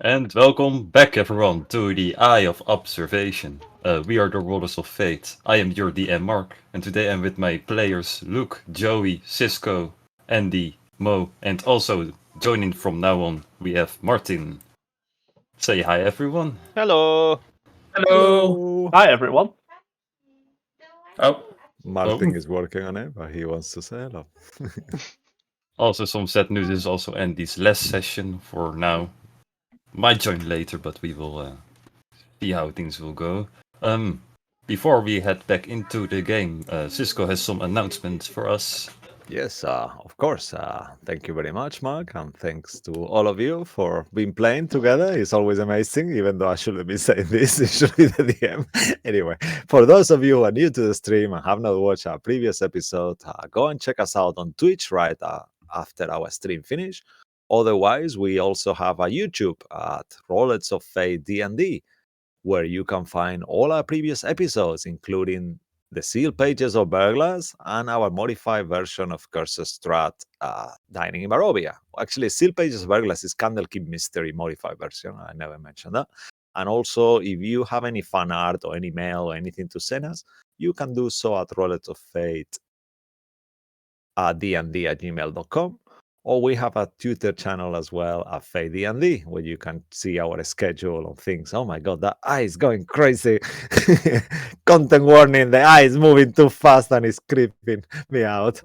And welcome back everyone to the Eye of Observation. We are the Rollers of Fate. I am your DM Mark, and today I'm with my players Luke, Joey, Cisco, Andy, Mo, and also joining from now on we have Martin. Say hi everyone. Hello. Hello. Hi everyone. Oh, Martin is working on it, but he wants to say hello. Also some sad news is also Andy's last session for now. Might join later, but we will see how things will go. Before we head back into the game, Cisco has some announcements for us. Yes, of course. Thank you very much, Mark, and thanks to all of you for being playing together. It's always amazing, even though I shouldn't be saying this. It should be the DM. Anyway, for those of you who are new to the stream and have not watched our previous episode, go and check us out on Twitch right after our stream finish. Otherwise, we also have a YouTube at Rollets of Fate D&D, where you can find all our previous episodes, including the sealed pages of Burglars and our modified version of Curses Strat Dining in Barovia. Actually, sealed pages of Burglars is Candlekeep Mystery modified version. I never mentioned that. And also, if you have any fan art or any mail or anything to send us, you can do so at Rollets of Fate dnd@gmail.com. Or we have a Twitter channel as well at Fate D&D, where you can see our schedule of things. Oh my god, that eye is going crazy. Content warning, the eye is moving too fast and it's creeping me out.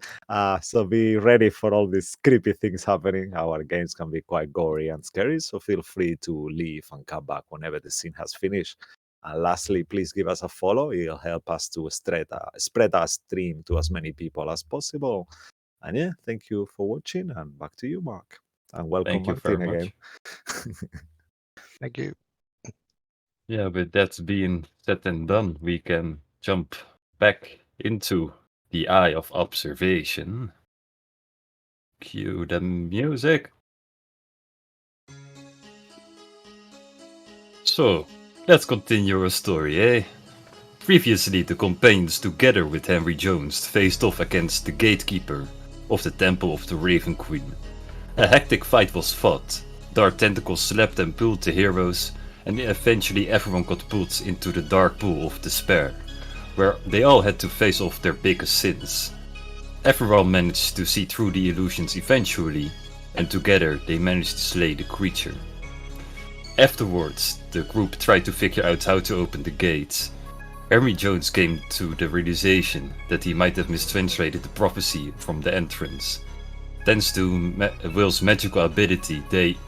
So be ready for all these creepy things happening. Our games can be quite gory and scary, so feel free to leave and come back whenever the scene has finished. And lastly, please give us a follow. It'll help us to spread our stream to as many people as possible. And yeah, thank you for watching, and back to you, Mark. And welcome, Thank you Martin, very again. Thank you. Yeah, with that being said and done, we can jump back into the Eye of Observation. Cue the music. So, let's continue our story, eh? Previously, the companions, together with Henry Jones, faced off against the gatekeeper of the Temple of the Raven Queen. A hectic fight was fought. Dark tentacles slapped and pulled the heroes, and eventually everyone got pulled into the dark pool of despair, where they all had to face off their biggest sins. Everyone managed to see through the illusions eventually, and together they managed to slay the creature. Afterwards, the group tried to figure out how to open the gates. Henry Jones came to the realization that he might have mistranslated the prophecy from the entrance. Thanks to Will's magical ability, they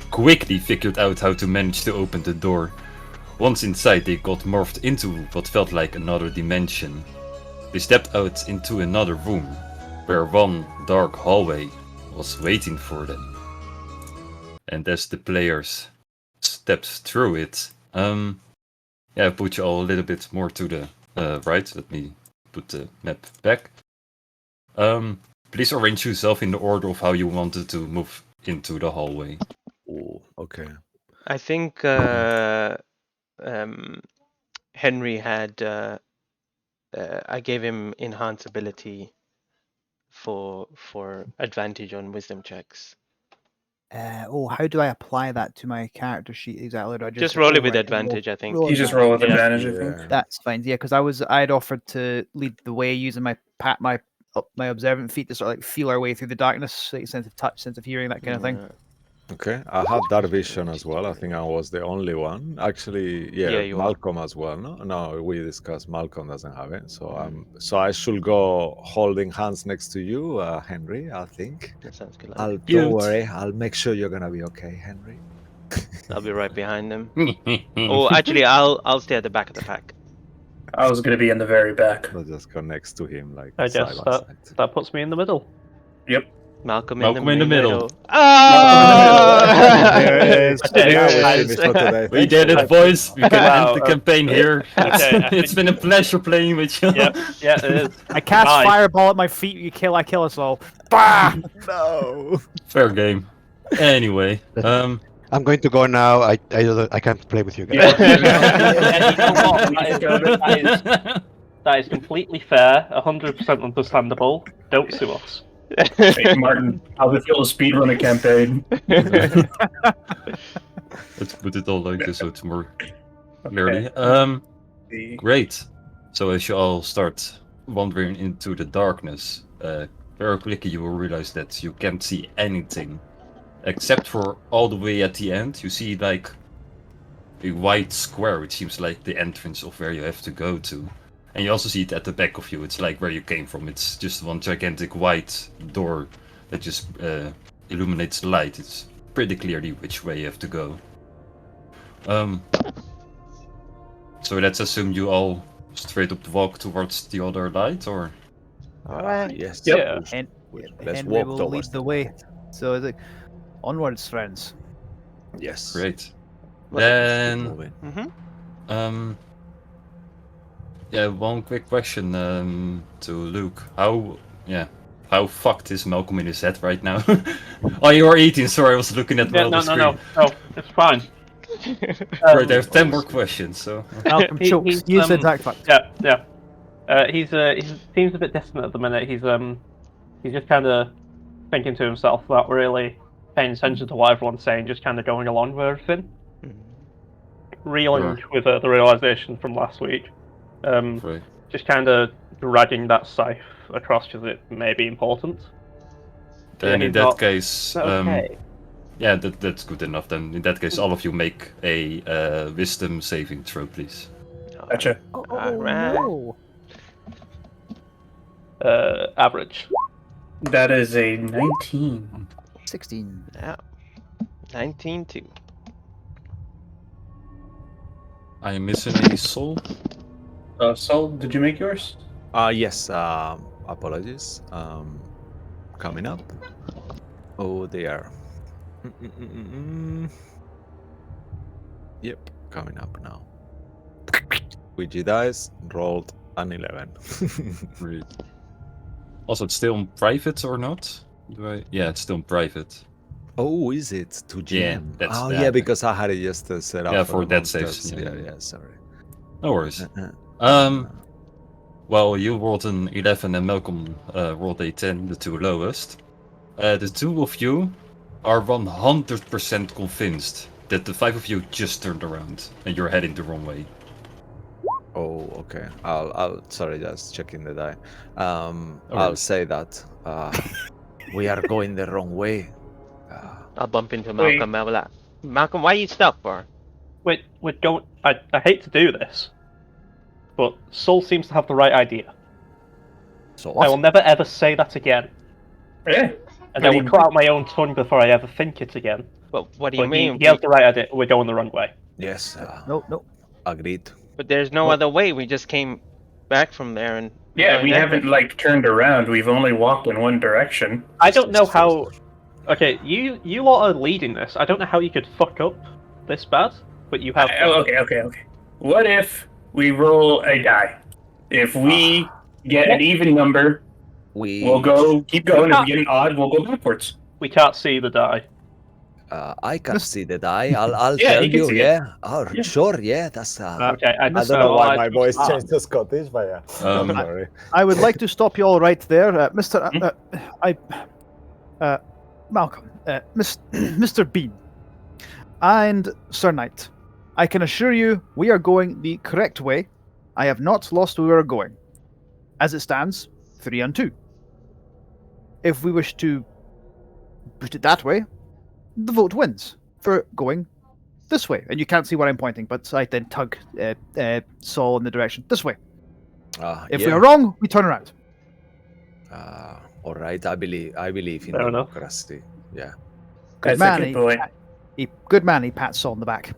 quickly figured out how to manage to open the door. Once inside, they got morphed into what felt like another dimension. They stepped out into another room, where one dark hallway was waiting for them. And as the players stepped through it, I put you all a little bit more to the right. Let me put the map back. Please arrange yourself in the order of how you wanted to move into the hallway. Oh, okay. I think Henry had. I gave him enhance ability for advantage on wisdom checks. How do I apply that to my character sheet exactly? Do I Just roll it with right, advantage, I think. roll you just roll with Yeah. advantage, I Yeah. think. That's fine. Yeah, because I'd offered to lead the way using my observant feet to sort of like feel our way through the darkness, like sense of touch, sense of hearing, that kind of thing. Okay, I had that vision as well. I think I was the only one. Actually, Yeah, you are. Malcolm as well. No, we discussed Malcolm doesn't have it. So I should go holding hands next to you, Henry. I think. That sounds good. Don't worry. I'll make sure you're gonna be okay, Henry. I'll be right behind him. Or actually, I'll stay at the back of the pack. I was going to be in the very back. I'll just go next to him, like I side guess by side. that puts me in the middle. Yep. Malcolm in the middle. middle. Ah! There it is. Okay, Now we guys. finished for today. We did it, boys. We can Wow. end the campaign here. Okay, I It's been a pleasure playing with you. Yep, yeah, it is. I cast Nice. fireball at my feet. I kill us all. Bah! No. Fair game. Anyway, I'm going to go now. I can't play with you guys. Yeah, you know what? That is completely fair, 100% understandable. Don't sue us. Hey, Martin, how does it feel to speedrun a campaign? Let's put it all like this so it's more clearly. The- Great. So as you all start wandering into the darkness, very quickly you will realize that you can't see anything. Except for all the way at the end, you see like a white square, which seems like the entrance of where you have to go to. And you also see it at the back of you, it's like where you came from. It's just one gigantic white door that just illuminates the light. It's pretty clearly which way you have to go. So let's assume you all straight up walk towards the other light, or? Alright. Yes. Yeah. And Let's Henry walk will towards lead the way. So it's like, onwards, friends. Yes. Great. Well, Then, Moving. Mm-hmm. yeah, one quick question to Luke. How fucked is Malcolm in his head right now? Oh, you are eating. Sorry, I was looking at Yeah, the screen. no, it's fine. Right, I have 10 more questions. So Malcolm He- chokes. he's, Use the attack fact. Yeah. He seems a bit distant at the minute. He's just kind of thinking to himself, not really paying attention to what everyone's saying, just kind of going along with everything, reeling with the realization from last week. right. Just kind of dragging that scythe across because it may be important. Then he's in that not- case, Okay. yeah, that's good enough. Then in that case, all of you make a wisdom saving throw, please. Gotcha. Alright. no. Average. That is a 19. 16. Yeah. 19-2. I am missing a soul. Sol, did you make yours? Yes. Apologies. Coming up. Oh, they are. Yep, coming up now. Ouija dice rolled an 11. Right. Also, it's still on private or not? Yeah, it's still on private. Oh, is it to GM? Yeah, that's oh, that. yeah, because I had it just set up Yeah, for for the death saves, monsters. yeah. Yeah, sorry. No worries. Uh, Well, you rolled an 11 and Malcolm rolled a 10, the two lowest. The two of you are 100% convinced that the five of you just turned around and you're heading the wrong way. Oh, okay. I'll. Sorry, just checking the die. I'll worries. say that we are going the wrong way. I'll bump into Wait. Malcolm. I'll be like, Malcolm, why are you stuck for? Wait, we're going. I hate to do this, but Soul seems to have the right idea. So I will never ever say that again, Yeah. and I will cut out my own tongue before I ever think it again. But what do you But mean? he has the right idea. We're going the wrong way. Yes. No. Agreed. But there's no Well- other way. We just came back from there and. Yeah, we that haven't way. like turned around. We've only walked in one direction. I don't know how. Okay, you lot are leading this. I don't know how you could fuck up this bad, but you have. Okay. What if we roll a die? If we get an even number, we'll keep going. If we get an odd, we'll go backwards. We can't see the die. I can see the die. I'll Yeah, tell you can you. see it. Yeah. Oh, Yeah. sure. Yeah, that's. Okay, I don't know why my voice Ah. changed to Scottish, but yeah. Um, Sorry. I would like to stop you all right there, Mr. Malcolm, Mr. Bean, and Sir Knight. I can assure you we are going the correct way. I have not lost where we are going. As it stands, 3-2. If we wish to put it that way, the vote wins for going this way. And you can't see where I'm pointing, but I then tug Saul in the direction this way. If we Yeah. are wrong, we turn around. All right. I believe in Fair enough. democracy. Yeah. Good That's a man. good point. Good man. He pats Saul on the back.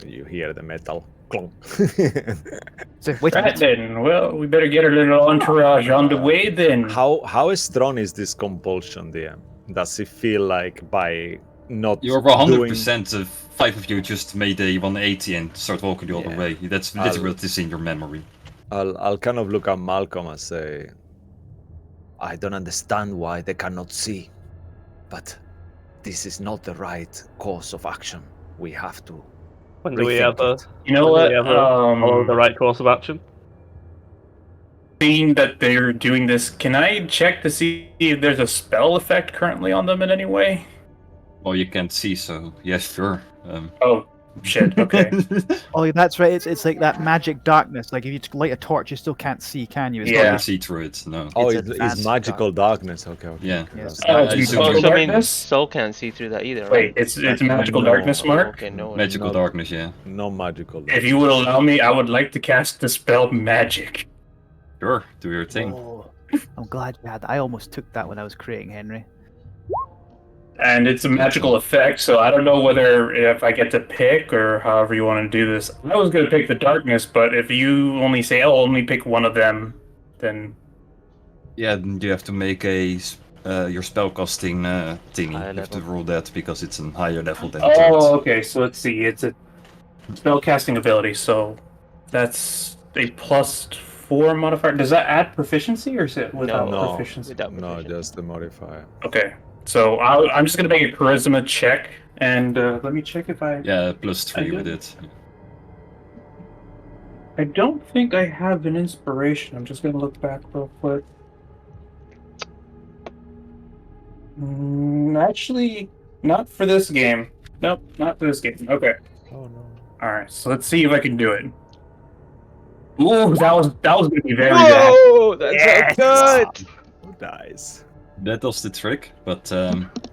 You hear the metal clunk. So, wait a Right minute. then. Well, we better get our little entourage on the way then. How strong is this compulsion, DM? Does it feel like by not You're doing 100% of five of you just made a 180 and start walking the other Yeah. way. That's literally what is in your memory. I'll kind of look at Malcolm and say, I don't understand why they cannot see, but this is not the right course of action. We have to. When do we rethink ever it. You know when what? do we ever follow the right course of action? seeing that they're doing this, can I check to see if there's a spell effect currently on them in any way? Oh, you can't see, so yes, sure. Oh, shit. Okay. Oh, that's right. It's like that magic darkness. Like if you light a torch, you still can't see, can you? It's You Yeah. can't see through it. No. Oh, It's it's advanced magical darkness. Okay. Yeah. Yes. Oh, I it's assume magical Also, I mean, darkness? Soul can't see through that either, right? Wait, it's magical No. darkness, Mark? Okay, no. Magical Not- darkness, yeah. No magical. If you would allow me, I would like to cast the spell magic. Sure, do your thing. Oh, I'm glad you had that. I almost took that when I was creating Henry. And it's a magical effect, so I don't know whether if I get to pick or however you want to do this. I was going to pick the darkness, but if you only say I'll only pick one of them, then Yeah, then you have to make your spellcasting thingy. Higher You have to level. roll that because it's a higher level than oh, third. okay. So let's see. It's a spell casting ability, so that's a +4 modifier. Does that add proficiency, or is it without No. proficiency? Without No, proficiency. just the modifier. Okay. So I'm just gonna make a charisma check, and let me check if I. Yeah, +3 I with do. it. I don't think I have an inspiration. I'm just gonna look back real quick. Actually, not for this game. Nope, not for this game. Okay. Oh no. All right. So let's see if I can do it. Ooh, that was gonna be very bad. Whoa! That's Yes! so good! Nice. That does the trick, but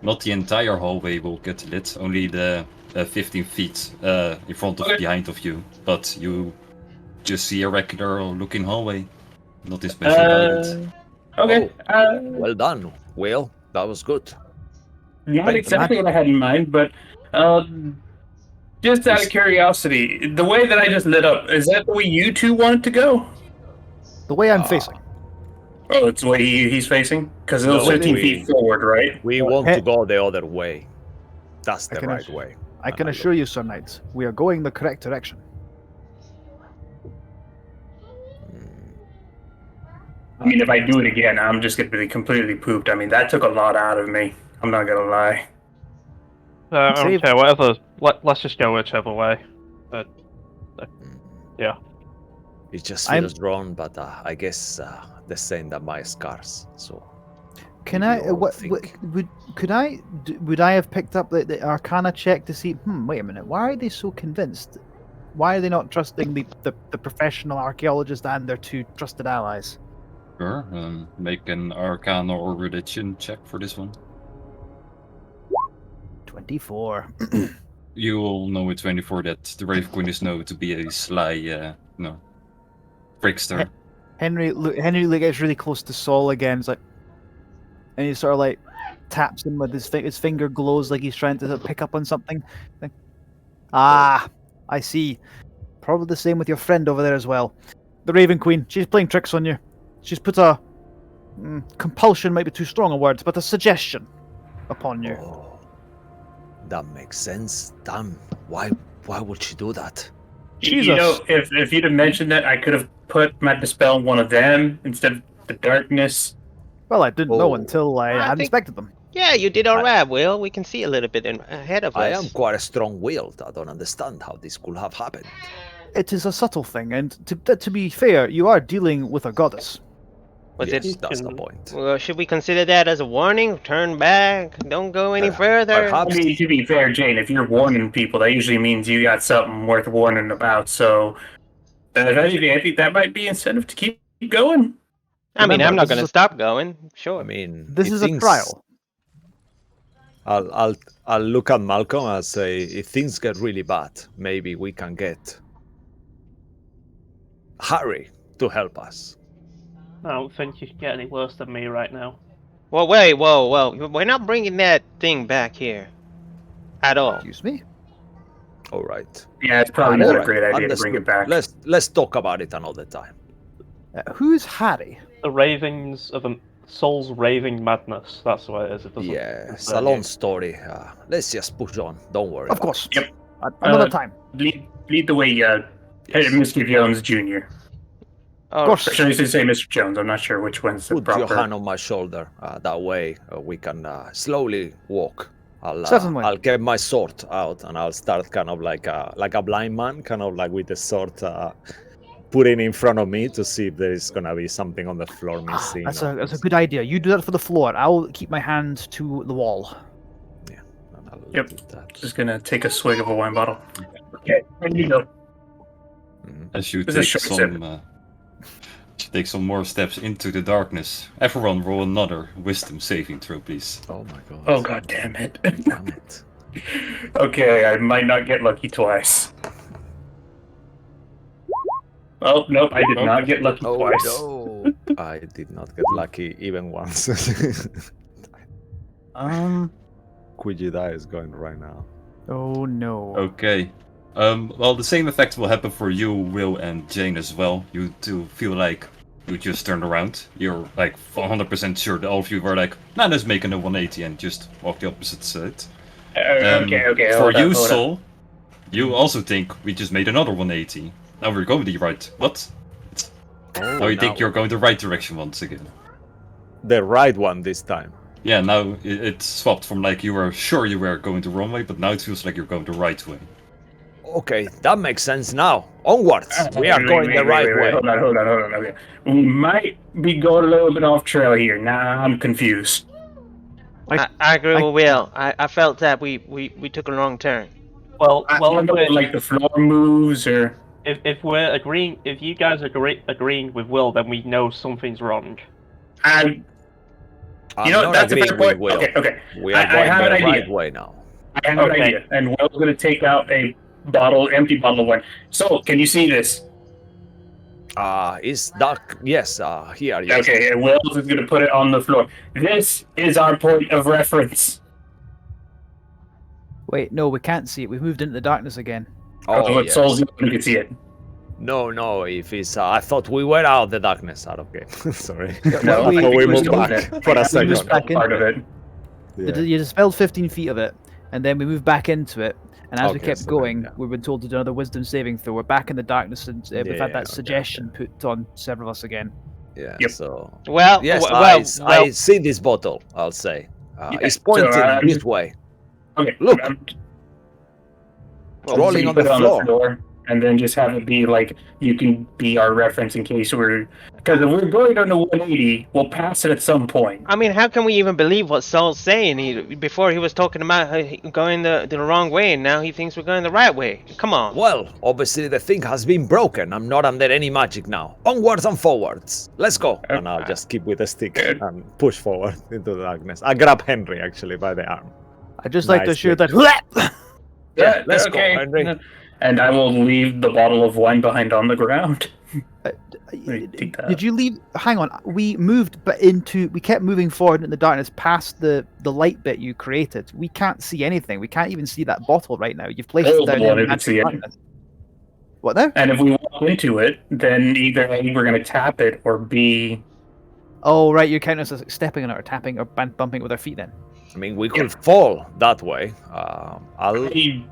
not the entire hallway will get lit. Only the 15 feet in front of, Okay. behind of you. But you just see a regular looking hallway. Nothing special about it. Okay. Well done, Will. That was good. Not exactly what I had in mind, but just out of curiosity, the way that I just lit up, is that the way you two wanted to go? The way I'm facing. Oh, it's the way he's facing? Because it was No, 15 we- feet forward, right? We Well, want he- to go the other way. That's I the can right ass- way. I can assure you, Sir Knight, we are going the correct direction. I mean, if I do it again, I'm just going to be completely pooped. I mean, that took a lot out of me. I'm not going to lie. I don't Save- care, whatever. Let's just go whichever way. Yeah. It just I'm- feels wrong, but I guess the same that my scars. So Can You I? all What think. would I have picked up the Arcana check to see? Wait a minute. Why are they so convinced? Why are they not trusting the professional archaeologist and their two trusted allies? Sure, make an Arcana or Religion check for this one. 24. You will know with 24 that the Raven Queen is known to be a sly, trickster. Henry gets really close to Saul again. It's like, and he sort of like taps him with his finger glows like he's trying to pick up on something. Like, ah, I see. Probably the same with your friend over there as well. The Raven Queen. She's playing tricks on you. She's put a compulsion might be too strong a word, but a suggestion upon you. Oh, that makes sense. Damn. Why would she do that? Jesus. You know, if you'd have mentioned that, I could have put my dispel on one of them instead of the darkness. Well, I didn't know Oh. until I I had think- inspected them. Yeah, you did alright, Will. We can see a little bit ahead of I us. am quite a strong-willed. I don't understand how this could have happened. It is a subtle thing, and to be fair, you are dealing with a goddess. Was yes, it? that's the point. Well, should we consider that as a warning? Turn back. Don't go any further. perhaps- I mean, to be fair, Jane, if you're warning people, that usually means you got something worth warning about. So, if anything, I think that might be incentive to keep going. I mean, Remember, I'm not this going is to a- stop going. Sure. I mean, This if is a things- trial. I'll look at Malcolm and say, if things get really bad, maybe we can get Harry to help us. I don't think you can get any worse than me right now. Well, wait, whoa. We're not bringing that thing back here. At all. Excuse me. All right. Yeah, it's probably All not a right, great idea to bring it understood. back. Let's talk about it another time. Who's Harry? The ravings of a soul's raving madness. That's the way it is. It doesn't. Yeah, it's say a long here. story. Let's just push on. Don't worry. Of about course. Yep. Another time. Lead the way, Mr. Jones Jr. Oh, Of course. Or should I say Mr. Jones? I'm not sure which one's the Put proper. your hand on my shoulder. That way we can slowly walk. Certainly. I'll get my sword out and I'll start kind of like a blind man, kind of like with the sword putting in front of me to see if there is gonna be something on the floor missing. That's or- a good idea. You do that for the floor. I'll keep my hand to the wall. Yeah, and I'll Yep. do that. Just gonna take a swig of a wine bottle. Okay, there you go. Mhm. As you This is a take short some, take some more steps into the darkness, everyone roll another wisdom saving throw, please. Oh my god. Oh god damn it. Damn it. Okay, I might not get lucky twice. Oh, nope, I did not get lucky Oh twice. no! I did not get lucky even once. Quidgy die is going right now. Oh no. Okay. Well, the same effect will happen for you, Will, and Jane as well. You two feel like you just turned around. You're like 100% sure that all of you were like, nah, let's make a 180 and just walk the opposite side. Okay, For hold you, up, hold up. Sol, you also think we just made another 180. Now we're going the right. What? Oh, Now you now think you're going the right direction once again. the right one this time. Yeah, now it swapped from like you were sure you were going the wrong way, but now it feels like you're going the right way. Okay, that makes sense now. Onwards! We are going the right way. Hold on. Okay. We might be going a little bit off trail here. Now I'm confused. I agree with Will. I felt that we took a wrong turn. Well, I don't know, if, like the floor moves or. if we're agreeing, if you guys are agreeing with Will, then we know something's wrong. I'm. I'm know, not that's a fair agreeing with point. Will. Okay. We are I going have the an idea. right way now. I have an Okay. idea, and Will's gonna take out a empty bottle of wine. So, can you see this? Is dark? Yes, here, yes. Okay, and Will's is gonna put it on the floor. This is our point of reference. Wait, no, we can't see it. We've moved into the darkness again. Oh, It's yes. Soul's the one who can see it. No, if it's, I thought we were out of the darkness out of game. Sorry. No, we- I think we we're moved still in back it. for a We second. just felt part of it. Yeah. You dispelled 15 feet of it, and then we moved back into it. And as we Okay, kept so then, going, yeah. we've been told to do another wisdom saving throw. We're back in the darkness, and we've Yeah, had that okay, suggestion put on several of us again. Yeah, Yep. so... Well, Yes, well, I see this bottle, I'll say. Yeah, It's so, pointing I'm this just- way. Okay, Look. I'm Rolling so on put the it floor. and then just have it be like you can be our reference in case we're because if we're going on the 180, we'll pass it at some point. I mean, how can we even believe what Saul's saying? Before he was talking about going the wrong way, and now he thinks we're going the right way. Come on. Well, obviously the thing has been broken. I'm not under any magic now. Onwards and forwards. Let's go. And I'll just keep with the stick Good. and push forward into the darkness. I grab Henry actually by the arm. I'd just like to Nice assure hit. that. Yeah, let's okay. go, Henry. And I will leave the bottle of wine behind on the ground. Take that. Did you leave? Hang on. We moved, but we kept moving forward in the darkness past the light bit you created. We can't see anything. We can't even see that bottle right now. You've placed it Hold down on, in I can see it. darkness. What now? And if we walk into it, then either A, we're going to tap it, or B, Oh, right. You're counting us as stepping on it or tapping or bumping it with our feet then. I mean, we could fall that way. I'll certainly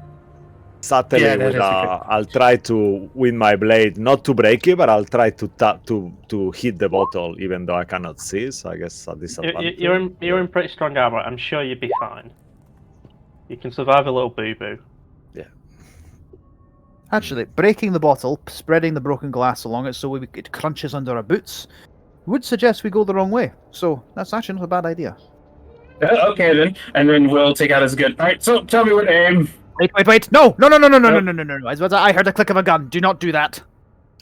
Yeah, that with, is a good I'll try to with my blade, not to break it, but I'll try to tap to hit the bottle, even though I cannot see. So I guess at disadvantage. You're in pretty strong armor. I'm sure you'll be fine. You can survive a little boo-boo. Actually, breaking the bottle, spreading the broken glass along it so it crunches under our boots, would suggest we go the wrong way. So that's actually not a bad idea. okay then. And then we'll take out his gun. Alright, so tell me what to aim. Wait! No! I heard the click of a gun. Do not do that.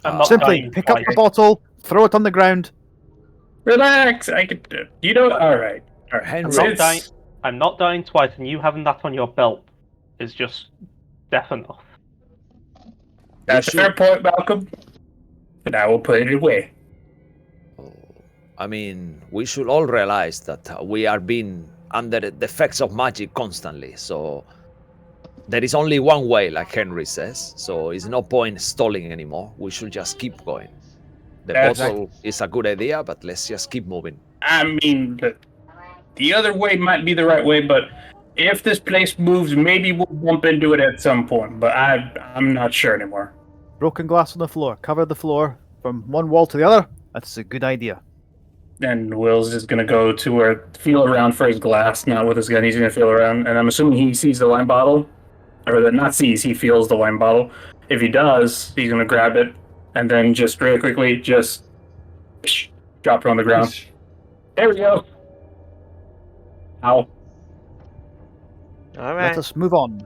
I'm not Simply dying pick up twice. the bottle, throw it on the ground. Relax, I could do it. You know, alright. Alright. Henry. So I'm not dying. it's- I'm not dying twice, and you having that on your belt is just death enough. That's a fair point, Malcolm. But I will put it away. I mean, we should all realize that we are being under the effects of magic constantly. So there is only one way, like Henry says. So it's no point stalling anymore. We should just keep going. The That's- bottle is a good idea, but let's just keep moving. I mean, the other way might be the right way, but if this place moves, maybe we'll bump into it at some point. But I'm not sure anymore. Broken glass on the floor. Cover the floor from one wall to the other. That's a good idea. And Will's just gonna go to where feel around for his glass, not with his gun. He's gonna feel around, and I'm assuming he sees the wine bottle, or not sees. He feels the wine bottle. If he does, he's gonna grab it, and then just really quickly, just drop her on the ground. Nice. There we go. Ow. All Let right. us move on.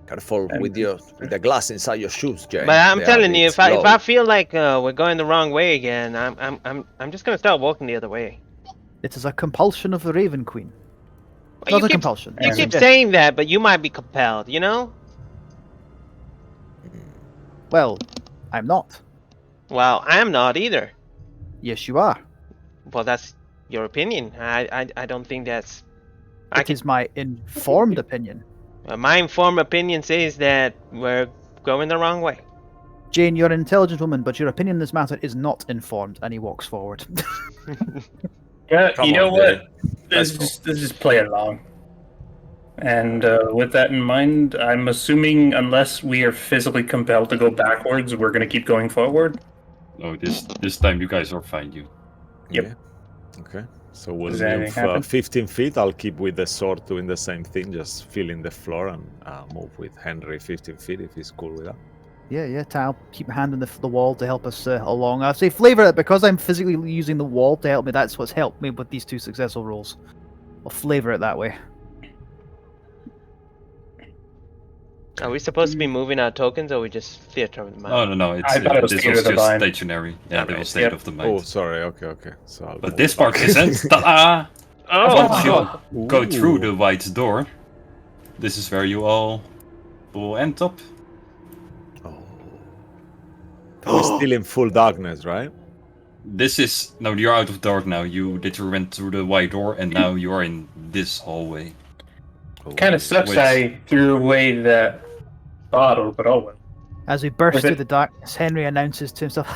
Careful with the glass inside your shoes, Jay. But I'm They are telling you, bit if I low. feel like we're going the wrong way again, I'm just gonna start walking the other way. It is a compulsion of the Raven Queen. Well, Not you a keep, compulsion. you it's a keep gift. saying that, but you might be compelled. You know? Well, I'm not. Well, I'm not either. Yes, you are. Well, that's your opinion. I don't think that's. It is my informed opinion. My informed opinion says that we're going the wrong way. Jane, you're an intelligent woman, but your opinion in this matter is not informed. And he walks forward. Yeah, Come you know on, what? Jay. Let's Let's just play it along. And with that in mind, I'm assuming unless we are physically compelled to go backwards, we're going to keep going forward. No, this time you guys are fine. You. Yep. Yeah. Okay. So we'll Does anything move happen? 15 feet. I'll keep with the sword doing the same thing, just feeling the floor, and move with Henry 15 feet if he's cool with that. Yeah, Tal, keep a hand on the wall to help us along. I say flavor it because I'm physically using the wall to help me. That's what's helped me with these 2 successful rolls. I'll flavor it that way. Are we supposed to be moving our tokens, or we just theater of the mind? No. It's I thought it was this theater was of the just mind. stationary. Yeah, that Okay, was state yep. of the Oh, mind. sorry. Okay. So I'll But move this back. part isn't. Ta-da! Oh, Once you go through the Ooh. white door, this is where you all will end up. Oh. We're still in full darkness, right? This is no, you're out of dark now. You literally went through the white door, and now you're in this hallway. Kind of sucks Which- I threw away that bottle, but oh well. As we burst Was through it- the darkness, Henry announces to himself,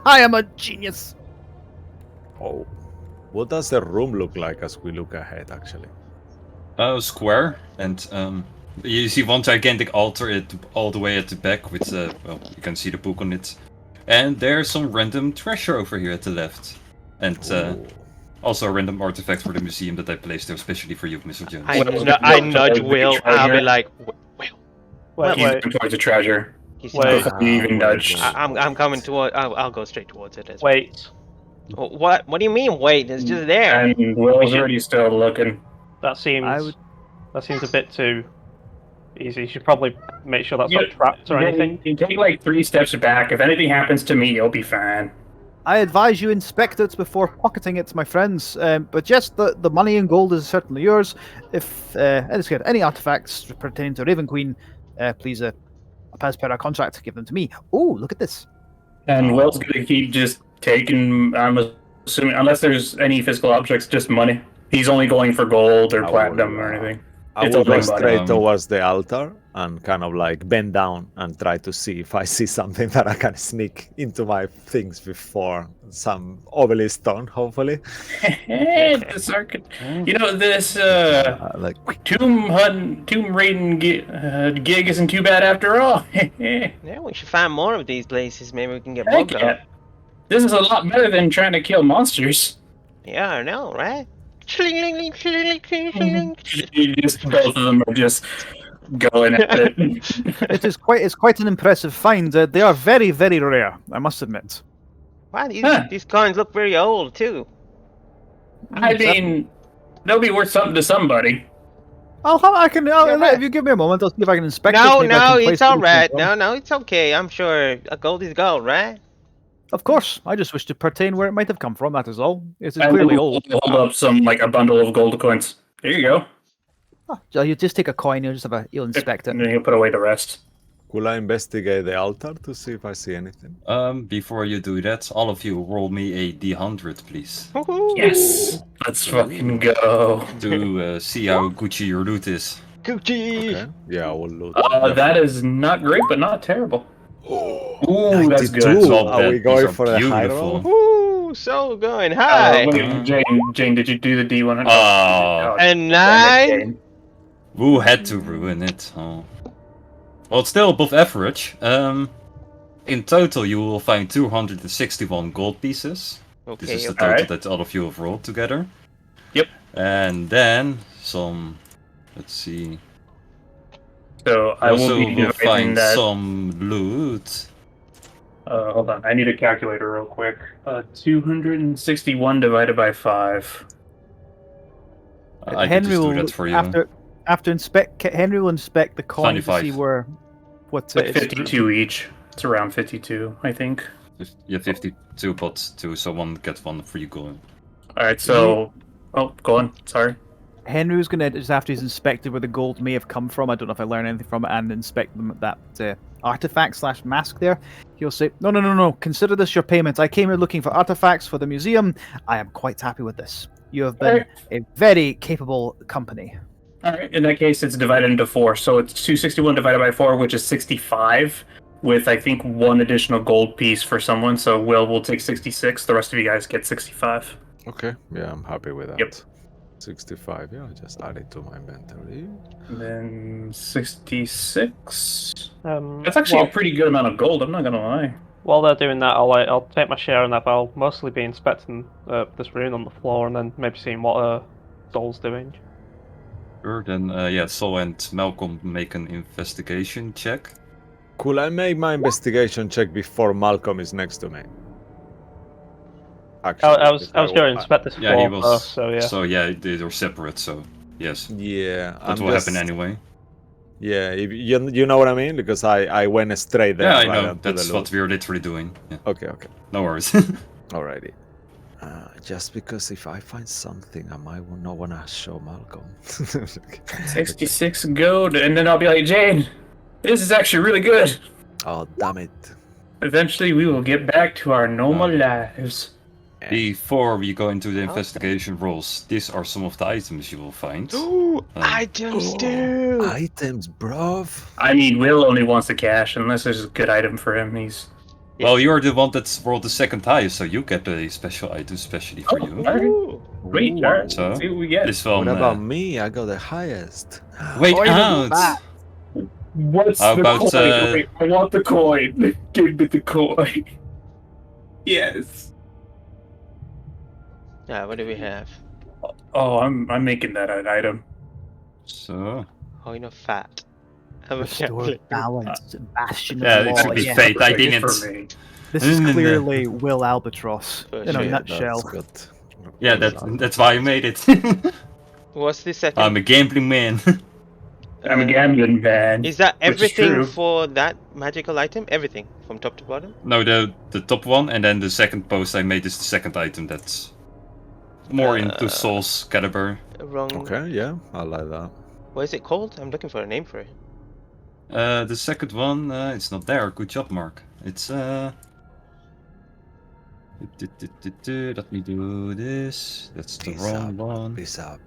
I am a genius! Oh. What does the room look like as we look ahead, actually? Square, and you see one gigantic altar all the way at the back with well, you can see the book on it, and there's some random treasure over here at the left, and Ooh. also a random artifact for the museum that I placed there especially for you, Mr. Jones. I nudge Will. I'll be like, Will. He's looking towards a treasure. He's Wait. Before you even nudged. I'm coming toward. I'll go straight towards it. As Wait, well. What do you mean? Wait, it's just there. And Will's already still looking. that seems I would- that seems a bit too easy. You should probably make sure that's Yeah, not trapped or anything. You take like 3 steps back. If anything happens to me, you'll be fine. I advise you inspect it before pocketing it, my friends. But yes, the money and gold is certainly yours. If any artifacts pertaining to Raven Queen, please, as per our contract, give them to me. Oh, look at this. And Will's gonna keep just taking. I'm assuming, unless there's any physical objects, just money. He's only going for gold or I platinum will, or anything. I It's will all go money. straight towards the altar and kind of like bend down and try to see if I see something that I can sneak into my things before some obelisk stone, hopefully. This you know, this Like, tomb raiding gig isn't too bad after all. Yeah, we should find more of these places. Maybe we can get more Heck gold. yeah. This is a lot better than trying to kill monsters. Yeah, I know, right? Shling, shling, shling, shling, shling. You just, both of them are just going at it. It's quite an impressive find. They are very, very rare, I must admit. Wow, Huh. these coins look very old too. I mean, they'll be worth something to somebody. If you give me a moment, I'll see if I can inspect it. No, maybe I can place it's all it right. from. No, it's okay. I'm sure a gold is gold, right? Of course, I just wish to pertain where it might have come from, that is all. It is And clearly we'll old. Hold up a bundle of gold coins. There you go. So you just take a coin, you'll inspect it. And then you'll put away the rest. could I investigate the altar to see if I see anything? Before you do that, all of you roll me a D100, please, Yes! Let's fucking go. to see how Gucci your loot is. Gucci. Okay. Yeah, I will loot. That is not great, but not terrible. Ooh, that's 92. good. It's all Are bad. we going These are for the high beautiful. roll? Ooh, so going high. Wait, Jane, did you do the D100? Oh. And damn it, 9. Jane. Who had to ruin it? Oh. Well, it's still above average. In total, you will find 261 gold pieces. Okay. This is the okay. total Alright. that all of you have rolled together. Yep. And then some. Let's see. So I Also, will be will dividing find that. some loot. Hold on. I need a calculator real quick. 261 divided by 5. I can Henry just do will that look- for you. after inspect. Henry will inspect the coin to 25. see where what It's like it's 52 each. It's around 52, I think. Yeah, 52 but 2, so one get one free coin. Alright, so... Oh, go on. Sorry. Henry's going to just after he's inspected where the gold may have come from. I don't know if I learned anything from it, and inspect them that artifact / mask there. He'll say, "No. Consider this your payment. I came here looking for artifacts for the museum. I am quite happy with this. You have been a very capable company." Alright, in that case, it's divided into 4. So it's 261 divided by 4, which is 65, with, I think, 1 additional gold piece for someone. So will take 66. The rest of you guys get 65. Okay, yeah, I'm happy with that. Yep. 65, yeah, I'll just add it to my inventory. And then 66. Um, That's actually well, a pretty good amount of gold, I'm not gonna lie. While they're doing that, I'll take my share in that. But I'll mostly be inspecting this rune on the floor and then maybe seeing what Sol's doing. Sure, then yeah, Sol and Malcolm make an investigation check. Could I make my investigation check before Malcolm is next to me? Actually, I was if going to inspect this Yeah, floor he was. first, so yeah. So yeah, they're separate. So yes, Yeah, that will happen anyway. Yeah, if you know what I mean, because I went straight there. Yeah, I right know. onto the That's loot. what we're literally doing. Yeah. Okay. No worries. Alrighty. Just because if I find something, I might not want to show Malcolm. 66 gold, and then I'll be like, Jane, this is actually really good. Oh, damn it. Eventually, we will get back to our normal lives. Before we go into the investigation roles, these are some of the items you will find. Ooh, items too. Items, bruv. I mean, Will only wants the cash, unless there's a good item for him. He's... Well, you're the one that's rolled the second highest, so you get a special item specially for you. alright. Ooh. Sweet, alright, So, let's see what we get. This one. What about me? I got the highest. Wait Oh, even out! that. What's How the about, coin? Wait, I want the coin. Give me the coin. Yes. What do we have? Oh, I'm making that an item. So, Coin of fat. Restore balance, bastion yeah, of it law. should be Yeah. fate. I Like, didn't. it's for me. This is clearly Will Albatross For in a sure. nutshell. That's good. Yeah, that's why I made it. What's the second? I'm a gambling man. I'm a gambling man. Is that which is everything true. for that magical item? Everything from top to bottom? No, the top one, and then the second post I made is the second item that's more into Soul's caliber. Wrong. Okay, yeah, I like that. What is it called? I'm looking for a name for it. The second one, it's not there. Good job, Mark. It's Let me do this. That's the wrong one. It's a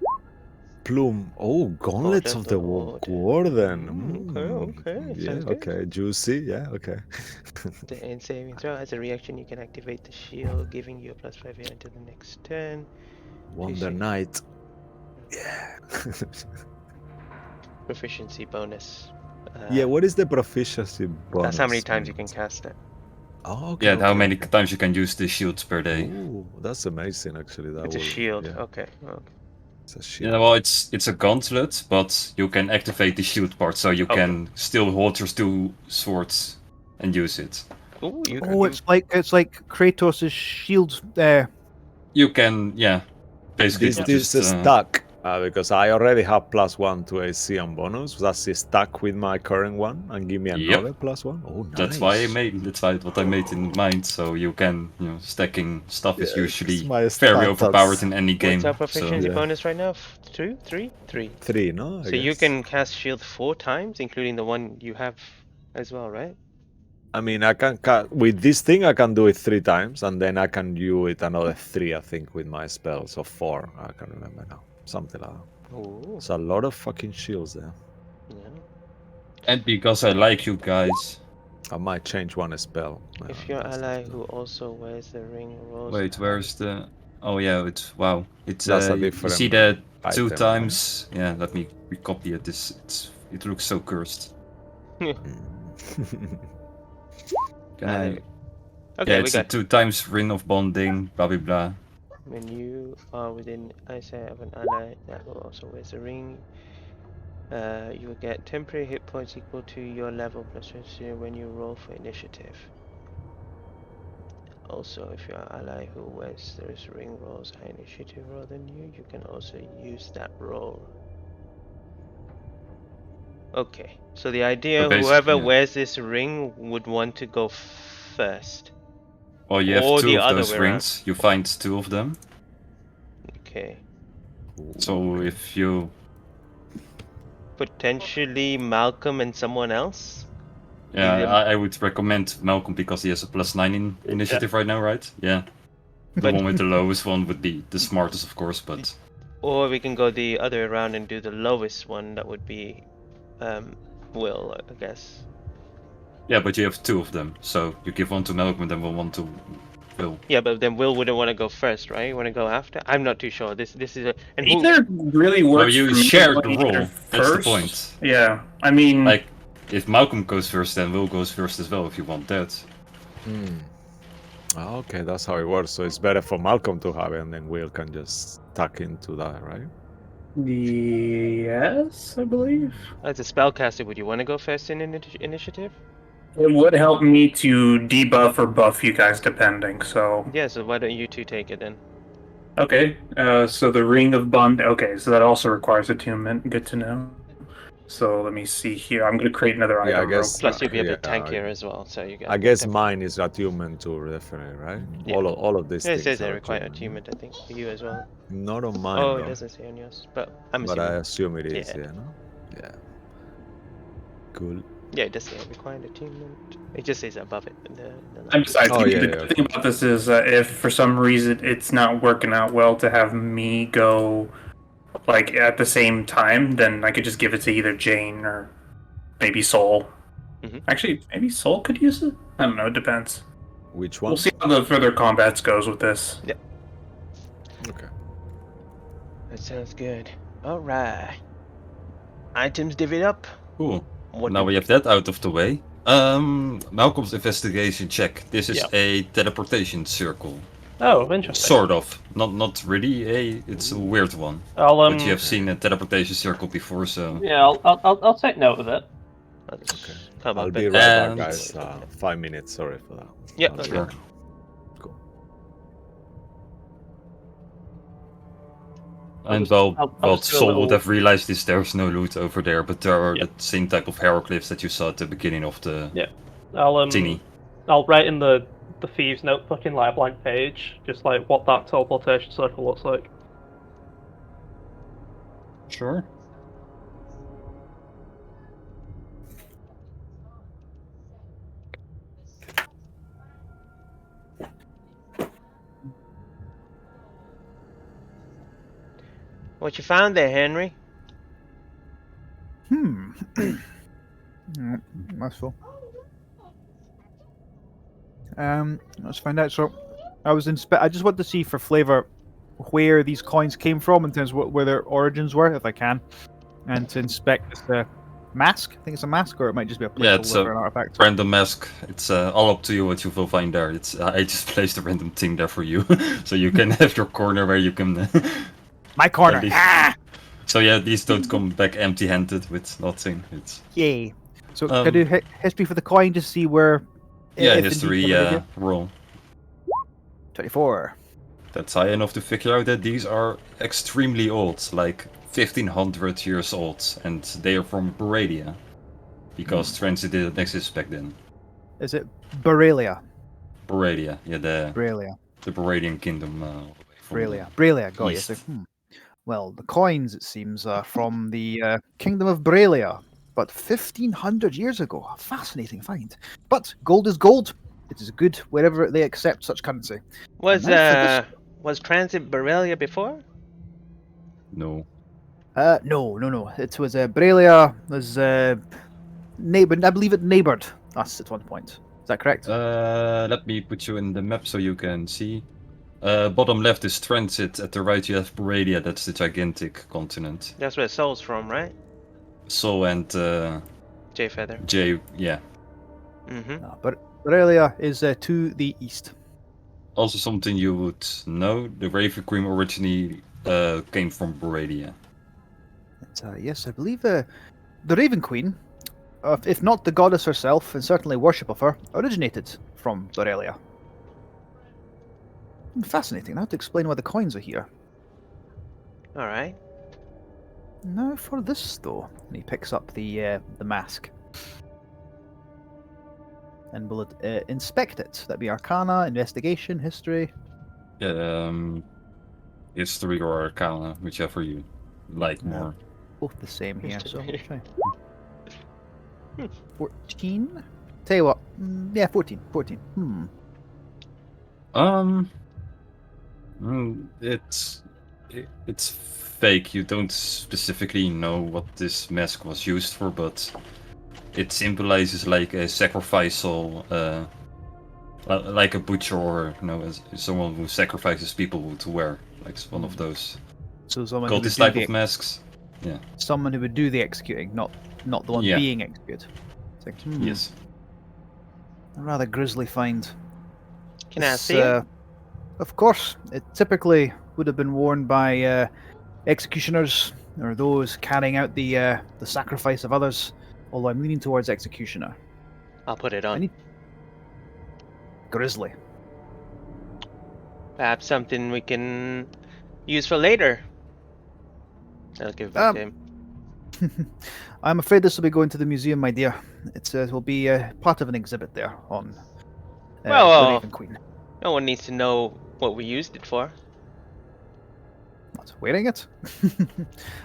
plume. Oh, gauntlets of the warden. Okay, Yeah, sounds good. okay. Juicy. Yeah, okay. The end saving throw. As a reaction, you can activate the shield, giving you a +5 here until the next turn. Wonder Knight. Yeah. Proficiency bonus. Yeah, what is the proficiency bonus? That's how many times you can cast it. Oh, okay. Yeah, how okay, many okay. times you can use the shields per day. Ooh, that's amazing, actually. That It's a will- shield. Yeah, Okay. it's a shield. Yeah, well, it's a gauntlet, but you can activate the shield part, so you can still hold your two swords and use it. Ooh, you Oh, it's like Kratos' shield. You can, yeah, basically. This it's is just, stuck because I already have +1 to AC and bonus. That's stuck with my current one, and give me Yep. another +1. Oh, nice. That's why I made. That's what I made in mind. So you can, stacking stuff is Yeah, usually it's my very stat, overpowered that's- in any game. What's our proficiency yeah. bonus right now? 2, 3, 3. 3, no? I So you guess. can cast shield 4 times, including the one you have as well, right? I mean, I can with this thing. I can do it 3 times, and then I can do it another 3. I think with my spells, or 4. I can't remember now. Something like that. Ooh. It's a lot of fucking shields there. Yeah. And because I like you guys. I might change one spell. If your ally who also wears the ring rolls. Wait, where's the? Oh yeah, it's wow. It's That's a you different see the 2 item, times. Yeah, let me recopy it. It looks so cursed. Can I? Okay, Yeah, we it's got 2 times ring of bonding. Blah blah blah. when you are within eyesight of an ally that will also wears the ring. You will get temporary hit points equal to your level plus 2 when you roll for initiative. also, if your ally who wears this ring rolls high initiative roll than you can also use that roll. Okay, so the idea, So whoever yeah. wears this ring would want to go first. Well, you have Or 2 the of other those way around. rings. You find 2 of them. Okay. So if you... Potentially Malcolm and someone else? Yeah, Either- I would recommend Malcolm because he has a +9 in initiative right now, right? Yeah. The But- one with the lowest one would be the smartest, of course, but... Or we can go the other way around and do the lowest one, that would be Will, I guess. Yeah, but you have 2 of them. So you give one to Malcolm and then one to Will. Yeah, but then Will wouldn't want to go first, right? You want to go after? I'm not too sure. This is a... And who... Either really works. you for me shared the going role. either That's the first. point. Yeah, I mean, Like, if Malcolm goes first, then Will goes first as well, if you want that. Okay, that's how it works. So it's better for Malcolm to have it, and then Will can just tuck into that, right? yes, I believe. As a spellcaster, would you want to go first in initiative? It would help me to debuff or buff you guys depending, so... Yeah, so why don't you two take it then? Okay, so the Ring of Bond... Okay, so that also requires attunement. Good to know. So let me see here. I'm going to create another Yeah, I item. real guess- Plus you'll be a bit Yeah, tankier as well, so you get... I guess mine is attunement too, definitely, right? Yeah. All of these Yeah, it things says they are require attunement, I think, for you as well. Not on mine, Oh, though. it doesn't say on yours, but I'm But assuming... I assume it is, Yeah. yeah, no? Yeah. Cool. Yeah, it does say required attunement. It just says above it. I'm just, I Oh, think yeah, the yeah, good thing about this is if for some reason it's not working out well to have me go like at the same time, then I could just give it to either Jane or maybe Soul. Mhm. Actually, maybe Soul could use it. I don't know. It depends. Which one? We'll see how the further combats goes with this. Okay. That sounds good. Alright. Items divvied up. Cool. What Now do- we have that out of the way. Malcolm's investigation check. This is Yeah. a teleportation circle. Oh, interesting. Sort of. Not really. It's a weird one. I'll But you have seen a teleportation circle before, so... Yeah, I'll take note of it. Let's Okay. come I'll up be and- right back, And- guys. 5 minutes, sorry for that. Yeah, I'll be okay. back. Cool. And I'll just do a Saul would little- have realized this, there's no loot over there, but there are Yeah. the same type of hieroglyphs that you saw at the beginning of the I'll thingy. I'll write in the thieves notebook in like a blank page, just like what that teleportation circle looks like. Sure. What you found there, Henry? That's full. Let's find out. So, I just want to see for flavor where these coins came from in terms of where their origins were, if I can, and to inspect this mask. I think it's a mask, or it might just be a Yeah, placeholder it's for an artifact. Random mask. It's all up to you what you will find there. It's I just placed a random thing there for you, so you can have your corner where you can. My corner. At least- Ah, So yeah, these don't come back empty-handed with nothing. It's yay! So, can I do history for the coin to see where? yeah, if indeed history somebody did? roll. 24. That's high enough to figure out that these are extremely old, like 1500 years old, and they are from Baradia, because transit didn't exist back then. Is it Baralia? Baradia, yeah, the Baralia. Baradian kingdom. From Baralia. Got you. east. So, well, the coins, it seems, are from the kingdom of Baralia, but 1500 years ago. A fascinating find. But gold is gold. It is good wherever they accept such currency. Was And was Transit Borrelia before? No. No. It was Baralia was neighbored. I believe it neighbored us at one point. Is that correct? Let me put you in the map so you can see. Bottom left is transit. At the right you have Baradia. That's the gigantic continent. That's where Soul's from, right? Sol and J Feather. J. Yeah. Mm-hmm. No, but Baralia is to the east. Also something you would know. The Raven Queen originally came from Baradia. Yes, I believe the Raven Queen, if not the goddess herself, and certainly worship of her, originated from Baralia. Fascinating. Now to explain why the coins are here. All right. Now for this though, and he picks up the mask, and will inspect it. That'd be Arcana, Investigation, History. History or Arcana, whichever you like more. Both the same here. So we'll try. 14. Tell you what. Yeah, 14. 14. It's fake. You don't specifically know what this mask was used for, but it symbolizes like a sacrificial, like a butcher or someone who sacrifices people to wear. Like it's one of those. So someone Got who this would type do of masks. Yeah. someone who would do the executing, not the one Yeah. being executed. It's like, Yes. a rather grisly find. Can I It's, see it? Of course, it typically would have been worn by executioners or those carrying out the sacrifice of others. Although I'm leaning towards executioner. I'll put it on. Grisly. Perhaps something we can use for later. I'll give it back to him. I'm afraid this will be going to the museum, my dear. It will be part of an exhibit there on the Raven Queen. No one needs to know what we used it for. Not wearing it?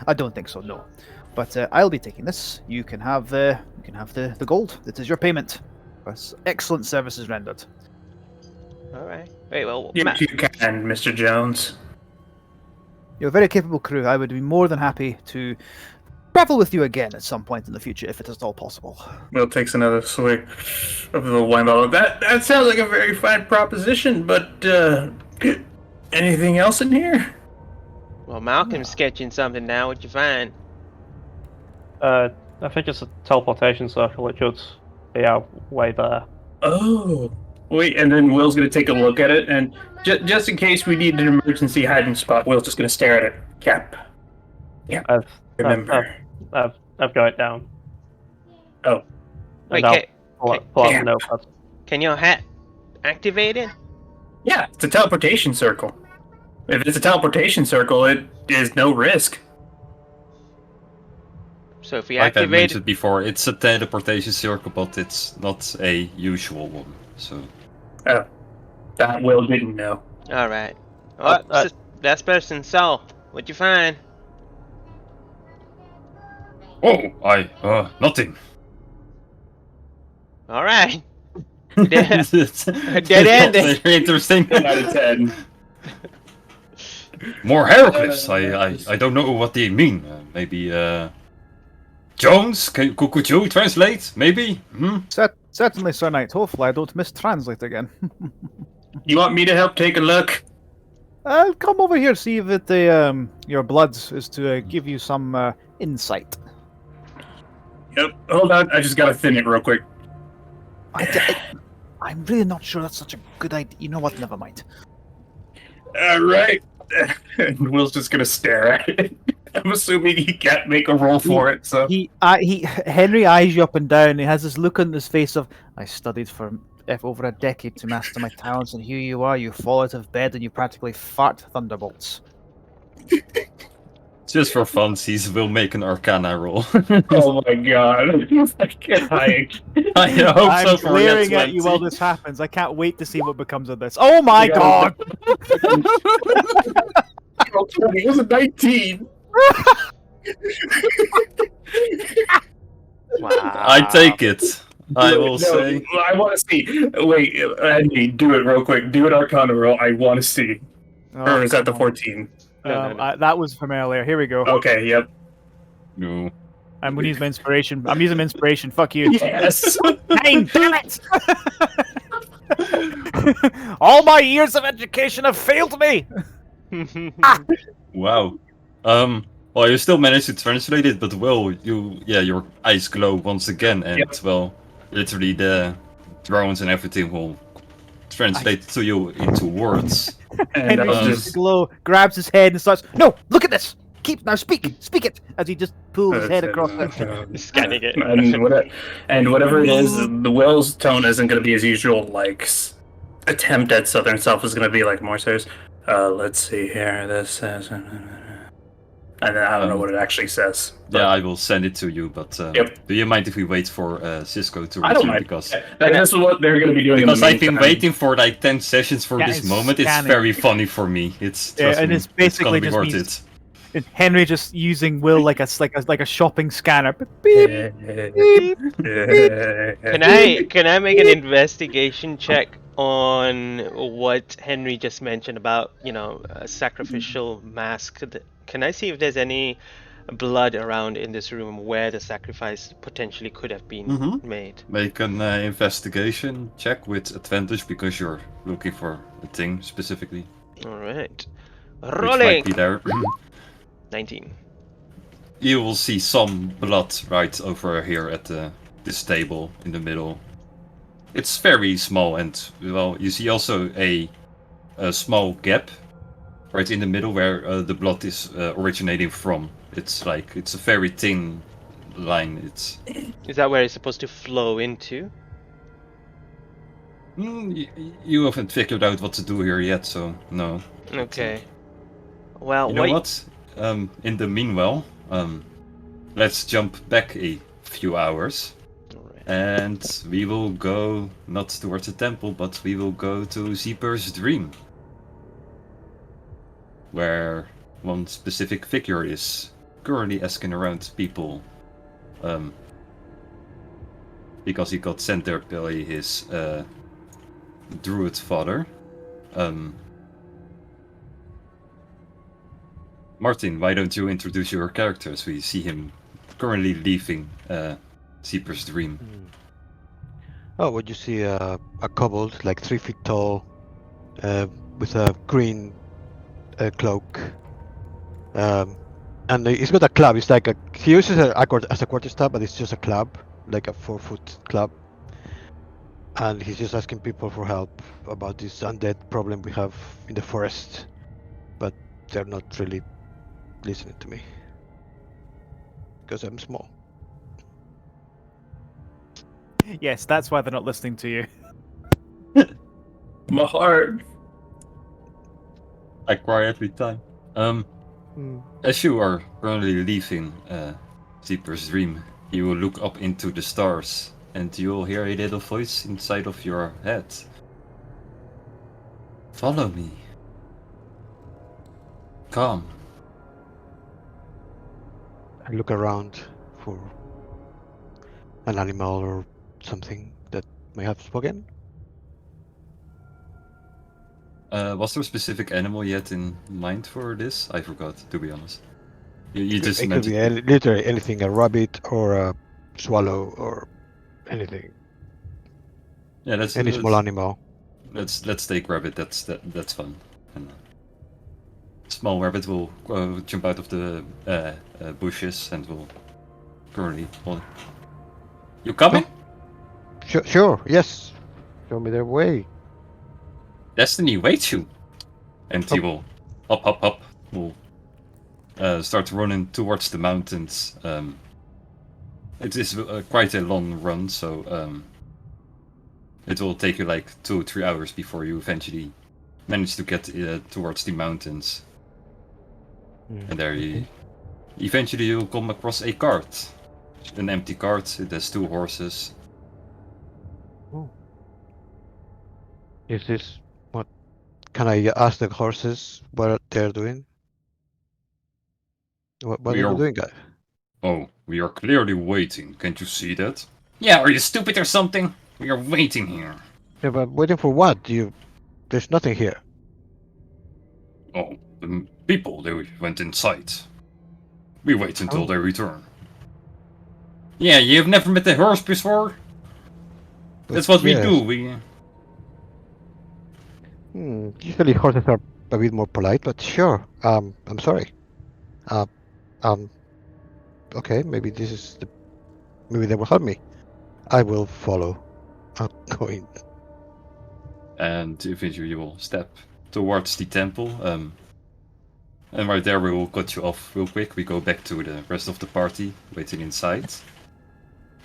I don't think so. No, but I'll be taking this. You can have the gold. It is your payment. For excellent services rendered. All right. Wait. Well, Yes, you can, Mr. Jones. You're a very capable crew. I would be more than happy to travel with you again at some point in the future, if it is at all possible. Will takes another swig of the wine bottle. That sounds like a very fine proposition, but anything else in here? well, Malcolm's sketching something now. What'd you find? I think it's a teleportation circle. It should be out way there. Oh, wait, and then Will's gonna take a look at it, and just in case we need an emergency hiding spot, Will's just gonna stare at it. Cap. Yeah. Remember. I've got it down. Oh. Wait, And I'll pull out yeah. the notepad. Can your hat activate it? Yeah, it's a teleportation circle. If it's a teleportation circle, it is no risk. So if we Like I activate mentioned before, it's a teleportation circle, but it's not a usual one. So Oh, that Will didn't know. it. All right. Oh, last person saw. What'd you find? nothing. All right. Dead ending. Very interesting. 10 out of 10. More hieroglyphs. I don't know what they mean. Maybe Jones, could you translate? Maybe. Certainly, Sir Knight. Hopefully, I don't mistranslate again. You want me to help take a look? I'll come over here, see if it, your blood is to give you some insight. Yep. Hold on, I just gotta thin it real quick. I'm really not sure that's such a good idea. You know what? Never mind. Alright. And Will's just gonna stare at it. I'm assuming he can't make a roll for it, so. Henry eyes you up and down. He has this look on his face of, I studied for over a decade to master my talents, and here you are, you fall out of bed and you practically fart thunderbolts. Just for funsies, we'll make an Arcana roll. Oh my god. I hope I'm so for glaring at you while this happens. I can't wait to see what becomes of this. Oh my god! It was a 19. Wow. I take it. I will say. I want to see. Wait, Andy, do it real quick. Do an Arcana roll. I want to see. Or is that the 14? No. That was from earlier. Here we go. Okay, yep. No. I'm gonna use my inspiration. I'm using my inspiration. Fuck you. Yes. 9, damn it! All my years of education have failed me. Wow. Well, you still managed to translate it, but well, your eyes glow once again, and Yep. well, literally the drones and everything will translate to you into words. And Henry I'll sees the just. glow, grabs his head, and starts. No, look at this. Speak it. As he just pulls his head across it. Scanning it. And whatever it is, the Will's tone isn't going to be as usual, like attempt at Southern Self is going to be like more serious. Let's see here. This says, and then I don't know what it actually says. But Yeah, I will send it to you. But Yep. do you mind if we wait for Cisco to I don't return? mind. Because This is what they're going to be doing. because in the I've been meantime. waiting for like 10 sessions for Yeah, this it's moment. It's scanning. very funny for me. It's trust and me, it's basically gonna be just worth means- it. Henry just using Will like a shopping scanner. Beep, beep. Can I make an investigation check on what Henry just mentioned about, you know, a sacrificial mask? Can I see if there's any blood around in this room where the sacrifice potentially could have been Mhm. made? Make an investigation check with advantage because you're looking for a thing specifically, All right. which Rolling. might be there. 19. You will see some blood right over here at this table in the middle. It's very small, and well, you see also a small gap right in the middle where the blood is originating from. It's a very thin line. It's Is that where it's supposed to flow into? you haven't figured out what to do here yet, so no. Okay. Well, You know what? In the meanwhile, let's jump back a few hours. Alright. And we will go not towards the temple, but we will go to Zeeper's dream. Where one specific figure is currently asking around people. Because he got sent there by his druid father. Martin, why don't you introduce your characters? We see him currently leaving Zeeper's dream. Oh, well, you see a kobold, like 3 feet tall, with a green cloak. And he's got a club. It's like he uses it as a quarterstaff, but it's just a club, like a 4-foot club. And he's just asking people for help about this undead problem we have in the forest. But they're not really listening to me. Because I'm small. Yes, that's why they're not listening to you. My heart. I cry every time. As you are currently leaving Zeeper's dream, you will look up into the stars and you will hear a little voice inside of your head. Follow me. Come. I look around for an animal or something that may have spoken. Was there a specific animal yet in mind for this? I forgot, to be honest. You just It could be mentioned. literally anything, a rabbit or a swallow or anything. Yeah, that's Any small animal. Let's take rabbit. That's fun. And, small rabbit will jump out of the bushes and will currently. Well, you coming? Sure, yes. Show me the way. Destiny waits you, and he will hop. Will start running towards the mountains. It is quite a long run, so it will take you like 2 or 3 hours before you eventually manage to get towards the mountains. And there you eventually you'll come across a cart, an empty cart. It has 2 horses. Is this what? Can I ask the horses what they're doing? What are you doing, guy? Oh, we are clearly waiting. Can't you see that? Yeah, are you stupid or something? We are waiting here. Yeah, but waiting for what? There's nothing here. Oh, the people, they went inside. We wait until they return. Yeah, you've never met a horse before? That's what we yes. do, we... Usually horses are a bit more polite, but sure. I'm sorry. Okay, maybe this is maybe they will help me. I will follow. I'm going. And eventually you will step towards the temple. And right there we will cut you off real quick. We go back to the rest of the party waiting inside.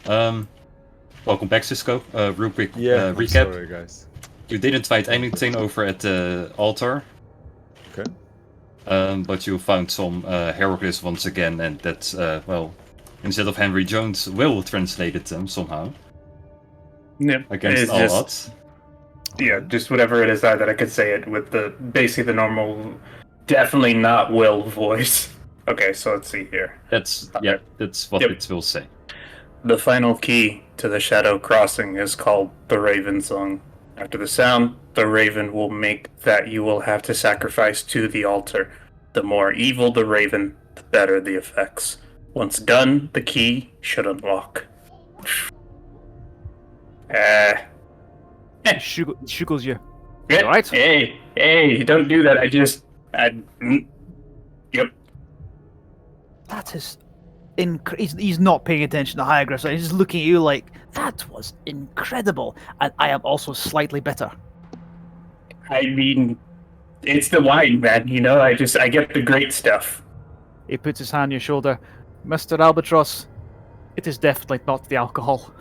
Welcome back, Cisco. Real quick Yeah, I'm recap. sorry, guys. You didn't find anything over at the altar. Okay. But you found some hieroglyphs once again, and that's, well, instead of Henry Jones, Will translated them somehow. Yep. Against It's all just, odds. yeah, just whatever it is that I could say it with basically the normal, definitely not Will voice. Okay, so let's see here. That's what Yep. it will say. The final key to the Shadow Crossing is called the Raven Song. After the sound, the raven will make that you will have to sacrifice to the altar. The more evil the raven, the better the effects. Once done, the key should unlock. Shuggles you. Yeah, You alright? Hey, don't do that. Yep. That is he's not paying attention to hieroglyphs. He's just looking at you like, that was incredible. And I am also slightly bitter. I mean, it's the wine, man. You know, I get the great stuff. He puts his hand on your shoulder. Mr. Albatross, it is definitely not the alcohol.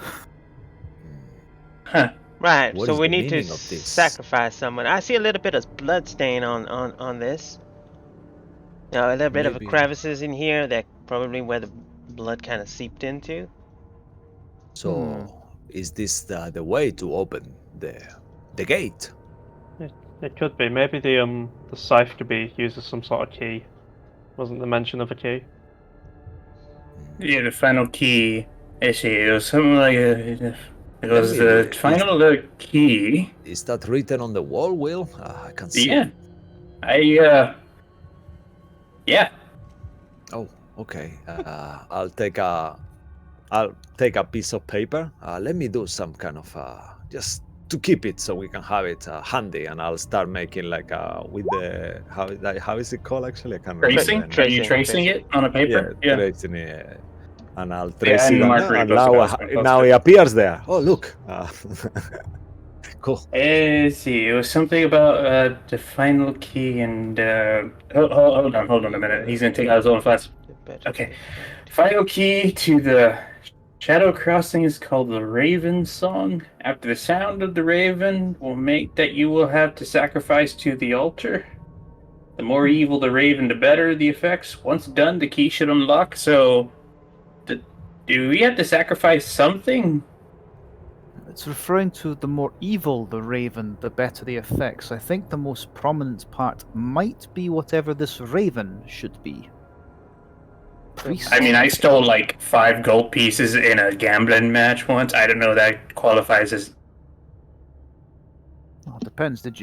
Huh. Right, What so is we the need to meaning of this? sacrifice someone. I see a little bit of blood stain on this. You know, a little bit of Maybe. crevices in here that probably where the blood kind of seeped into. So, is this the way to open the gate? It could be. Maybe the scythe could be used as some sort of key. Wasn't the mention of a key? Yeah, the final key. I see. It was something like it was Maybe the final key. Is that written on the wall, Will? I can see. Yeah. Yeah. Oh, okay. I'll take a piece of paper. Let me do some kind of just to keep it so we can have it handy, and I'll start making like with the how is it called actually? I can't remember. Tracing? the name. Are you tracing it on a paper? Yeah, tracing it. And I'll Yeah, trace and it, marker it, and post it, now, post it. now it appears there. Oh, look. Cool. Let's see. It was something about the final key and hold on a minute. He's gonna take out his own fast. Okay. Final key to the Shadow Crossing is called the Raven Song. After the sound of the raven will make that you will have to sacrifice to the altar. The more evil the raven, the better the effects. Once done, the key should unlock. So, do we have to sacrifice something? It's referring to the more evil the raven, the better the effects. I think the most prominent part might be whatever this raven should be. Priest? I mean, I stole like 5 gold pieces in a gambling match once. I don't know if that qualifies as. Oh, it depends. Did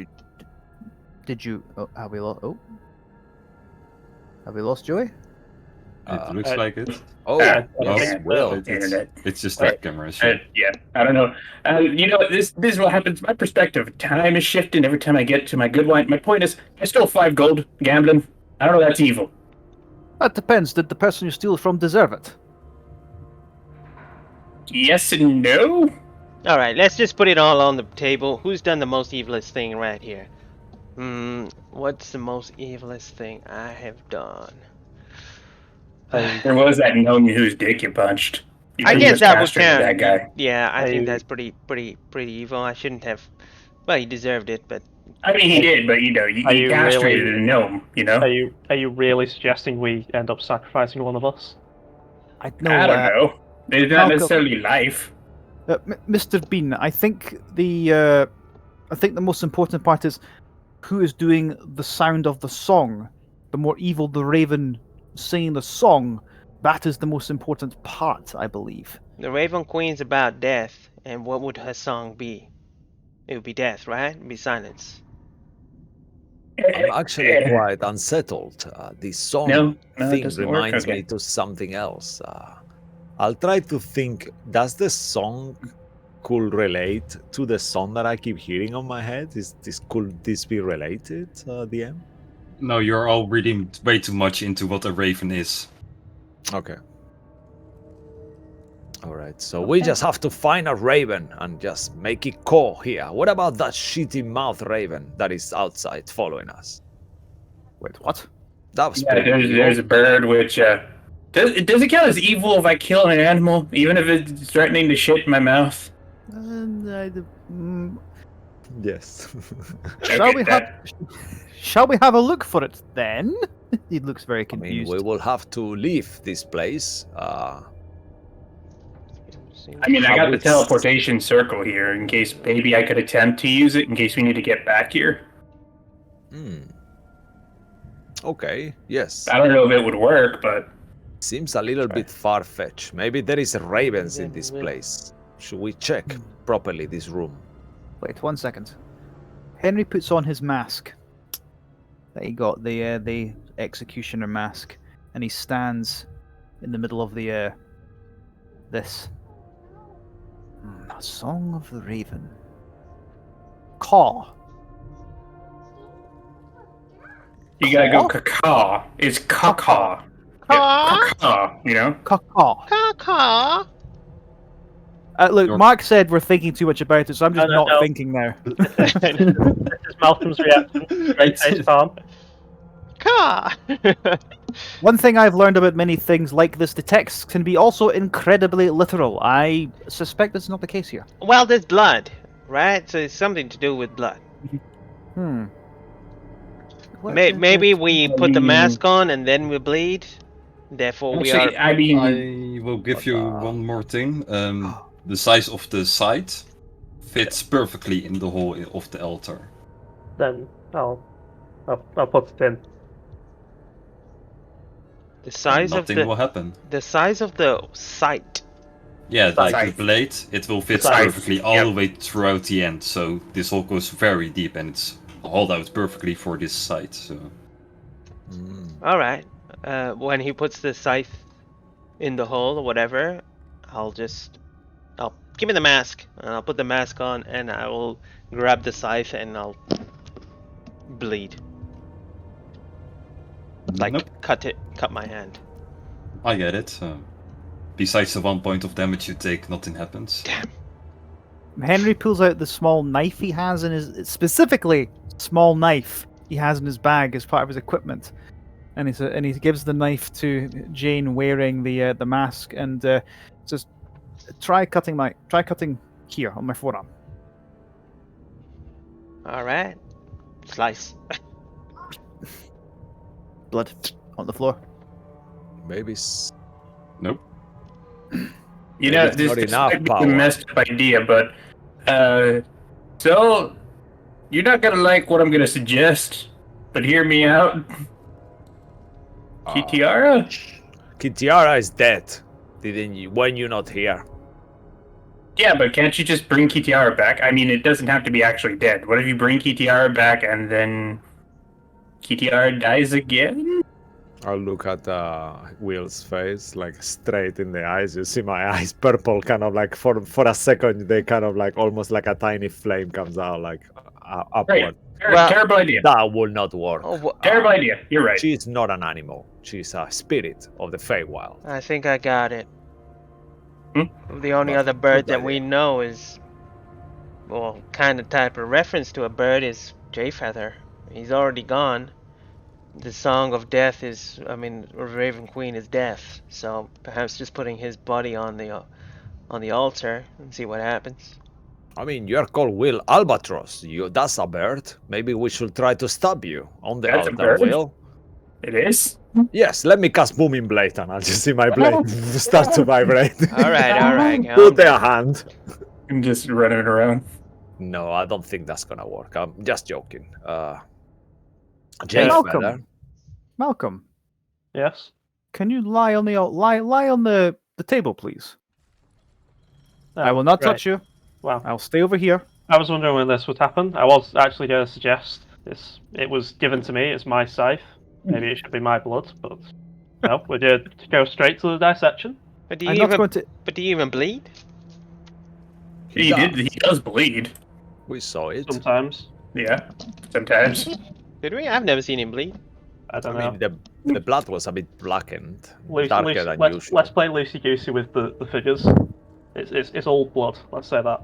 you? Oh, have we lost? Oh, have we lost Joey? It looks like it. Oh, Yeah, yes, Will. internet. It's just that camera. So. Yeah, I don't know. You know, this is what happens. My perspective, time is shifting every time I get to my good wine. My point is, I stole 5 gold gambling. I don't know that's evil. That depends. Did the person you steal from deserve it? Yes and no. All right, let's just put it all on the table. Who's done the most evilest thing right here? What's the most evilest thing I have done? There was that gnome whose dick you punched. You I pretty guess much that would castrated count. that guy. Yeah, I think I- that's pretty evil. I shouldn't have. Well, he deserved it, but I mean, he did, but you know, Are you you castrated really- a gnome. You know. Are you really suggesting we end up sacrificing one of us? I know. I don't know. It's not Malcolm- necessarily life. Mr. Bean, I think the most important part is who is doing the sound of the song. The more evil the raven singing the song, that is the most important part, I believe. the Raven Queen's about death, and what would her song be? It would be death, right? It'd be silence. I'm actually quite unsettled. This song No, it thing doesn't work. reminds Okay. me to something else. I'll try to think. Does the song could relate to the song that I keep hearing on my head? Could this be related, DM? No, you're all reading way too much into what a raven is. Okay. All right. So we just have to find a raven and just make it call here. What about that shitty mouth raven that is outside following us? Wait, what? That was Yeah, pretty there's a evil. bird which does it count as evil if I kill an animal, even if it's threatening to shit in my mouth? Yes. Shall we have? Shall we have a look for it then? He looks very I mean, confused. we will have to leave this place. I mean, I got the teleportation circle here in case maybe I could attempt to use it in case we need to get back here. Okay, yes. I don't know if it would work, but Seems a little bit far-fetched. Maybe there is ravens in this place. Should we check properly this room? Wait 1 second. Henry puts on his mask. That he got the executioner mask, and he stands in the middle of the this. A Song of the Raven. Caw. you gotta go caw. It's caw. Caw, you know? Caw. Caw. Look, Mark said we're thinking too much about it, so I'm just not thinking now. This is Malcolm's reaction. Great face palm. Caw. One thing I've learned about many things like this, the text can be also incredibly literal. I suspect that's not the case here. Well, there's blood, right? So it's something to do with blood. Maybe we put the mask on and then we bleed. Therefore, we are. I mean, I will give you one more thing. The size of the site fits perfectly in the hole of the altar. Then I'll put it in. The size of Nothing will happen. the size of the site. Yeah, like Scythe. the blade, it will fit Scythe, perfectly all the way throughout the end. So this hole goes very deep and it's hauled out perfectly for this site. So All right. When he puts the scythe in the hole or whatever, I'll give me the mask and I'll put the mask on and I will grab the scythe and I'll bleed. Like Nope. cut my hand. I get it. Besides the 1 point of damage you take, nothing happens. Henry pulls out the small knife he has in his, specifically small knife he has in his bag as part of his equipment, and he gives the knife to Jane wearing the mask, and says, "Try cutting here on my forearm." All right. Slice. Blood on the floor. Maybe. Nope. you know, It's this not enough might be power. a messed up idea, but so you're not gonna like what I'm gonna suggest, but hear me out. Kitiara? Kitiara is dead. Didn't you? When you're not here. Yeah, but can't you just bring Kitiara back? I mean, it doesn't have to be actually dead. What if you bring Kitiara back and then Kitiara dies again? I'll look at Will's face, like straight in the eyes. You see my eyes purple, kind of like for a second, they kind of like almost like a tiny flame comes out, like upward. Right. Well- Terrible idea. That will not work. Terrible idea. You're right. She's not an animal. She's a spirit of the Feywild. I think I got it. Hmm? The only Well, other bird good that we idea. know is, well, kind of type of reference to a bird is Jayfeather. He's already gone. The song of death is, I mean, Raven Queen is death. So perhaps just putting his body on the altar and see what happens. I mean, you're called Will Albatross. That's a bird. Maybe we should try to stab you on the That's a altar, bird? Will. It is? Yes, let me cast Booming Blade and I'll just see my blade start to vibrate. All right. calm Put their down. hand. I'm just running around. No, I don't think that's gonna work. I'm just joking. Malcolm. Malcolm, Yes. can you lie on the table, please? I will not touch you. Wow. I'll stay over here. I was wondering when this would happen. I was actually going to suggest this. It was given to me. It's my scythe. Maybe it should be my blood, but no. We're going to go straight to the dissection. But do you I'm not even going to. but do you even bleed? He does bleed. We saw it. Sometimes. Yeah, sometimes. Did we? I've never seen him bleed. I don't I know. mean, the blood was a bit blackened, Loose- darker loose- than let's, usual. let's play loosey goosey with the figures. It's all blood. Let's say that.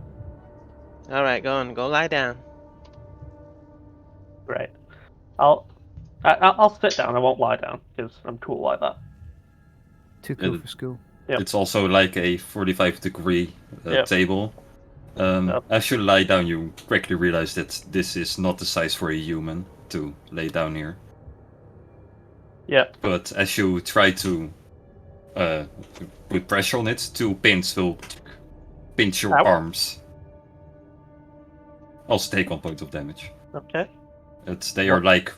All right, go lie down. Great. I'll sit down. I won't lie down because I'm cool like that. Too cool for school. Yep. It's also like a 45-degree Yep. table. As you lie down, you quickly realize that this is not the size for a human to lay down here. Yeah. But as you try to put pressure on it, 2 pins will pinch your Ow. arms. Also take 1 point of damage. Okay. They are like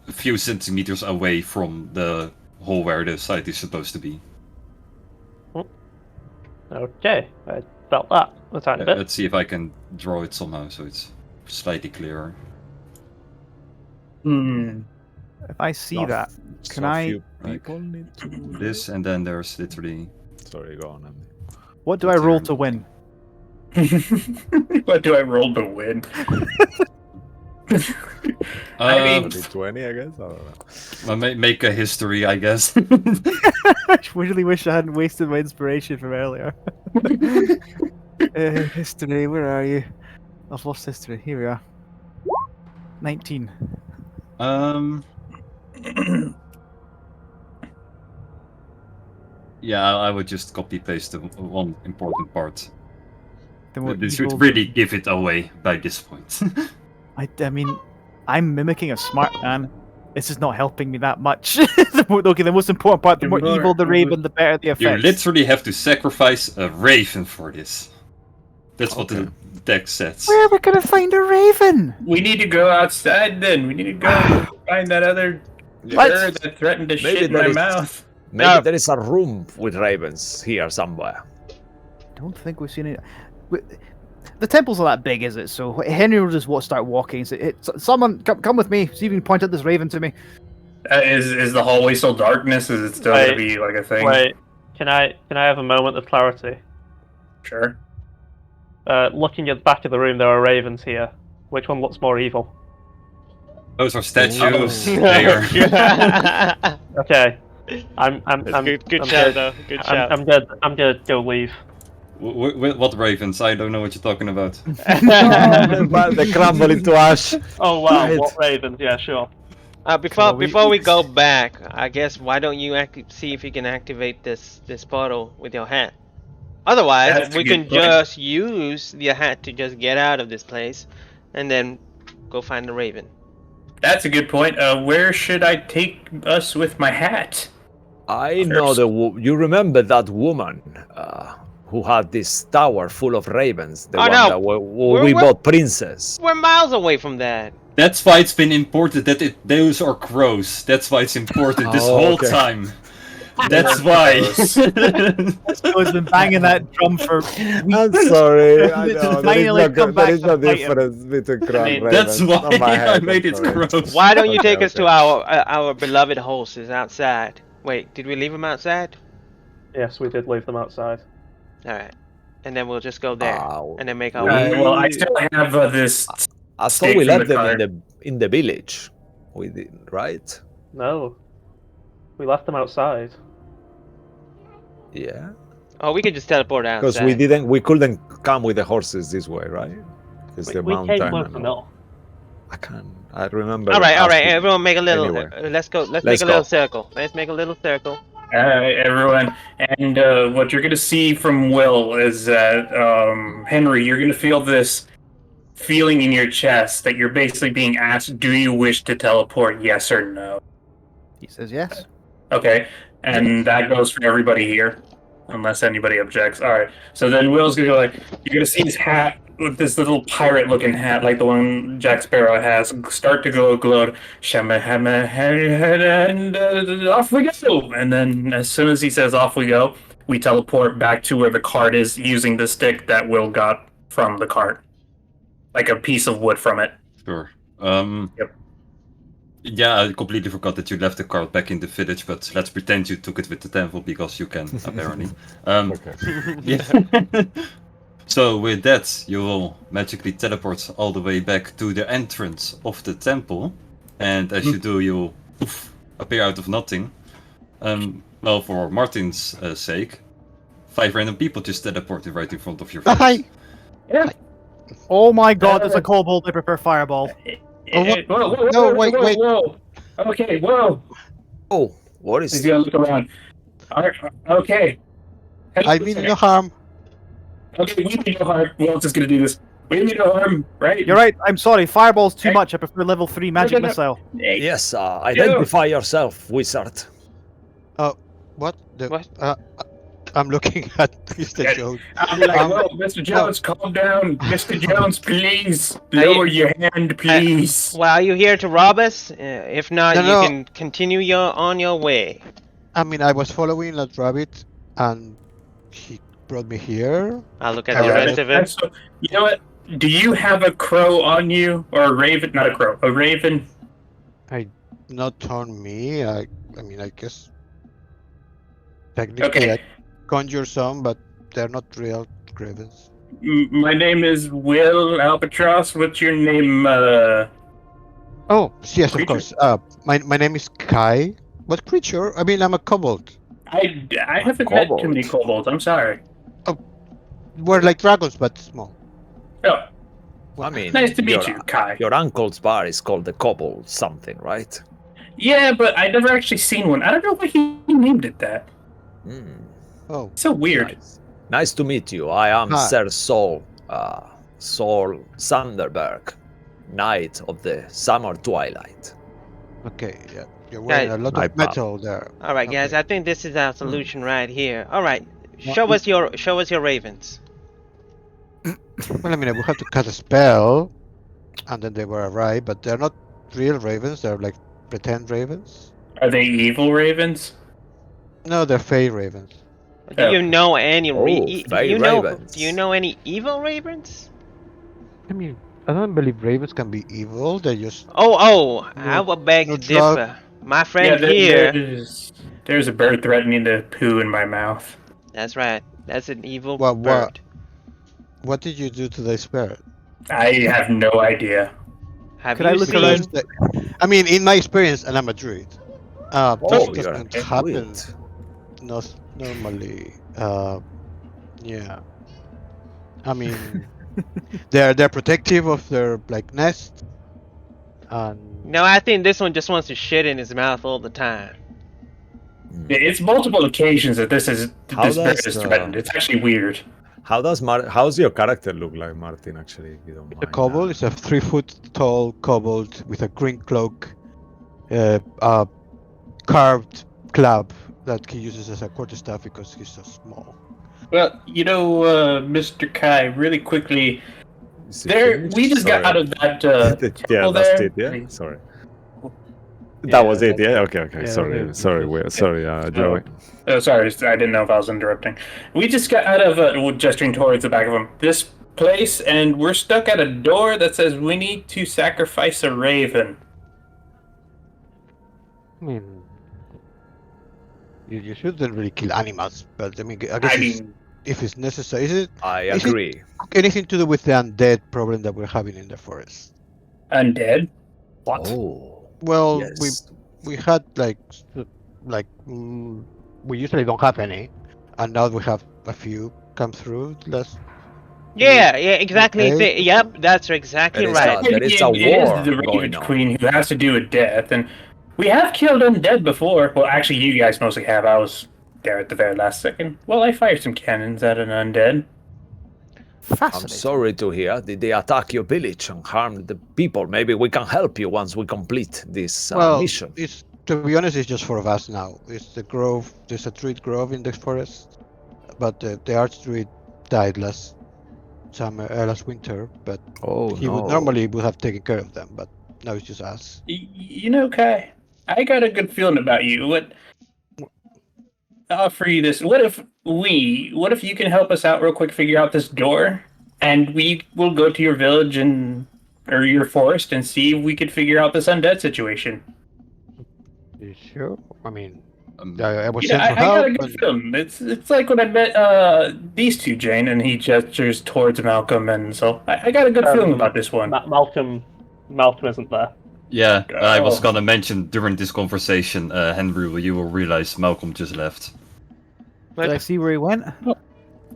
a few centimeters away from the hole where the site is supposed to be. Okay. I felt that a tiny bit. Let's see if I can draw it somehow so it's slightly clearer. If I see that, can I? Few people need to do This, and then there's literally... Sorry, go on. What do I roll to win? What do I roll to win? I mean, 20, I guess. I don't know. Make a history, I guess. I really wish I hadn't wasted my inspiration from earlier. History, where are you? I've lost history. Here we are. 19. Yeah, I would just copy paste the one important part. Then what This evil- would really give it away by this point. I mean, I'm mimicking a smart man. This is not helping me that much. The most important part, the more evil the raven, the better the You effect. literally have to sacrifice a raven for this. That's what the text says. Where are we gonna find a raven? we need to go outside then. We need to go find that other bird that threatened to Maybe shit in my that is- mouth. Maybe there is a room with ravens here somewhere. Don't think we've seen it. The temple's not that big, is it? So Henry will just start walking. So someone come with me. See if you can point out this raven to me. Is the hallway still darkness? Is it still Wait, gonna be like a thing? Wait, can I have a moment of clarity? Sure. Looking at the back of the room, there are ravens here. Which one looks more evil? Those are statues. Oh. They are... Okay, I'm Good I'm shout good. though. Good shout. I'm good. I'm gonna go leave. What ravens? I don't know what you're talking about. They crumble into ash. Oh wow, Right. what ravens? Yeah, sure. Before we go back, I guess why don't you see if you can activate this portal with your hat? Otherwise, That's a we good can point. just use the hat to just get out of this place, and then go find the raven. That's a good point. Where should I take us with my hat? I know you remember that woman who had this tower full of ravens? The Oh, one no. that we We're- bought Princess. We're miles away from that. That's why it's been important that those are crows. That's why it's important this Oh, whole okay. time. That's why. It's been banging that drum for. I'm sorry. I It's know. finally come back There is no to fight him. difference between crow and ravens. That's why On my I head, made I'm it sorry. crows. Why don't you take Okay, us to okay. our beloved horses outside? Wait, did we leave them outside? Yes, we did leave them outside. All right, and then we'll just go there and then make our we- way. Well, I still have this. I Steak thought we from left the them in the village. We did, right? No, we left them outside. Yeah. Oh, we can just teleport outside. Because we couldn't come with the horses this way, right? It's the We mountain. came with and the all. mill. I remember. All right, asking- everyone, make a little. Anyway. Let's go. Let's Let's make a little go. circle. Let's make a little circle. Everyone, and what you're gonna see from Will is that Henry, you're gonna feel this feeling in your chest that you're basically being asked, "Do you wish to teleport? Yes or no?" He says yes. Okay, and that goes for everybody here, unless anybody objects. All right, so then Will's gonna go like, you're gonna see his hat with this little pirate-looking hat, like the one Jack Sparrow has, start to glow, and off we go. And then as soon as he says "off we go," we teleport back to where the cart is, using the stick that Will got from the cart, like a piece of wood from it. Sure. Yep. Yeah, I completely forgot that you left the card back in the village, but let's pretend you took it with the temple because you can, apparently. Yeah. So with that, you will magically teleport all the way back to the entrance of the temple, and as you do, you'll poof, appear out of nothing. Well, for Martin's sake, 5 random people just teleported right in front of your face. Hi. Oh my god, there's a kobold. I prepare fireball. Oh, what? Whoa, No, wait. whoa. Okay, whoa. Oh, what He's is? gonna look around. All right, okay. I mean no harm. Okay, we mean no harm. Who else is gonna do this? We mean no harm, right? You're right. I'm sorry. Fireball's too Hey. much. I prefer level 3 magic no. missile. Hey, Yes, identify yourself, wizard. What? What? I'm looking at Mr. Yeah. Jones. I'll be like, Um, whoa, Mr. Jones, calm down. Mr. Jones, please. Lower your hand, please. Well, are you here to rob us? If not, No, you no. can continue on your way. I mean, I was following that rabbit, and he brought me here. I'll look at All the right. rest of it. So, you know what? Do you have a crow on you? Or a raven? Not a crow. A raven? Not on me. I mean, I guess technically Okay. I conjure some, but they're not real ravens. My name is Will Albatross. What's your name? Oh, yes, of Creature? course. My name is Kai. What creature? I mean, I'm a kobold. I haven't met too many kobolds. I'm sorry. We're like dragons, but small. Oh, I mean, nice to meet your, you, Kai. Your uncle's bar is called the Kobold something, right? Yeah, but I never actually seen one. I don't know why he named it that. Hmm. Oh, It's so weird. Nice to meet you. I am Hi. Sir Sol Sanderberg, Knight of the Summer Twilight. okay. Yeah, you're wearing a lot my of metal there. All right, guys. Okay. I think this is our solution right here. All right. Well, Show us your ravens. Well, I mean, I would have to cast a spell, and then they will arrive, but they're not real ravens. They're like pretend ravens. Are they evil ravens? No, they're fey ravens. Do you know any? Oh, fey ravens. Do you know any evil ravens? I mean, I don't believe ravens can be evil. They're just Oh, I No- will beg no to drug. differ. My friend Yeah, here. there's a bird threatening to poo in my mouth. That's right. That's an evil What- bird. what did you do to the spirit? I have no idea. Have Could I you look seen? around? I mean, in my experience, and I'm a druid. Oh, This you're doesn't a happen druid. not normally. Yeah. I mean, they're protective of their like nest, and No, I think this one just wants to shit in his mouth all the time. It's multiple occasions that this How bird does, is threatened. It's actually weird. How's your character look like, Martin? Actually, if you don't mind. the kobold is a 3-foot-tall kobold with a green cloak, a carved club that he uses as a quarterstaff because he's so small. Well, you know, Mr. Kai, really quickly, Is it there finished? we just got Sorry. out of that. yeah, temple that's there. it. Yeah, sorry. Yeah, That was it. that's- Yeah. Okay. yeah, sorry. that's it. Sorry. Sorry. Joey. Oh, sorry, I didn't know if I was interrupting. We just got out of gesturing towards the back of him. This place, and we're stuck at a door that says we need to sacrifice a raven. I mean, you shouldn't really kill animals, but I mean, I guess I mean, if it's necessary, is it I Is it- agree. anything to do with the undead problem that we're having in the forest? undead. What? Oh. Well, Yes. we had we usually don't have any, and now we have a few come through. Yeah, exactly. Okay. Yep, that's exactly There is right. There is a It is war the going Raven on. Queen who has to do with death, and we have killed undead before. Well, actually, you guys mostly have. I was there at the very last second. Well, I fired some cannons at an undead. I'm Fascinating. sorry to hear. Did they attack your village and harm the people? Maybe we can help you once we complete this Well, mission. it's to be honest, it's just for us now. It's the grove. There's a druid grove in the forest, but the archdruid died last winter. But Oh he would have taken care of them, but now it's just us. You know, Kai, I got a good feeling about you. I'll offer you this. What if you can help us out real quick, figure out this door, and we will go to your village or your forest and see if we could figure out this undead situation. You sure? I mean, I was You know, sent I for got a help. good and- feeling. It's like when I met these two, Jane, and he gestures towards Malcolm, and so I got a good feeling about this one. Malcolm isn't there. Yeah, I was Oh. gonna mention during this conversation, Henry, you will realize Malcolm just left. Did I see where he went?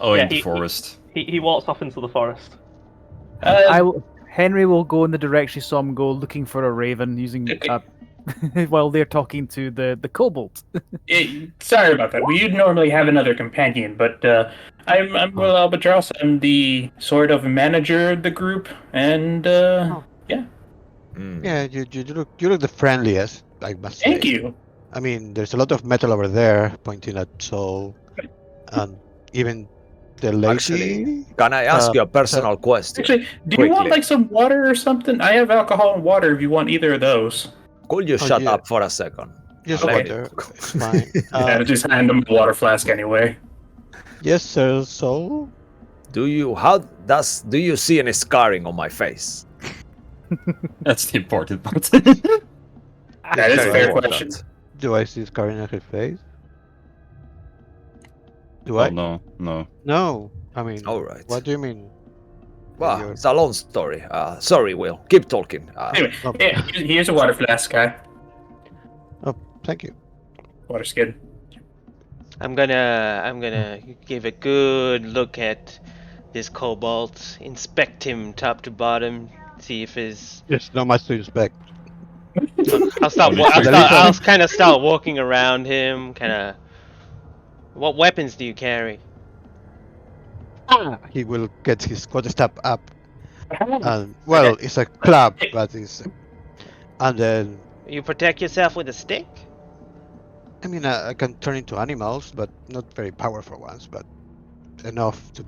Oh, Yeah, in the he- forest. He walks off into the forest. Henry will go in the direction he saw him go, looking for a raven using Okay. a while they're talking to the kobold. Sorry about that. We'd normally have another companion, but I'm Will Albatross. I'm the sort of manager of the group, and yeah. Yeah, you look the friendliest, I must say. Thank you. I mean, there's a lot of metal over there pointing at Soul, and even the lady. Actually, can I ask you a personal question? Actually, do you want Quickly. like some water or something? I have alcohol and water if you want either of those. Could you Oh, shut yeah. up for a second? Just Okay. water. It's fine. Yeah, just hand them the water flask anyway. Yes, sir. Soul. Do you see any scarring on my face? That's the important part. That is a Very fair important. question. Do I see scarring on her face? Do Oh I? no, no. No. I mean, All right. what do you mean? Well, You're- it's a long story. Sorry, Will. Keep talking. Anyway, Oh. yeah, here's a water flask, guy. Thank you. Water skin. I'm gonna give a good look at this kobold, inspect him top to bottom, see if his. There's not much to inspect. I'll kind of start walking around him, kind of. What weapons do you carry? He will get his quarterstaff up, and well, it's a club, but it's, and then You protect yourself with a stick? I mean, I can turn into animals, but not very powerful ones, but enough to,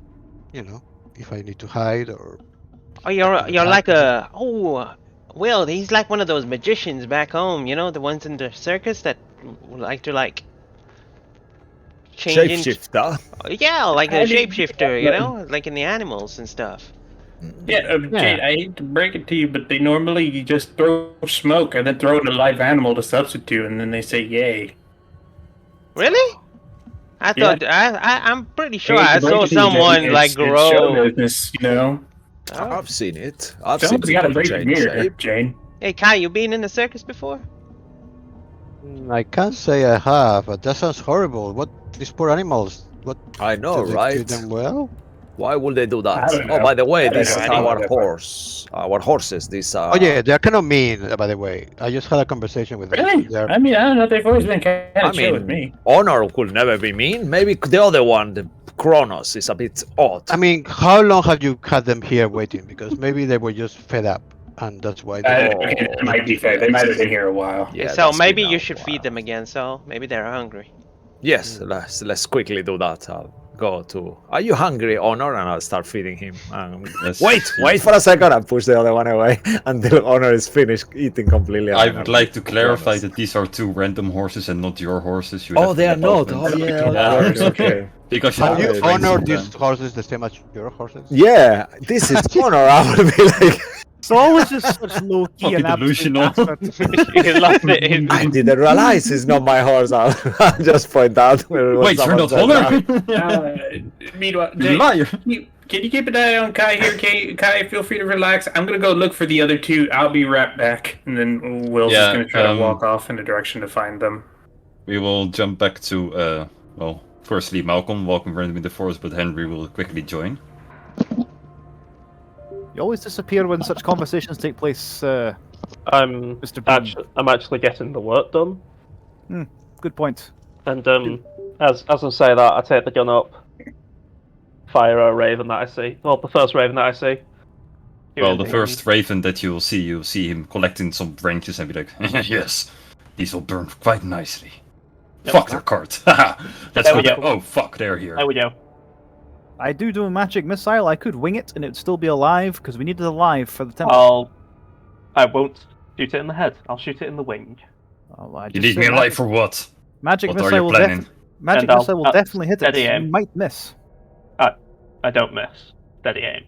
if I need to hide or. Oh, you're like a Will. He's like one of those magicians back home. You know, the ones in the circus that like to change into. Shapeshifter. Yeah, like a I mean, shapeshifter. You know, like in the animals and stuff. Yeah, Jade, I hate to break it to you, but they normally just throw smoke and then throw in a live animal to substitute, and then they say yay. Really? I thought I'm pretty sure Hate I to break saw it to you, Jade, someone like it's show grow. business, you know. Oh. I've seen it. I've Someone's seen got to people break the change mirror, shape. Jane. Hey Kai, you been in the circus before? I can't say I have, but that sounds horrible. What these poor animals? What I know, do they right? treat them well? Why would they do that? I don't Oh, know. by the way, I don't this know. is I don't know our that part. horse. Our horses. These are. Oh yeah, they're kind of mean, by the way. I just had a conversation with them. Really? They're- I mean, I don't know. They've always been kind I of chill with mean, me. Honor could never be mean. Maybe the other one, the Kronos, is a bit odd. I mean, how long have you had them here waiting? Because maybe they were just fed up, and that's why. They... Okay, that might be fair. They might have been here a while. Yeah, so that's maybe been you a should while. feed them again. So maybe they're hungry. Yes, let's quickly do that. I'll go to. Are you hungry, Honor? And I'll start feeding him. Yes. Wait for a second. And push the other one away until Honor is finished eating completely. I and would then like to clarify Kronos. that these are two random horses and not your horses. You Oh, have they are the not. development. Oh, yeah. Of Yeah. course, okay. Because Have you have honored them. these horses the same as your horses? Yeah, this is Honor. I would be like, Saul was just such low key Fucking and absolute delusional. bastard. He lost it. I didn't realize it's not my horse. I'll just point out where it was Wait, you're not someone Honor? said Meanwhile, You Jane, liar. can you keep an eye on Kai here? Kai, feel free to relax. I'm gonna go look for the other two. I'll be right back. And then Will's just Yeah, gonna try to walk off in the direction to find them. We will jump back to, well, firstly Malcolm walking randomly in the forest, but Henry will quickly join. You always disappear when such conversations take place. I'm Mr. Bean. I'm actually getting the work done, Good point. and as I say that, I take the gun up, fire a raven that I see. Well, the first raven that I see. Well, the first raven that you'll see him collecting some branches and be like, yes, these will burn quite nicely. Yep. Fuck their cart. Let's There we go. go. Oh, fuck, they're here. There we go. I do a magic missile. I could wing it and it would still be alive because we need it alive for the temple. I won't shoot it in the head. I'll shoot it in the wing. Oh, I You just need say me alive for what? magic What are missile you will planning? magic And I'll- missile will definitely hit it. steady You aim. might miss. I don't miss. Steady aim.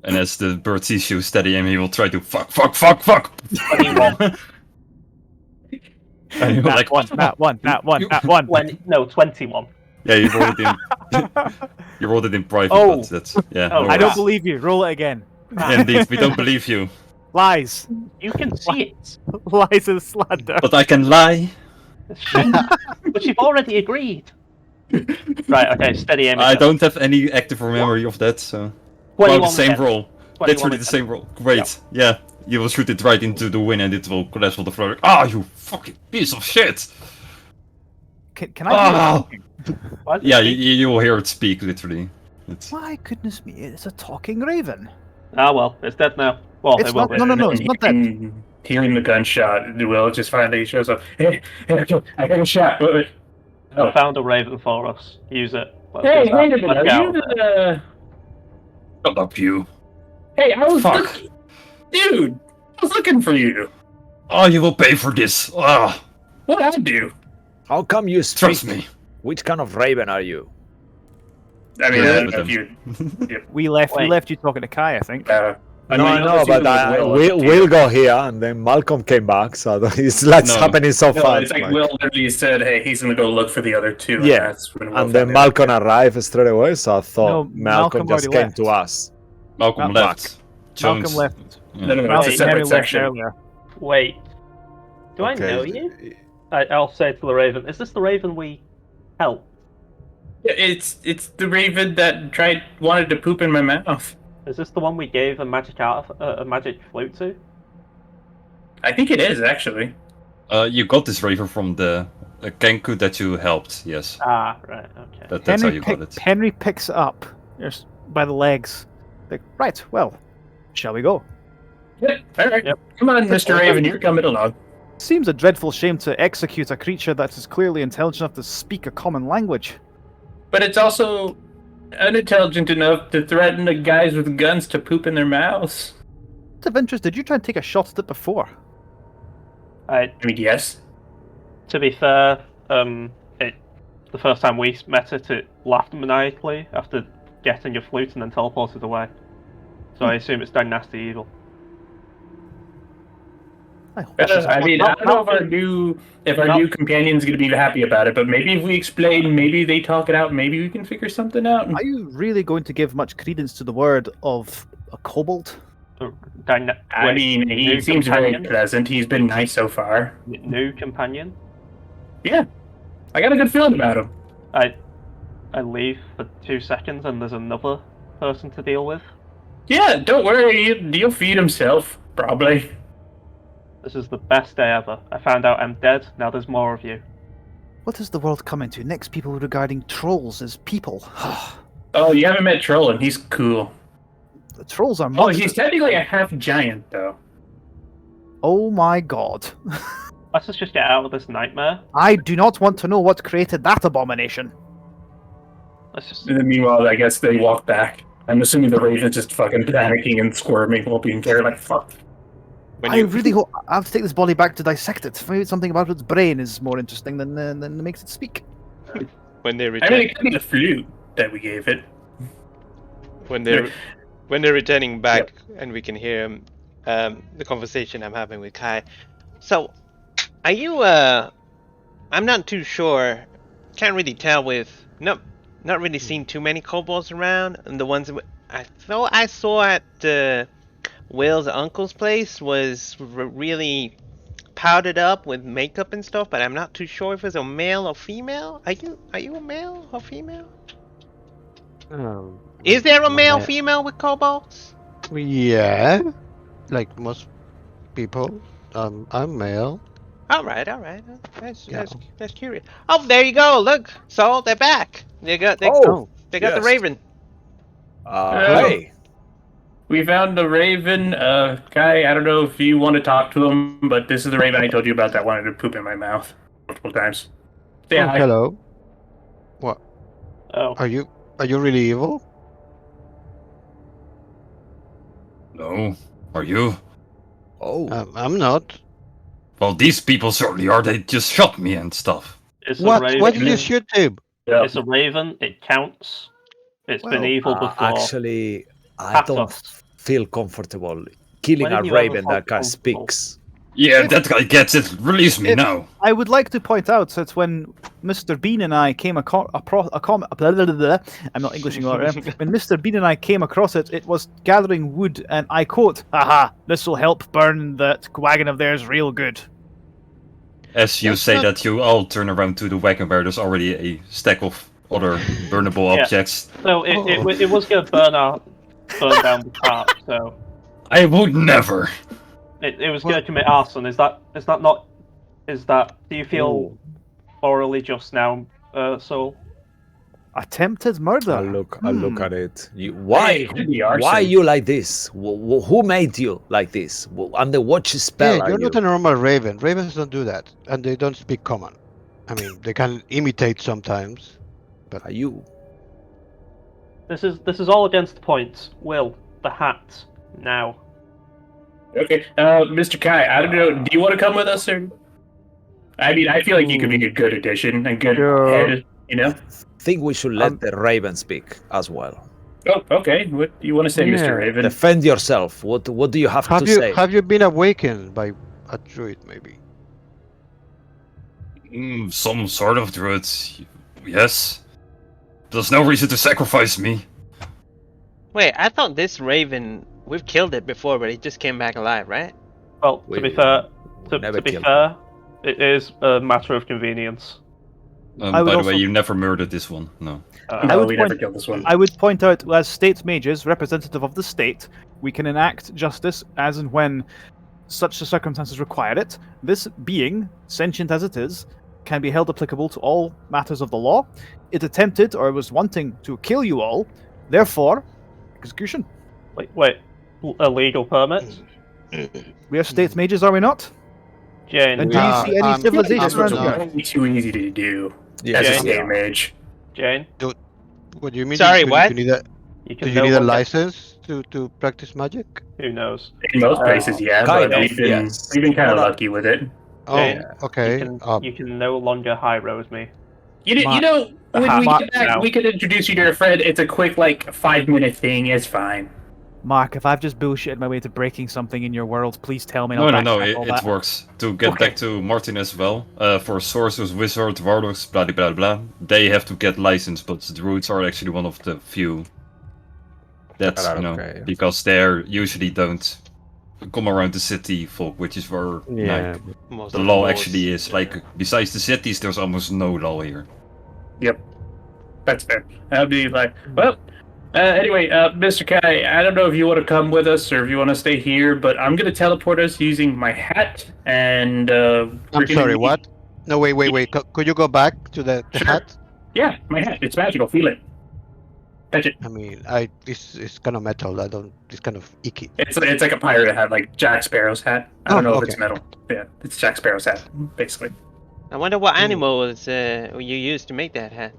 And as the bird sees you steady aim, he will try to fuck. And you're like, Nat one. 21. yeah, you rolled it in. You rolled it in private, Oh. but that's yeah. Oh, no I don't worries. believe you. Roll it again. Indeed, we don't believe you, Lies. You can see it. Lies and slander. but I can lie. But you've already agreed. Right, okay, steady aim. I again. don't have any active memory of that, so. 21 Well, the same again. roll. 21 Literally the again. same roll. Great. Yeah. You will shoot it right into the wind and it will collapse on the floor. Ah, you fucking piece of shit! Can I hear it Ah! talking? Why does it Yeah, speak? you will hear it speak, literally. It's... My goodness me, it's a talking raven. Ah, well, it's dead now. Well, It's it will not- be. no, no, no, it's not dead. Hearing the gunshot, Will just finally shows up. Hey, I got a shot. Wait. I found a raven for us. Use it. Let's Hey, get that. wait a minute. Let's Are get you out of there. Shut up, you. Hey, I was Fuck. looking... Dude, I was looking for you. Oh, you will pay for this. Ah, What'd I do? How come you speak? trust me. Which kind of raven are you? I mean, Yeah, I don't with know if you... We left Wait. you talking to Kai, I think. I No, mean, I know, let's but use it with Will, too. Will got here, and then Malcolm came back, so it's like No. happening so No, fast. it's like like- Will literally said, "Hey, he's gonna go look for the other two." Yeah, and that's when Will and then found it. Malcolm arrived straight away, so I thought No, Malcolm Malcolm just already came left. to us. Malcolm Mal- left. Jones. Malcolm left. Yeah. No, it's a Malcolm separate Henry left section. earlier. Wait. Do I Okay. know you? I'll say to the raven, is this the raven we helped? It's the raven that wanted to poop in my mouth. Is this the one we gave a magic flute to? I think it is actually. You got this raven from the Kenku that you helped, yes. Ah, right, okay. That's how you got it. Henry picks it up just by the legs. Like, right, well, shall we go? Yeah, all right. Yep. Come on, Mr. Raven, you're coming along. Seems a dreadful shame to execute a creature that is clearly intelligent enough to speak a common language. But it's also unintelligent enough to threaten the guys with guns to poop in their mouths. Out of interest, did you try and take a shot at it before? I mean, yes. To be fair, the first time we met it laughed maniacally after getting your flute and then teleported away. So I assume it's done nasty evil. I hope I mean, I don't know if our new companion's gonna be happy about it, but maybe if we explain, maybe they talk it out, maybe we can figure something out. Are you really going to give much credence to the word of a kobold? I mean, he new seems very companion? pleasant. He's been nice so far. New companion. Yeah, I got a good feeling about him. I leave for 2 seconds and there's another person to deal with. Yeah, don't worry, he'll feed himself, probably. This is the best day ever. I found out I'm dead, now there's more of you. What is the world coming to? Next, people regarding trolls as people. Oh, you haven't met Trollin, he's cool. The trolls are Oh, monsters. he's technically a half giant, though. Oh my god. Let's just get out of this nightmare. I do not want to know what created that abomination. Let's just... And then meanwhile, I guess they walk back. I'm assuming the Raven's just fucking panicking and squirming while being carried like, fuck. I really hope I have to take this body back to dissect it. Maybe something about its brain is more interesting than makes it speak. When they I mean, return, it could be the flute that we gave it. when they're returning back, and we can hear the conversation I'm having with Kai. So, are you? I'm not too sure. Can't really tell with not really seen too many kobolds around, and the ones I thought I saw at Will's uncle's place was really powdered up with makeup and stuff, but I'm not too sure if it's a male or female. Are you a male or female? Is there a male female with kobolds? Yeah, like most people. I'm male. All right. That's curious. Oh, there you go. Look, so they're back. They got the yes. Raven. Hey, We found the Raven. Kai, I don't know if you want to talk to him, but this is the Raven I told you about that wanted to poop in my mouth multiple times. Say hi. Hello. What? Oh, Are you really evil? No. Are you? oh, I'm not. Well, these people certainly are. They just shot me and stuff. it's a What? raven. Why did you shoot him? Yeah. It's a raven. It counts. It's been Well, evil before. actually, I Pass don't off. feel comfortable killing When a have you ever raven felt that guy comfortable? speaks. Yeah, that guy gets it. Release me now. I would like to point out that when Mr. Bean and I came across I'm not Englishing a lot. When Mr. Bean and I came across it, it was gathering wood, and I quote, "Haha, this will help burn that wagon of theirs real good." As you That's say not- that, you all turn around to the wagon where there's already a stack of other burnable Yeah. objects. So it was going to burn down the cart. So I would never. It was going to commit arson. Is that not? Do you feel morally just now, Soul? Attempted murder. I'll look at it. Why Why you like this? Who made you like this? And the watch spell. Yeah, you're not a normal raven. Ravens don't do that, and they don't speak common. I mean, they can imitate sometimes. Are you? This is all against the point. Will, the hat now. Okay, Mr. Kai, I don't know. Do you want to come with us, or? I mean, I feel like you could be a good addition, a good head. You know. Think we should let the Raven speak as well. Oh, okay. What do you want to say, Mr. Raven? Defend yourself. What do you have to say? Have you been awakened by a druid, maybe? Some sort of druid. Yes. There's no reason to sacrifice me. Wait, I thought this raven, we've killed it before, but it just came back alive, right? Well, to be fair, it is a matter of convenience. By the way, you never murdered this one. No. No, we never killed this one. I would point out, as state mages, representative of the state, we can enact justice as and when such circumstances require it. This being, sentient as it is, can be held applicable to all matters of the law. It attempted or was wanting to kill you all, therefore, execution. Wait, a legal permit? We are state mages, are we not? Jane, And do you see any civilization around here? It's too easy to do. Yeah, As a Jane. state mage. Jane, What do you mean? Sorry, do what? You need a, you do can you no need a longer- license to practice magic? Who knows? In most places, yeah, kind but of, we've been yes. kind of Hold on. lucky with it. Oh, Yeah. okay. You can no longer high rose me. You know, when we get back, we could introduce you to your friend. It's a quick, 5-minute thing. It's fine. Mark, if I've just bullshitted my way to breaking something in your world, please tell me. and No, I'll no, backtrack all it that. works. To get back to Martin as well, for sorcerers, wizards, warlocks, blah blah blah, they have to get license, but the druids are actually one of the few. That's Okay. because they usually don't come around the city folk, which is where Most the of law laws. actually is. Besides the cities, there's almost no law here. Yep, that's fair. I'd be like, well. Anyway, Mr. Kai, I don't know if you want to come with us or if you want to stay here, but I'm going to teleport us using my hat and... I'm sorry, what? No, wait. Could you go back to the Sure. hat? Yeah, my hat. It's magical. Feel it. Touch it. I mean, it's kind of metal. It's kind of icky. It's like a pirate hat, like Jack Sparrow's hat. I don't know if it's okay. metal. Yeah, it's Jack Sparrow's hat, basically. I wonder what animals you used to make that hat.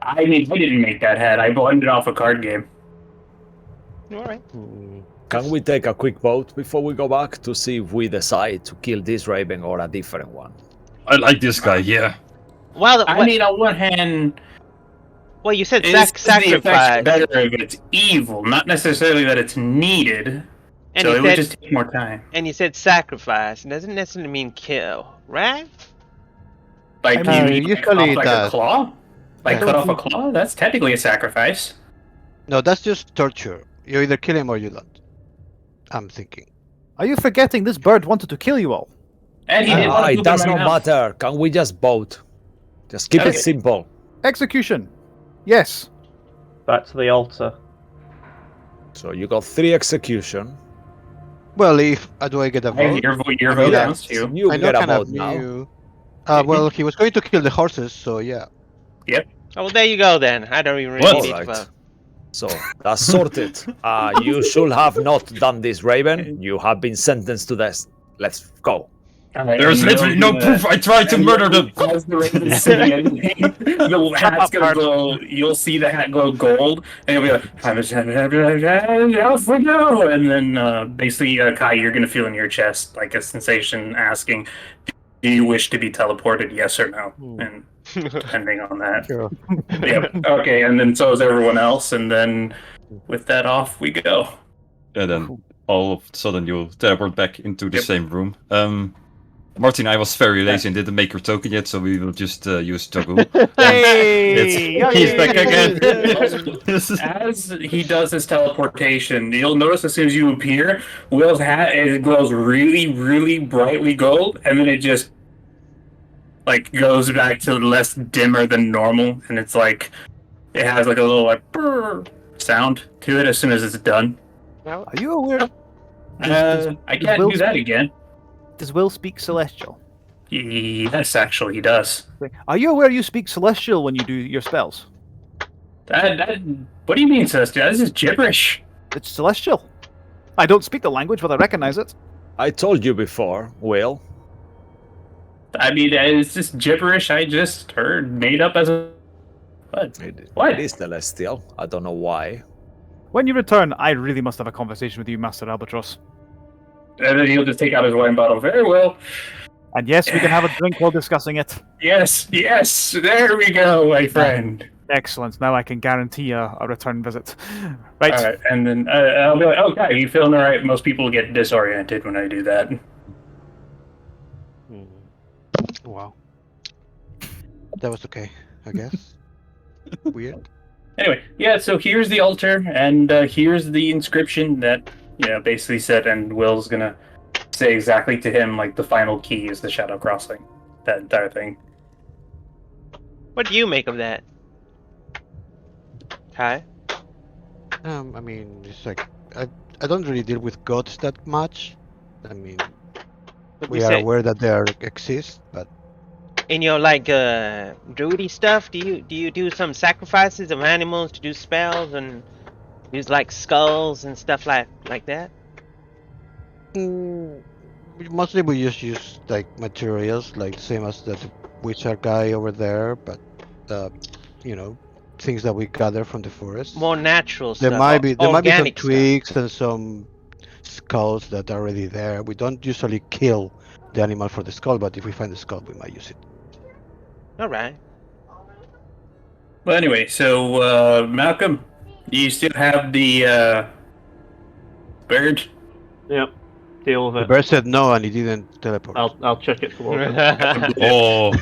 I mean, I didn't make that hat. I blended it off a card game. Alright. Can we take a quick vote before we go back to see if we decide to kill this Raven or a different one? I like this guy, yeah. Well, I mean, on one hand, well, you said the effect's sacrifice. better if it's evil, not necessarily that it's needed. And So you it would said, just take more time. and you said sacrifice. It doesn't necessarily mean kill, right? Like, I you mean, mean usually cut off, it does. a claw? Like, Yeah. cut off a claw? That's technically a sacrifice. No, that's just torture. You either kill him or you don't. I'm thinking. Are you forgetting this bird wanted to kill you all? And he didn't want to It poop does in my not mouth. matter. Can we just vote? Just keep it Okay. simple. Execution. Yes. Back to the altar. So you got 3 execution. Well, if do I get a Hey, vote? your I vote mean, counts too. You I know get a kind of vote now. you. Well, he was going to kill the horses, so yeah. Oh, well, there you go then. I don't even really What? need to Alright. vote. So that's sorted. You should have not done this, Raven. You have been sentenced to death. Let's go. Alright, There's and literally you'll no do proof that. I tried to And murder them. as the Raven's singing anything, the hat's gonna go. You'll see the hat go gold, and you'll be like, "Off we go!" And then basically, Kai, you're gonna feel in your chest like a sensation asking, "Do you wish to be teleported? Yes or no?" And depending on that, Sure. yep. Okay, and then so is everyone else, and then with that, off we go. And then all of a sudden you'll teleport back into the Yep. same room. Martin, I was very lazy and didn't make your token yet, so we will just use Togu. He's back again. As he does his teleportation, you'll notice as soon as you appear, Will's hat it glows really, really brightly gold, and then it just goes back to less dimmer than normal, and it's like it has like a little brr sound to it as soon as it's done. Are you aware? I can't Will do that again. Does Will speak Celestial? Yes, actually, he does. Are you aware you speak Celestial when you do your spells? What do you mean, Celestial? This is gibberish. It's Celestial. I don't speak the language, but I recognize it. I told you before, Will. I mean, it's just gibberish I just heard made up as a... What? It is celestial. I don't know why. When you return, I really must have a conversation with you, Master Albatross. And then he'll just take out his wine bottle. Very well. And yes, we can have a drink while discussing it. Yes, there we go, my friend. Excellent. Now I can guarantee a return visit. Right. All right, and then I'll be like, okay, you feeling all right? Most people get disoriented when I do that. Wow. That was okay, I guess. Weird. Anyway, yeah, so here's the altar, and here's the inscription that, basically said, and Will's gonna say exactly to him, like, the final key is the Shadow Crossing. That entire thing. What do you make of that? Kai? I mean, it's like I don't really deal with gods that much. I mean, But we are aware that they exist, but in your like druidy stuff, do you do some sacrifices of animals to do spells and use like skulls and stuff like that? mostly we just use like materials, like same as the wizard guy over there, but things that we gather from the forest. More natural There stuff. might be some organic stuff. twigs and some skulls that are already there. We don't usually kill the animal for the skull, but if we find the skull, we might use it. All right. Well, anyway, so, Malcolm, do you still have the, bird? Yep. Deal with The it. bird said no, and he didn't teleport. I'll check it towards him. Oh,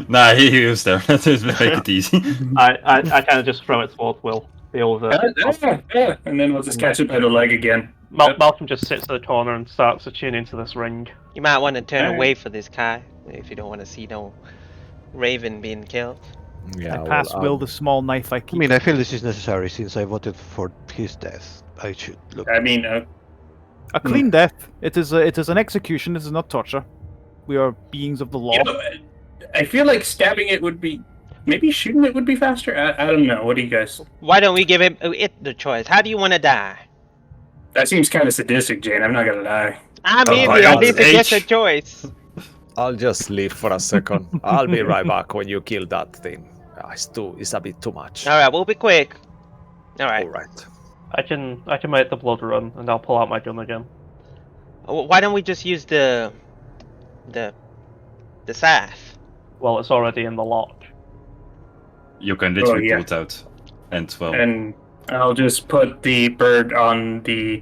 nah, he was there. Let's make it easy. I kind of just throw it towards Will. Deal with it. Yeah, and then we'll just catch it by the leg again. Malcolm just sits in the corner and starts to tune into this ring. You might want to turn Alright. away for this, Kai, if you don't want to see no raven being killed. Yeah, I pass Will the small knife I I keep. mean, I feel this is necessary since I voted for his death. I should look. I mean, A clean death. It is an execution. This is not torture. We are beings of the law. I feel like stabbing it would be... Maybe shooting it would be faster? I don't know. What do you guys... Why don't we give it the choice? How do you want to die? That seems kind of sadistic, Jane. I'm not gonna lie. I mean, my at God, least it gets a H. choice. I'll just leave for a second. I'll be right back when you kill that thing. It's a bit too much. All right, we'll be quick. All right. All right. I can make the blood run, and I'll pull out my gun again. Why don't we just use the scythe? Well, it's already in the lock. You can literally yeah. pull it out. And, well, And I'll just put the bird on the...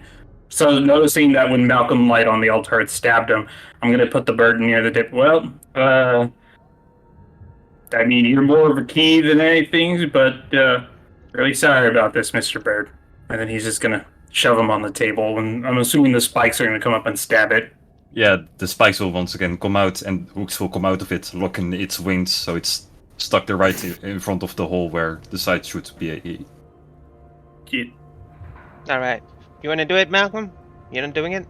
So noticing that when Malcolm light on the altar, it stabbed him, I'm gonna put the bird near the dip. Well, I mean, you're more of a key than anything, but really sorry about this, Mr. Bird. And then he's just gonna shove him on the table, and I'm assuming the spikes are gonna come up and stab it. yeah, the spikes will once again come out and hooks will come out of it, locking its wings, so it's stuck there right in front of the hole where the side should be. All right. You want to do it, Malcolm? You're not doing it?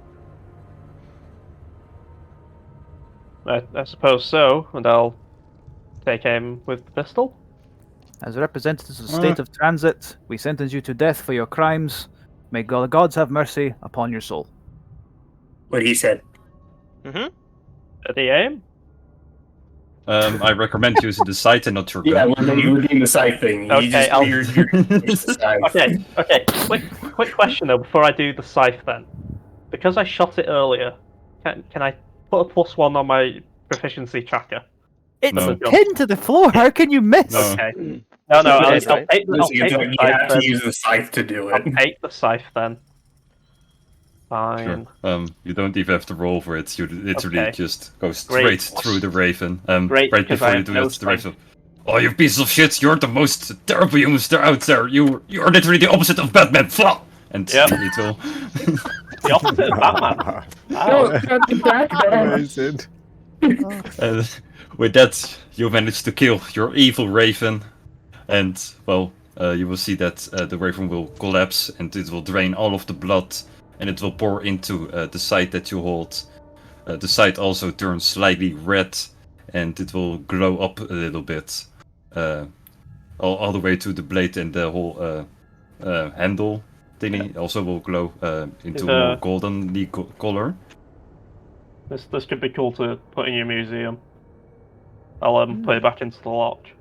I suppose so, and I'll take aim with the pistol. As representatives of the state of transit, we sentence you to death for your crimes. May the gods have mercy upon your soul. What he said. Mm-hmm. At the aim? I recommend using the sight and not your Yeah, gun. we're doing the side thing. Okay, You just, I'll- you're the side. Okay. Quick question though, before I do the scythe then. Because I shot it earlier, can I put a +1 on my proficiency tracker? It's No. pinned to the floor. How can you miss? No. Okay. No, I'll Right. take the Listen, you scythe have then. to use the scythe to do I'll it. take the scythe then. Fine. Sure. You don't even have to roll for it. You literally Okay. just go straight Great. through the raven. Great, right because before I you have do no that, the raven. Oh, you piece of shit! You're the most terrible humans there out there. You're literally the opposite of Batman. Flah! And Yep. it will. The opposite of Batman. Wow. Amazing. With that, you manage to kill your evil raven, and well, you will see that the raven will collapse and it will drain all of the blood, and it will pour into the side that you hold. The side also turns slightly red, and it will glow up a little bit, all the way to the blade, and the whole handle thingy also will glow into a more golden color. This could be cool to put in your museum. I'll put it back into the lodge.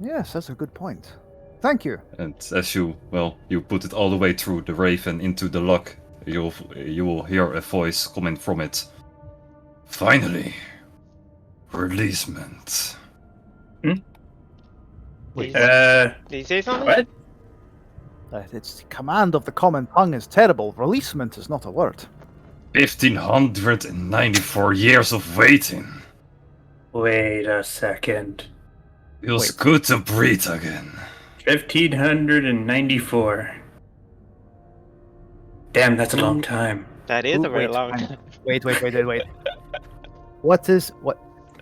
Yes, that's a good point. Thank you. And as you put it all the way through the raven into the lock, you will hear a voice coming from it. Finally, releasement. Did you say something? What? Its command of the common tongue is terrible. Releasement is not a word. 1594 years of waiting. Wait a second. Feels good to breathe again. 1594. Damn, that's a long time. That is a very long time. Wait. What?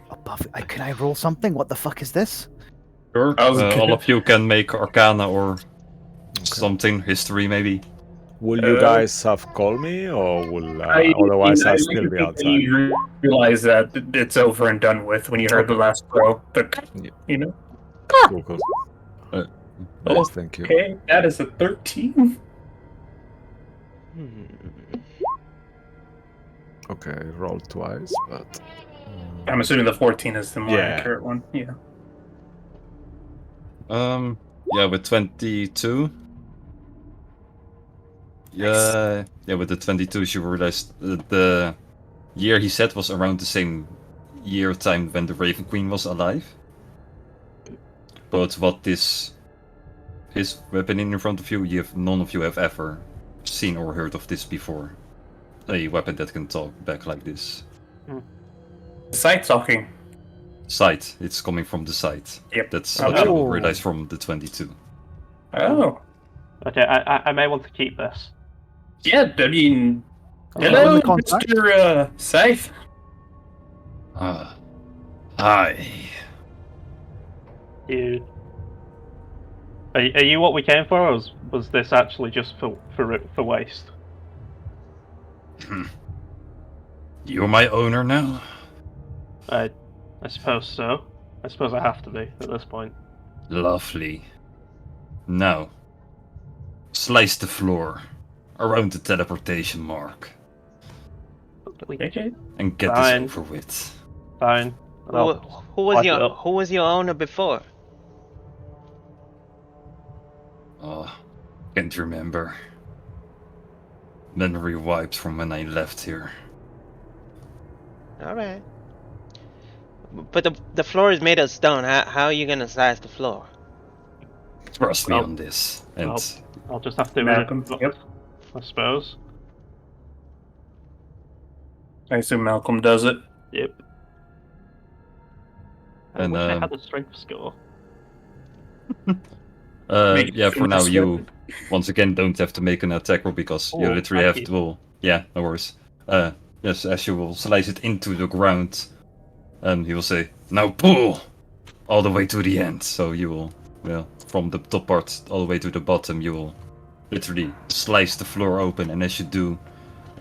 Above? Can I roll something? What the fuck is this? Sure. I was gonna- All of you can make Arcana or something, history maybe. Will you guys have call me, or will otherwise I'll still be outside? You realize that it's over and done with when you heard the last throw. You know? Cool. Uh, Nice, thank you. Okay, that is a 13. Okay, roll twice, but I'm assuming the 14 is the more Yeah. accurate one. Yeah. Yeah, with 22. Yeah, with the 22, you realized the year he said was around the same year time when the Raven Queen was alive. But what his weapon in front of you, none of you have ever seen or heard of this before. A weapon that can talk back like this. Sight talking. Sight, it's coming from the side. Yep. That's what you will realize from the 22. Oh. Okay, I may want to keep this. Yeah, I mean... in Hello, the contract? Mr. Scythe. Hi. You... Are you what we came for, or was this actually just for waste? You're my owner now? I suppose so. I suppose I have to be at this point. Lovely. Now, slice the floor around the teleportation mark Okay. and get Fine. this over with. Fine. Who was your owner before? Oh, can't remember. Memory wipes from when I left here. All right. But the floor is made of stone. How are you gonna size the floor? Trust me Well, on this. And I'll just have to Malcolm, yep. I suppose. I assume Malcolm does it. Yep. I And, wish I had a strength score. Make it yeah, for now finish you once again don't have to make an attack roll because you Oh, literally thank have you. to. Yeah, no worries. Yes, as you will slice it into the ground, he will say, "Now pull all the way to the end." So you will, from the top part all the way to the bottom, you will literally slice the floor open, and as you do,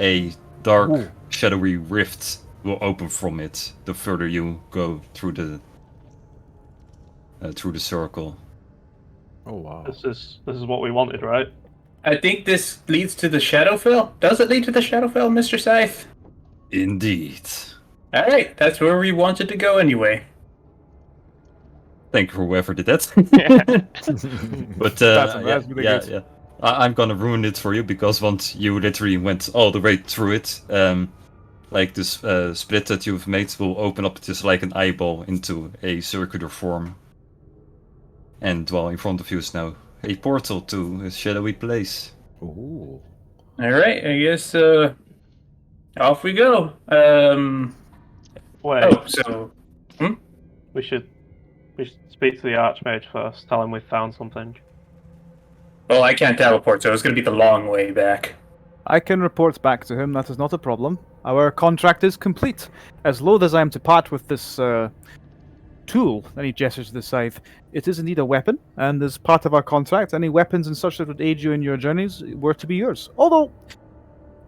a dark, shadowy rift will open from it. The further you go through the circle. Oh wow. This is what we wanted, right? I think this leads to the Shadowfell. Does it lead to the Shadowfell, Mr. Scythe? Indeed. Alright, that's where we wanted to go anyway. Thank you for whoever did that. But That's really good. yeah. I'm gonna ruin it for you because once you literally went all the way through it, like this split that you've made will open up just like an eyeball into a circular form. And while in front of you is now a portal to a shadowy place. Ooh. Alright, I guess off we go. Wait, So we should speak to the Archmage first. Tell him we've found something. well, I can't teleport, so it's gonna be the long way back. I can report back to him. That is not a problem. Our contract is complete. As loath as I am to part with this tool, and he gestures to the scythe, it is indeed a weapon, and as part of our contract, any weapons and such that would aid you in your journeys were to be yours. Although,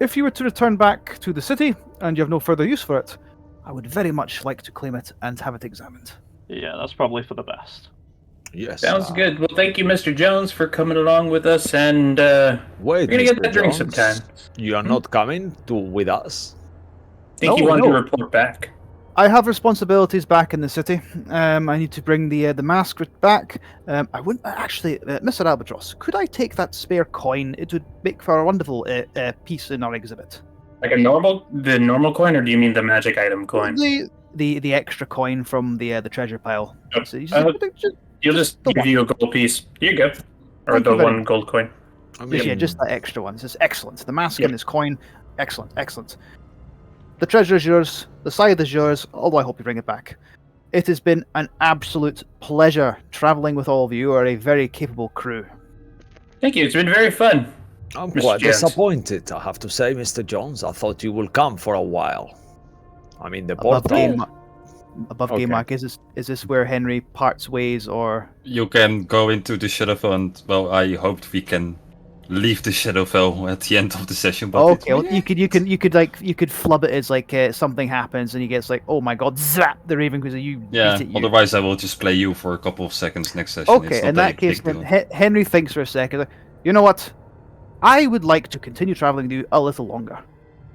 If you were to return back to the city and you have no further use for it, I would very much like to claim it and have it examined. Yeah, that's probably for the best. Yes. Sounds good. Well, thank you, Mr. Jones, for coming along with us, and Wait, we're gonna get Mr. that drink Jones, sometime. you are not coming with us? I think you No, wanted no. to report back. I have responsibilities back in the city. I need to bring the mask back. I wouldn't actually, Mr. Albatross. Could I take that spare coin? It would make for a wonderful piece in our exhibit. Like the normal coin, or do you mean the magic item coin? The extra coin from the treasure pile. Oh, So You'll just The give one. you a gold piece. Here you go. Or Thank the you very one much. gold coin. I mean, yeah, just that extra one. This is excellent. The mask Yep. and this coin, excellent, excellent. The treasure is yours. The scythe is yours. Although I hope you bring it back. It has been an absolute pleasure traveling with all of you. You are a very capable crew. Thank you. It's been very fun. I'm Mr. quite Jones. disappointed, I have to say, Mr. Jones. I thought you will come for a while. I mean, the Above portal. game, above Okay. game mark. Is this where Henry parts ways, or You can go into the Shadowfell, and well, I hoped we can leave the Shadowfell at the end of the session. But okay? Well, you could flub it as like something happens and he gets like, oh my god, zap! The Raven because you yeah. beat it. You. Otherwise, I will just play you for a couple of seconds next session. Okay, It's not in a that case, big then deal. Henry thinks for a second. Like, you know what? I would like to continue traveling with you a little longer.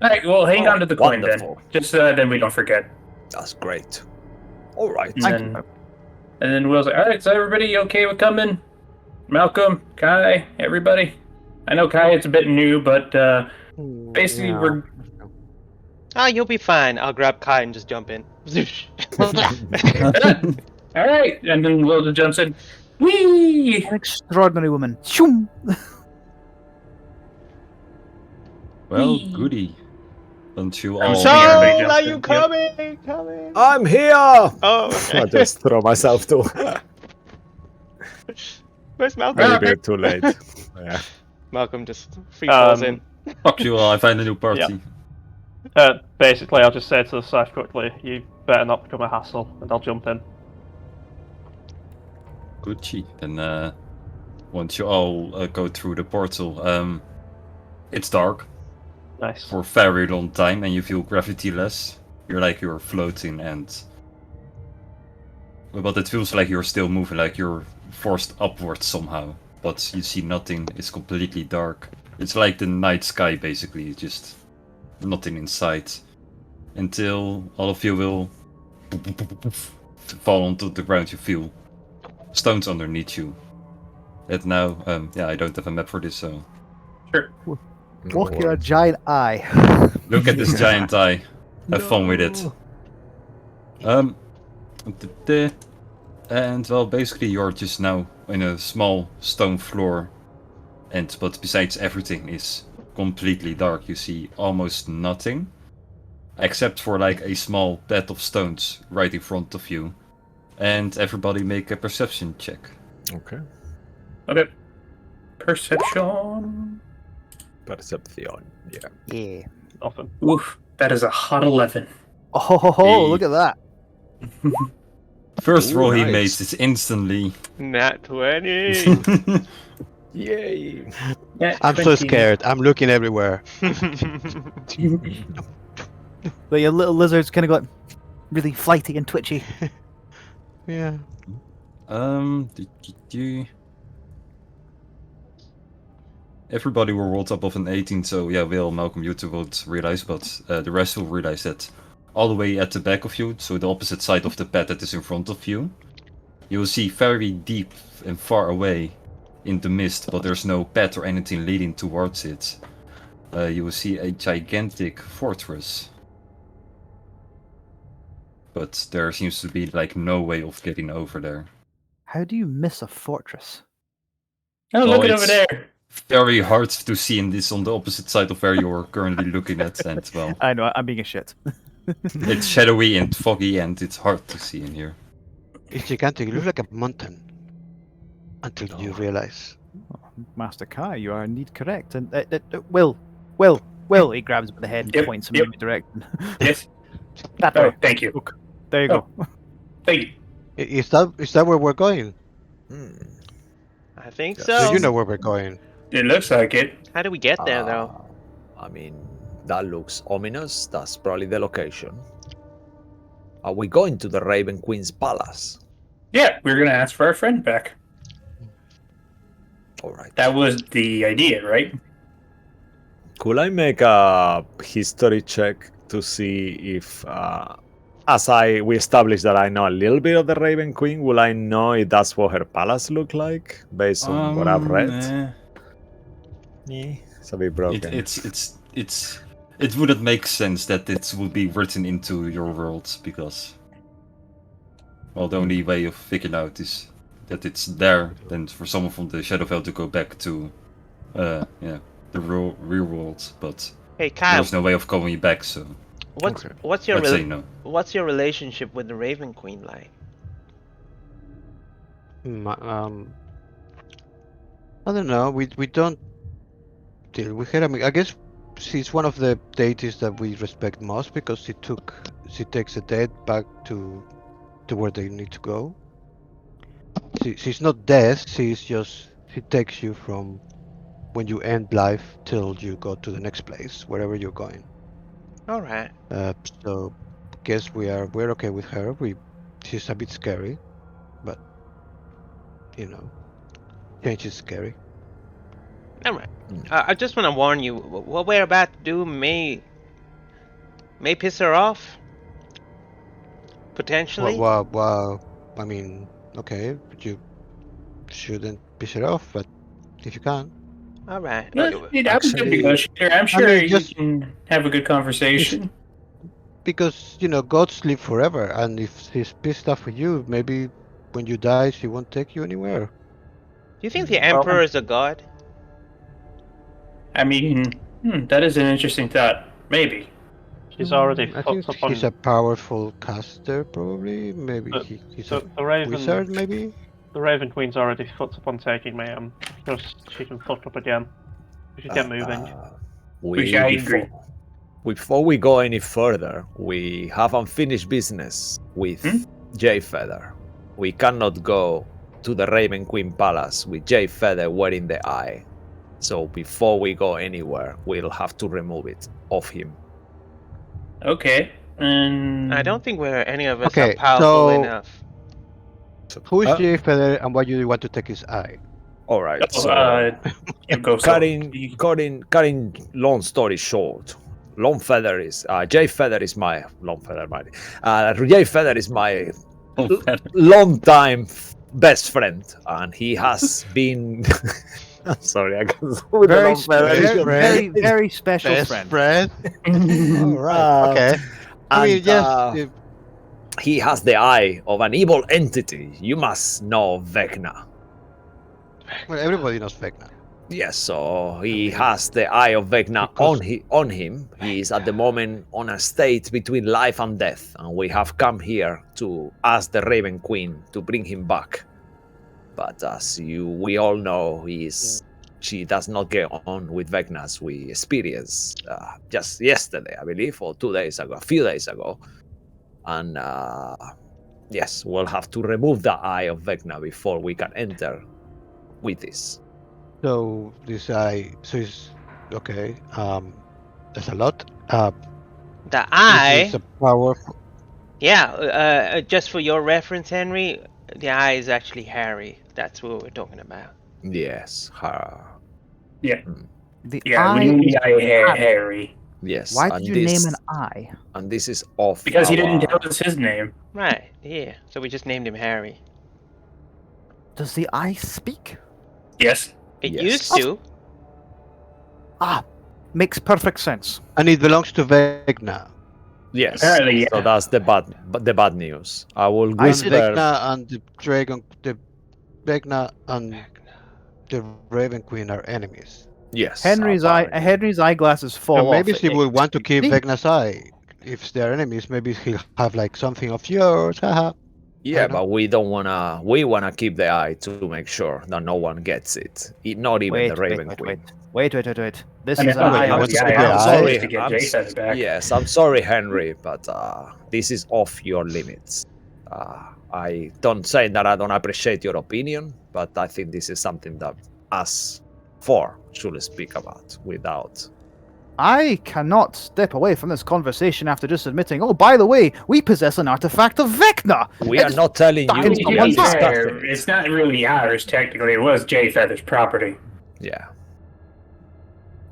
All right. Well, hang Oh, on to the coin wonderful. then. Just then we don't forget. That's great. All right. And Thank then, you. and then Will's like, all right, is everybody okay with coming? Malcolm, Kai, everybody? I know Kai, it's a bit new, but basically Yeah. we're... Ah, you'll be fine. I'll grab Kai and just jump in. all right. And then Will just jumps in. Whee! An extraordinary woman. Shoom! Well, Whee. goody. Don't you I'm all? sorry. Soul, everybody jumps are in. you Yep. coming? Coming. I'm here! Oh, I okay. just throw myself too. Where's Malcolm? Maybe too late. Yeah. Malcolm just free falls in. Fuck you all, I find a new party. Basically, I'll just say to the side quickly, you better not become a hassle, and I'll jump in. Gucci. Then once you all go through the portal, it's dark Nice. for a very long time, and you feel gravity less. You're floating, but it feels like you're still moving, like you're forced upwards somehow. But you see nothing. It's completely dark. It's like the night sky, basically. Just nothing in sight. Until all of you will fall onto the ground. You feel stones underneath you. And now, I don't have a map for this, so Sure. Look at a giant eye. look at this giant eye. Have fun with it. And well, basically you're just now in a small stone floor, but besides everything is completely dark. You see almost nothing, except for like a small bed of stones right in front of you. And everybody make a perception check. Okay. Okay. Perception. Perception. Yeah. Yeah. Often. Oof. That is a hot 11. Oh, look at that. First Ooh, roll he nice. makes is instantly. Nat 20. Yay. Yeah, I'm so 20. scared. I'm looking everywhere. But your little lizard's kind of got really flighty and twitchy. Yeah. Everybody will roll top of an 18, so yeah, Will, Malcolm, you two won't realize, but the rest will realize that all the way at the back of you, so the opposite side of the bed that is in front of you, you will see very deep and far away in the mist, but there's no path or anything leading towards it. You will see a gigantic fortress. But there seems to be like no way of getting over there. How do you miss a fortress? Oh, Oh, look at over it's- there. Very hard to see in this on the opposite side of where you're currently looking at, and well, I know, I'm being a shit. it's shadowy and foggy and it's hard to see in here. It's gigantic. It looks like a mountain. Until you realize. Master Kai, you are indeed correct. And Will, he grabs him by the head and Yep, points him yep. in the direction. Yes. That Oh, way. thank you. Look, there you go. Thank you. Is that where we're going? Hmm. I think Yeah. so. So you know where we're going. It looks like it. How do we get there, though? I mean, that looks ominous. That's probably the location. Are we going to the Raven Queen's palace? Yeah, we're gonna ask for our friend back. All right. That was the idea, right? Could I make a history check to see if, we established that I know a little bit of the Raven Queen, will I know if that's what her palace looked like based on what I've read? It's a bit broken. It wouldn't make sense that it would be written into your world because, well, the only way of figuring out is that it's there. Then for someone from the Shadowfell to go back to, the real world, but Hey Kyle, there's no way of going back. So what's your let's say no. what's your relationship with the Raven Queen like? I don't know. We don't deal with her. I mean, I guess she's one of the deities that we respect most because she takes the dead back to where they need to go. She's not death. She takes you from when you end life till you go to the next place, wherever you're going. All right. So guess we're okay with her. She's a bit scary, but change is scary. All right. I just want to warn you. What we're about to do may piss her off. Potentially. Well, I mean, okay, but you shouldn't piss her off, but if you can. All right. I'm a good negotiator. I'm sure you can have a good conversation. Because gods live forever, and if she's pissed off with you, maybe when you die, she won't take you anywhere. Do you think the Emperor is a god? I mean, that is an interesting thought. Maybe. She's already I think fucked up he's a powerful caster, probably. Maybe he's a wizard, maybe. The Raven Queen's already fucked up on taking me, because she can fuck up again. We should get moving. Before we go any further, we have unfinished business with Jay Feather. We cannot go to the Raven Queen Palace with Jay Feather wearing the eye. So before we go anywhere, we'll have to remove it off him. Okay. I don't think any of us are powerful enough. Who is Jay Feather, and why do you want to take his eye? All right. Cutting long story short, Jay Feather is my long time best friend, and he has been. I'm sorry, I can't. Very special best friend. All right. Okay. I mean, yes. He has the eye of an evil entity. You must know Vecna. Well, everybody knows Vecna. Yes, so he has the eye of Vecna on him. He is at the moment on a state between life and death, and we have come here to ask the Raven Queen to bring him back. But as we all know, she does not get on with Vecna, as we experienced just yesterday, I believe, or 2 days ago, a few days ago. And yes, we'll have to remove the eye of Vecna before we can enter with this. So this eye, is okay. There's a lot. The eye. Is a powerful. Yeah. Just for your reference, Henry, the eye is actually Harry. That's what we're talking about. Yes, her. Yeah. The eye is Harry. Yes. Why did you name an eye? And this is off. Because he didn't tell us his name. Right. Yeah. So we just named him Harry. Does the eye speak? Yes. It used to. Makes perfect sense. And it belongs to Vecna. Yes. Apparently, yeah. So that's the bad news. I will whisper. Vecna and the dragon, Vecna and the Raven Queen are enemies. Yes. Henry's eyeglasses fall So off. maybe she will want to keep Vecna's eye. If they're enemies, maybe he'll have like something of yours. Haha. Yeah, but we don't wanna. We wanna keep the eye to make sure that no one gets it. Not even the Raven Queen. Wait. This is I'm sorry. Yes, I'm sorry, Henry, but this is off your limits. I don't say that I don't appreciate your opinion, but I think this is something that us four should speak about without I cannot step away from this conversation after just admitting, oh, by the way, we possess an artifact of Vecna. We are not telling I you. mean, We to are be fair, discussing it's it. not really ours, technically. It was Jay Feather's property. Yeah.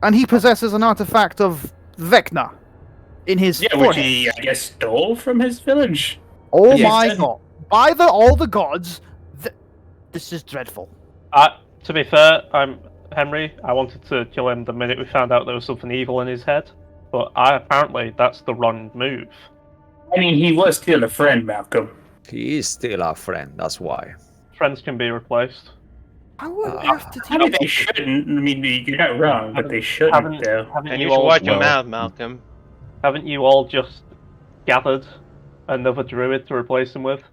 And he possesses an artifact of Vecna in his Yeah, which forehead. he, I guess, stole from his village. Oh Yes. my god. By all the gods, this is dreadful. To be fair, I'm Henry. I wanted to kill him the minute we found out there was something evil in his head, but apparently that's the wrong move. I mean, he was still a friend, Malcolm. He is still our friend, that's why. Friends can be replaced. How on earth did he... I mean, they shouldn't. I mean, you're not wrong, but they shouldn't, though. And you should watch your mouth, Malcolm. Haven't you all just gathered another druid to replace him with?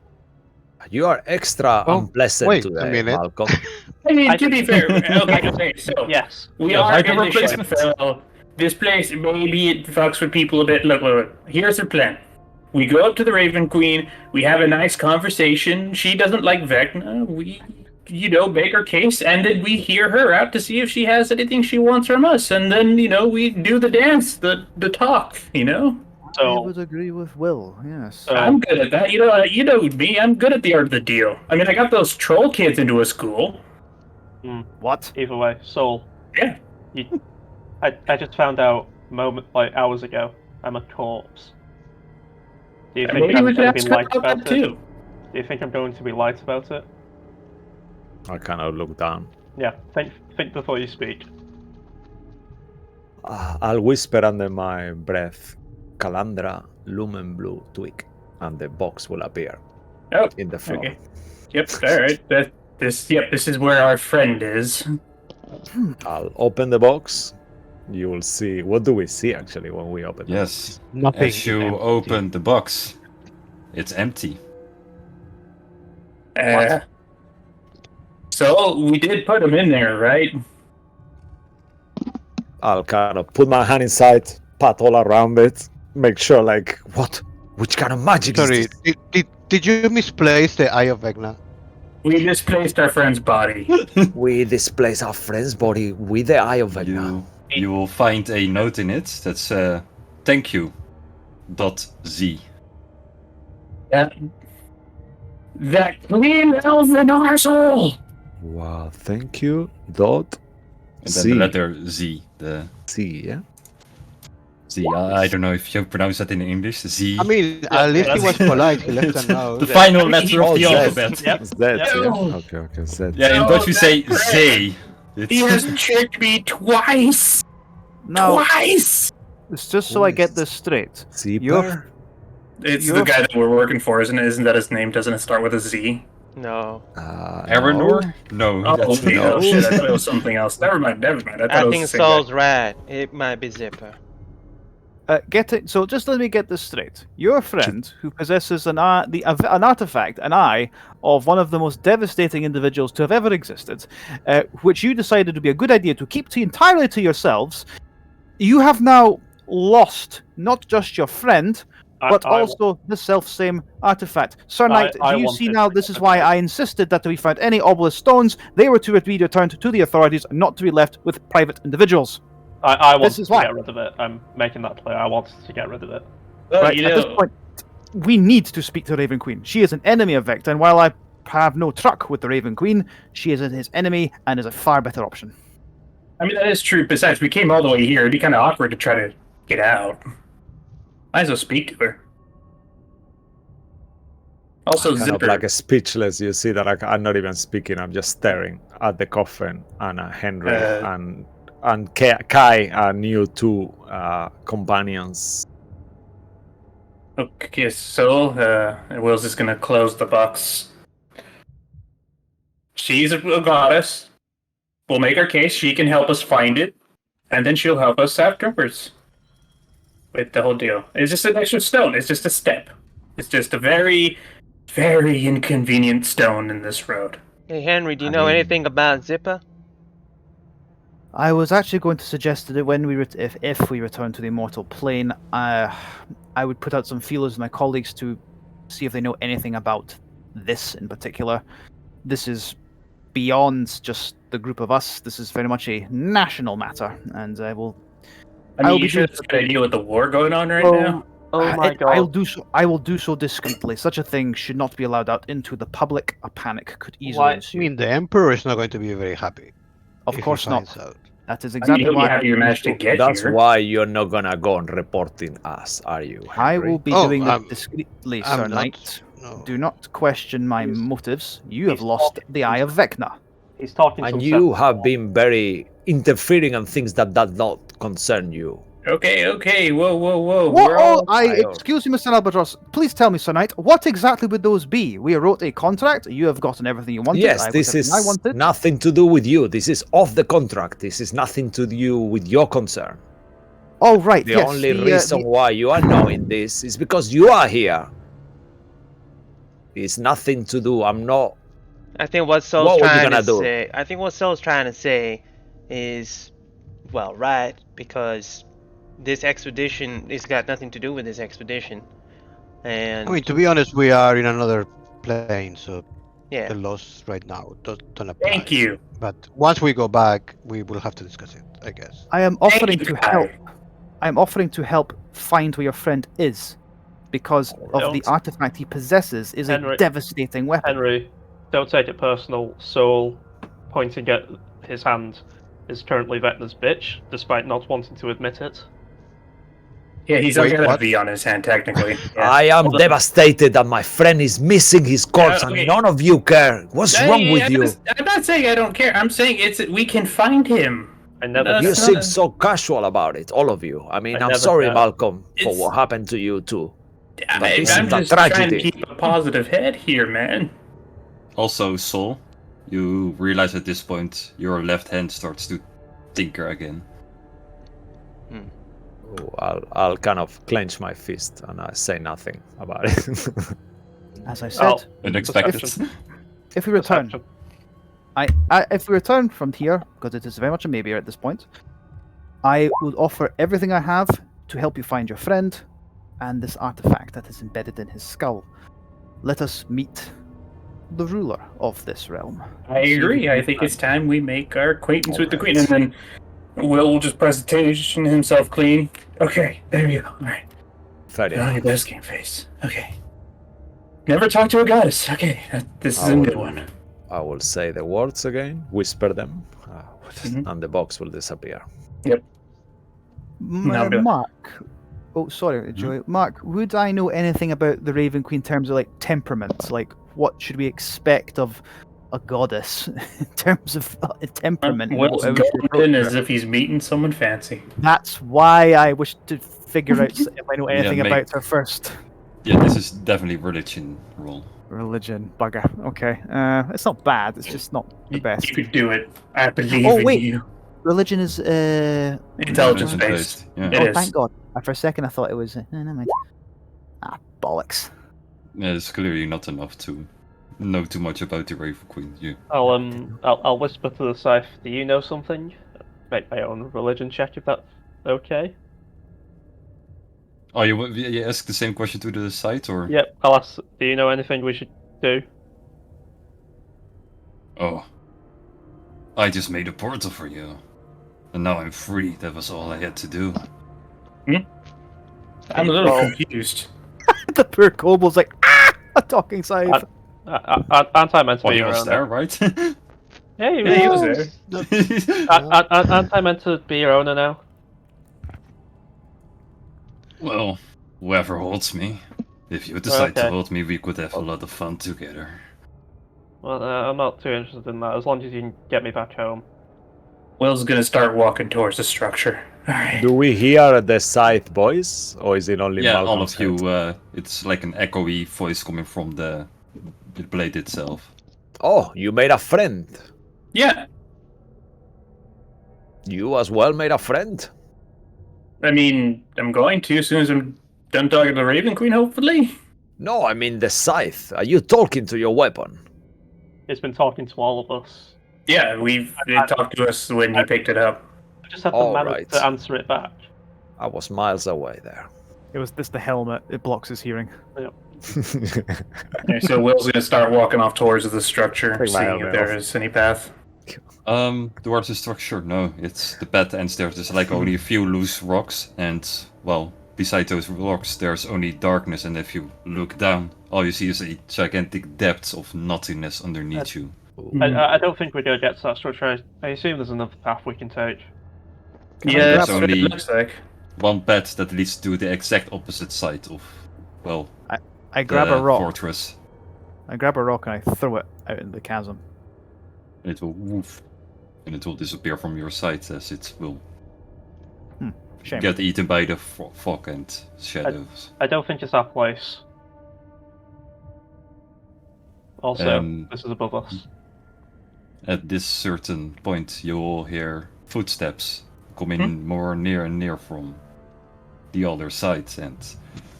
You are extra unpleasant wait today, a minute. Malcolm. I mean, to be fair, okay, so Yes. we Yeah, are like a in the replacement. Shadowfell. This place, maybe it fucks with people a bit. Look, here's the plan. We go up to the Raven Queen, we have a nice conversation. She doesn't like Vecna. We, make our case, and then we hear her out to see if she has anything she wants from us. And then, we do the dance, the talk, I So, would agree with Will, yes. I'm good at that. You know me. I'm good at the art of the deal. I mean, I got those troll kids into a school. What? either way, Soul. Yeah. I just found out hours ago. I'm a corpse. Do you think Maybe I'm we could going to ask be her light about about that it? too. Do you think I'm going to be light about it? I cannot look down. Yeah. Think before you speak. I'll whisper under my breath, Calandra Lumen Blue Twig, and the box will appear Oh, in the floor. okay. Yep. All right. This is where our friend is. I'll open the box. You will see. What do we see actually when we open? Yes. Nothing. As you empty. open the box, it's empty. So we did put him in there, right? I'll kind of put my hand inside, pat all around it, make sure like what? Which kind of magic Sorry, is this? did you misplace the Eye of Vecna? We misplaced our friend's body. We displace our friend's body with the Eye of Vecna. You will find a note in it that's thank you. .z. That clean elven arsehole! Wow, thank you. Dot And then the letter Z. The C, yeah. Z. I don't know if you pronounce that in English. Z. I mean, at least he was polite. He left It's a note. the final I mean, letter of the Z. alphabet. Yep. Z, Yep. yeah. No. Okay, Z. Yeah, in No, Dutch we say that's Z. He has tricked me twice! Now, Twice! it's just so I get this straight. Zebra? It's You're- the guy that we're working for, isn't it? Isn't that his name? Doesn't it start with a Z? No. Aranor? No. Oh, that's okay. no. Oh, shit. I thought it was something else. Never mind. I thought I it was think the same guy. Saul's right. It might be Zipper. So just let me get this straight. Your friend, who possesses an artifact, an eye, of one of the most devastating individuals to have ever existed, which you decided would be a good idea to keep entirely to yourselves, you have now lost not just your friend, but also the self-same artifact. Sir Knight, I do you want see it. now this is why I insisted that we found any obelisk stones, they were to be returned to the authorities, not to be left with private individuals. I want This to is why. get rid of it. I'm making that clear. I want to get rid of it. Well, Right, at this point, we need to speak to Raven Queen. She is an enemy of Vector, and while I have no truck with the Raven Queen, she is his enemy and is a far better option. I mean, that is true. Besides, we came all the way here. It'd be kind of awkward to try to get out. Might as well speak to her. Also, Kind of Zipper. like a speechless. You see that I'm not even speaking. I'm just staring at the coffin and Henry and Kai, our new two companions. Okay, so Will's just gonna close the box. She's a goddess. We'll make our case. She can help us find it, and then she'll help us afterwards with the whole deal. It's just an extra stone. It's just a step. It's just a very, very inconvenient stone in this road. Hey Henry, do you know anything about Zipper? I was actually going to suggest that when we if we return to the immortal plane, I would put out some feelers with my colleagues to see if they know anything about this in particular. This is beyond just the group of us. This is very much a national matter, and I will I mean, I'll you be sure doing it's a good idea with the war going on right now? Oh my god. I'll do so. I will do so discreetly. Such a thing should not be allowed out into the public. A panic could easily Why- I ensue. mean, the Emperor is not going to be very happy. Of if course he not. finds out. That is I mean, exactly he'll be why happy you managed to get That's here. why you're not gonna go on reporting us, are you? I Henry? will be Oh, doing I'm- that discreetly, I'm Sir not- Knight. No. Do not question my He's- motives. You have he's lost talking- the Eye of Vecna. He's talking And some you sense. have been very interfering on things that does not concern you. Okay, whoa. What? We're all... Excuse me, Mr. Albatross. Please tell me, Sir Knight, what exactly would those be? We wrote a contract. You have gotten everything you wanted. Yes, I got this everything I is wanted. nothing to do with you. This is off the contract. This is nothing to do with your concern. Oh, right. The yes. only reason why you are knowing this is because you are here. It's nothing to do. I'm not. I think what Sol's What were you trying gonna to do? say. I think what Sol's trying to say is, well, right, because this expedition has got nothing to do with this expedition, and I mean, to be honest, we are in another plane, so yeah, the laws right now don't apply. Thank you. But once we go back, we will have to discuss it, I guess. I am Thank offering you, to guy. help. I am offering to help find where your friend is, because of the Don't- artifact he possesses is Henry- a devastating weapon. Henry, don't take it personal. Soul, pointing at his hand, is currently Vecna's bitch, despite not wanting to admit it. Yeah, he's Wait, got a what? V on his hand, technically. Yeah. I am devastated that my friend is missing his corpse okay. and none of you care. What's wrong Hey, with you? I'm not saying I don't care. I'm saying we can find him. I never. No, You That's seem not- so casual about it, all of you. I mean, I I'm never sorry, said- Malcolm, for It's- what happened to you too. I'm isn't just that trying to tragedy? keep a positive head here, man. Also, Sol, you realize at this point your left hand starts to tinker again. Oh, I'll kind of clench my fist and I say nothing about it. As I said, Unexpected. if we return, Perception. if we return from here, because it is very much a maybe at this point, I would offer everything I have to help you find your friend and this artifact that is embedded in his skull. Let us meet the ruler of this realm. I agree. I think it's time we make our acquaintance with the queen, and then Will just presentation himself clean. Okay, there you go. All right. Fair Put on your enough. best game face. Okay. Never talk to a goddess. Okay, this is a new one. I will say the words again, whisper them, Mhm. and the box will disappear. No, but- Mark. Oh, sorry, Joey. Mark, would I know anything about the Raven Queen in terms of like temperament? Like, what should we expect of a goddess in terms of temperament? Will's How we should going approach in her? as if he's meeting someone fancy. That's why I wish to figure out if I know Yeah, anything make- about her first. Yeah, this is definitely religion roll. Religion, bugger. Okay, it's not bad. It's just not the best. You could do it. I believe Oh, in wait. you. Religion is Intelligence Religion based. Yeah. It oh, is. thank God. For a second, I thought it was. Never mind. Ah, bollocks. Yeah, it's clearly not enough to know too much about the Raven Queen. You I'll whisper to the Scythe. Do you know something? Make my own religion check if that's okay. Oh, you ask the same question to the site, or? Yep. I'll ask. Do you know anything we should do? Oh. I just made a portal for you. And now I'm free. That was all I had to do. I'm a little Well- confused. The poor kobold's like, a talking scythe. Aren't I meant to Well, be he your was owner? there, right? Yeah, Yeah, he was there. Aren't I meant to be your owner now? Well, whoever holds me. If you decide to Okay. hold me, we could have a lot of fun together. Well, I'm not too interested in that. As long as you can get me back home. Will's gonna start walking towards the structure. Alright. Do we hear the scythe voice, or is it only Yeah, all Malcolm's of you, head? it's like an echoey voice coming from the blade itself. Oh, you made a friend. Yeah, You as well made a friend. I mean, I'm going to as soon as I'm done talking to the Raven Queen, hopefully. No, I mean the scythe. Are you talking to your weapon? It's been talking to all of us. Yeah, it talked to us when he picked it up. I just have to All manage right. to answer it back. I was miles away there. It was this the helmet. It blocks his hearing. Okay, so Will's gonna start walking off towards the structure, Take my seeing helmet if there off. is any path. Towards the structure, no. It's the bad ends. There's just like only a few loose rocks, and well, beside those rocks, there's only darkness. And if you look down, all you see is a gigantic depth of nothingness underneath you. I don't think we're going to get to that structure. I assume there's another path we can take. Yeah, There's that's what it only looks like. one path that leads to the exact opposite side of, well, I grab a the rock. fortress. I grab a rock and I throw it out in the chasm. And it will woof, and it will disappear from your sight as it will Shame. get eaten by the fog and shadows. I don't think it's our place. Also, Um, this is above us. At this certain point, you will hear footsteps coming more near and near from the other side, and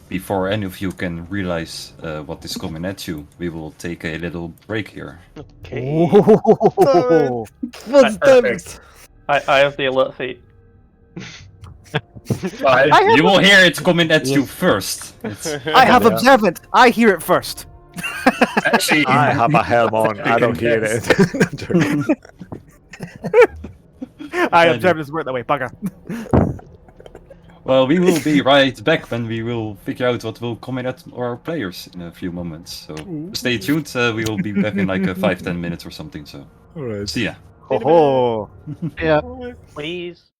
before any of you can realize what is coming at you, we will take a little break here. Okay. Oh, Perfect. I have the alert feat. You will hear it coming at you first. I have observant. I hear it first. Actually, I have a helm on. I don't hear it. I'm joking. I observed this work that way, bugger. Well, we will be right back when we will figure out what will come in at our players in a few moments. So stay tuned. We will be back in like 5-10 minutes or something. So Alright. see ya. Oh, Yeah. Please.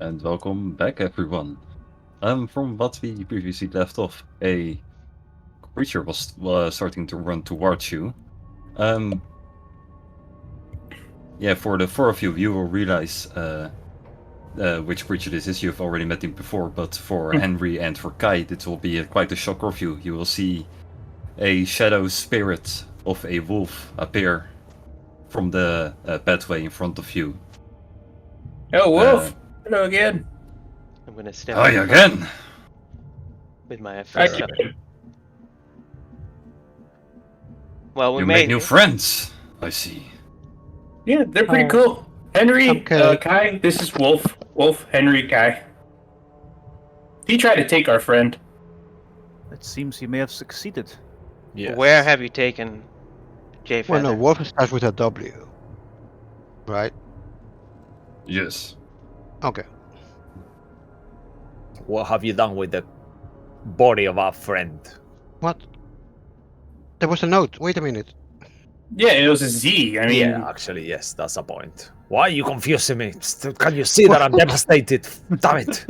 And welcome back, everyone. From what we previously left off, a creature was starting to run towards you. Yeah, for the four of you, you will realize which creature this is. You've already met him before, but for Henry and for Kai, it will be quite a shock of you. You will see a shadow spirit of a wolf appear from the pathway in front of you. Oh, Wolf! Hello again. I'm gonna step Hi in again! with my I first see. shot. Well, we You made make new it. friends, I see. Yeah, they're pretty Hi. cool. Henry, Okay. Kai, this is Wolf. Wolf, Henry, Kai. He tried to take our friend. It seems he may have succeeded. Yes. Where have you taken J Well, Feather? no, wolf starts with a W. Right? Yes. Okay. What have you done with the body of our friend? What? There was a note. Wait a minute. Yeah, it was a Z. I mean, Yeah, actually, yes, that's a point. Why are you confusing me? Can you see that I'm devastated? Damn it!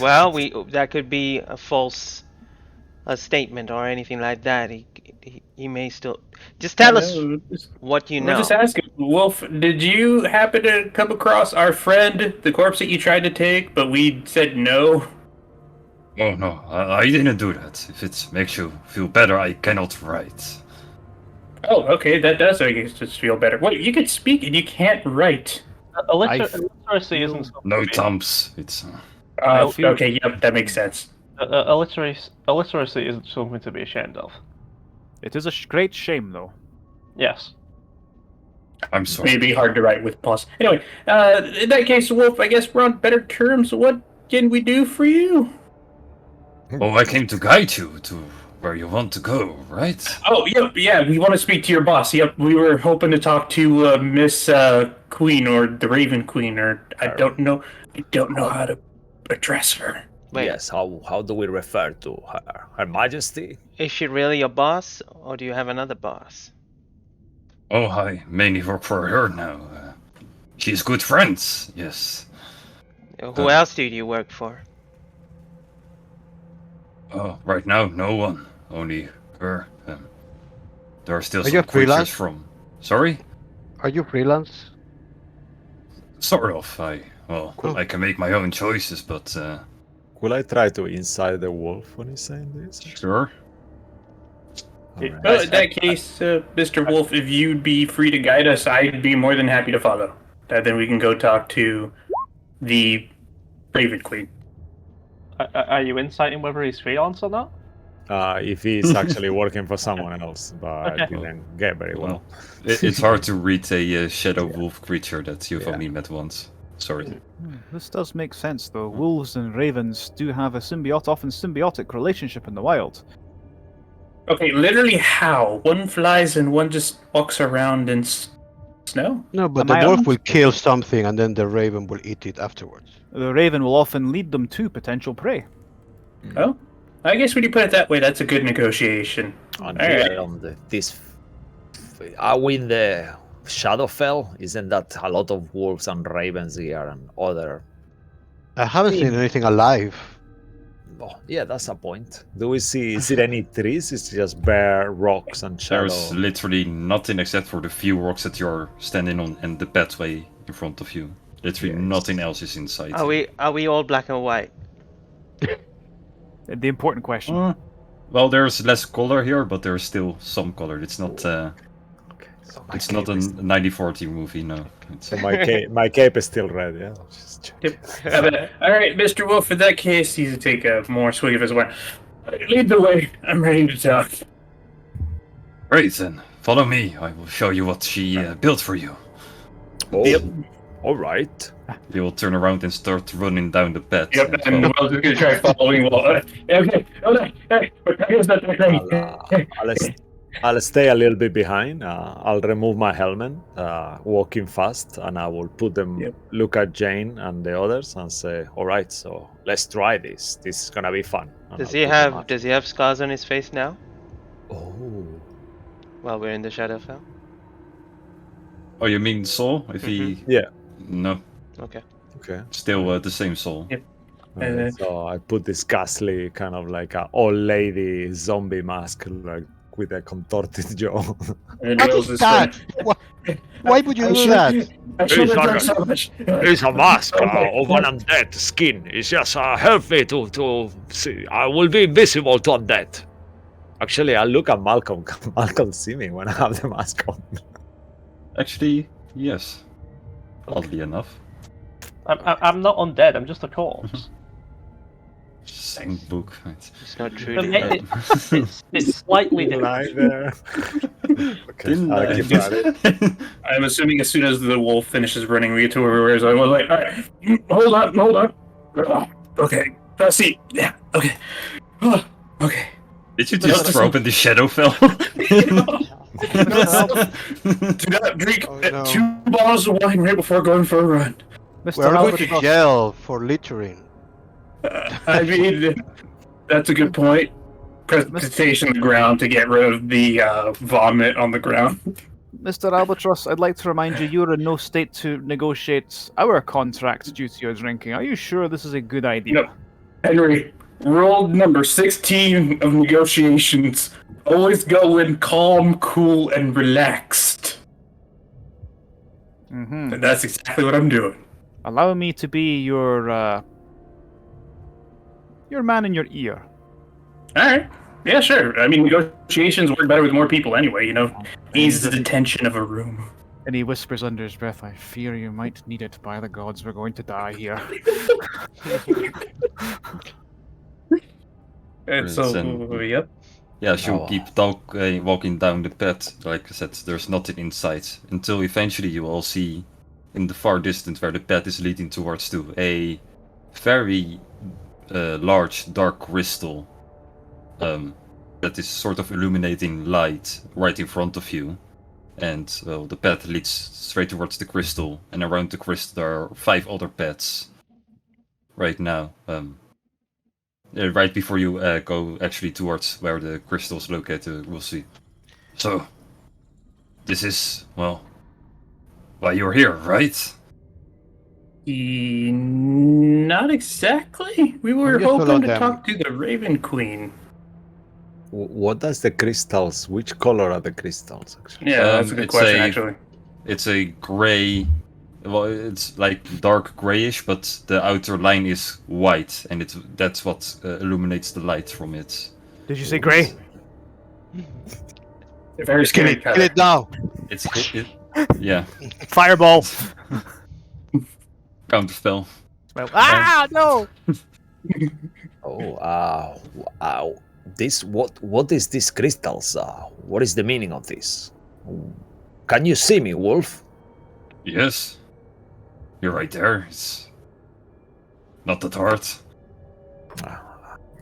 Well, that could be a false statement or anything like that. He may still just tell us what you we're know. just asking. Wolf, did you happen to come across our friend, the corpse that you tried to take, but we said no? Oh no, I didn't do that. If it makes you feel better, I cannot write. Oh, okay, that does make us just feel better. Wait, you can speak and you can't write. Illiteracy isn't something No to be- thumbs. It's Oh, feel- okay, yep, that makes sense. illiteracy isn't something to be ashamed of. It is a great shame, though. Yes. I'm sorry. Maybe hard to write with pause. Anyway, in that case, Wolf, I guess we're on better terms. What can we do for you? Oh, I came to guide you to where you want to go, right? Oh, yep, yeah, we want to speak to your boss. Yep, we were hoping to talk to Miss Queen or the Raven Queen, or I don't know how to address her. Wait, Yes, how do we refer to her? Her Majesty? is she really your boss, or do you have another boss? Oh, I mainly work for her now. She's good friends, yes. Who else do you work for? Oh, right now, no one. Only her. There are still Are you some a freelance? creatures from... Sorry? Are you freelance? Sort of. I can make my own choices, but Will I try to inside the wolf when he's saying this? sure. Alright. Well, in that case, Mr. Wolf, if you'd be free to guide us, I'd be more than happy to follow. Then we can go talk to the Raven Queen. Are you inciting whether he's freelance or not? If he's actually working for someone else, but I Okay. didn't get very well. It's hard to read a shadow wolf creature that you've only met once. Sorry. This does make sense, though. Wolves and ravens do have a often symbiotic relationship in the wild. Okay, literally how? One flies and one just walks around in snow? No, but Am the I wolf on? will kill something and then the raven will eat it afterwards. The raven will often lead them to potential prey. Oh, I guess when you put it that way, that's a good negotiation. And Alright. here on are we in the Shadowfell? Isn't that a lot of wolves and ravens here and other? I haven't seen anything alive. Oh, yeah, that's a point. Do we see? Is it any trees? It's just bare rocks and shadow. There's literally nothing except for the few rocks that you're standing on and the pathway in front of you. Literally Yes. nothing else is in sight. Are we all black and white? The important question. Well, there's less color here, but there's still some color. It's not. So my It's not cape a is- 90/40 movie, no. It's, So my cape is still red. Yeah. Just check. Yep. All right, Mr. Wolf, in that case, you take a more swig of his wine. Lead the way. I'm ready to talk. Great, then. Follow me. I will show you what she built for you. Oh, Yep. all right. You will turn around and start running down the path. Yep, and, and well, Will's just gonna try following Will. Okay, hold on. Hey, but here's not that I'll stay a little bit behind. I'll remove my helmet, walking fast, and I will put them. Yep. Look at Jane and the others and say, "All right, so let's try this. This is gonna be fun." And Does I'll he put them have out. scars on his face now? Oh, While we're in the Shadowfell? Oh, you mean Saul? If he... yeah. No. Okay. Okay. Still the same soul. Yep. Alright, so I put this ghastly kind of like a old lady zombie mask, like with a contorted jaw. And What Rose is that? Why would you do that? I should have done so much. It's a mask Okay. of an undead skin. It's just help me to see. I will be invisible to undead. Actually, I look at Malcolm. Malcolm see me when I have the mask on. Actually, yes. Oddly enough. I'm not undead. I'm just a corpse. Same book. Right. It's not true. But it's slightly different. Lie there. Okay, Didn't I'll I? keep at it. I'm assuming as soon as the wolf finishes running, we get to where I was like, all right, hold on. Okay, see, yeah, okay. Okay. Did you just throw up in the Shadowfell? Do not drink Oh, no. 2 bottles of wine right before going for a run. Mr. We're going to Albatross, jail for littering. I mean, that's a good point. Precipitation on the ground to get rid of the vomit on the ground. Mr. Albatross, I'd like to remind you you're in no state to negotiate our contract due to your drinking. Are you sure this is a good idea? Yep. Henry, rule number 16 of negotiations. Always go in calm, cool, and relaxed. Mm-hmm. And that's exactly what I'm doing. Allow me to be your man in your ear. Alright. Yeah, sure. I mean, negotiations work better with more people anyway, you know? Eases the tension of a room. And he whispers under his breath, I fear you might need it. By the gods, we're going to die here. And so, Listen. yep. Yeah, she'll keep walking down the path. Like I said, there's nothing inside. Until eventually you all see in the far distance where the path is leading towards to a very large dark crystal that is sort of illuminating light right in front of you. And the path leads straight towards the crystal, and around the crystal there are 5 other paths right now. Right before you go actually towards where the crystal is located, we'll see. So, this is, well, why you're here, right? Not exactly. We were just follow hoping to them. talk to the Raven Queen. What does the crystals? Which color are the crystals? Actually? Yeah, that's a good It's question, actually. It's a gray. Well, it's like dark grayish, but the outer line is white, and that's what illuminates the light from it. Did you say grey? Very scary. Kill it now! It's yeah, Fireball! counterspell. No! Oh, wow. This what is this crystals? What is the meaning of this? Can you see me, Wolf? Yes, you're right there. It's not that hard.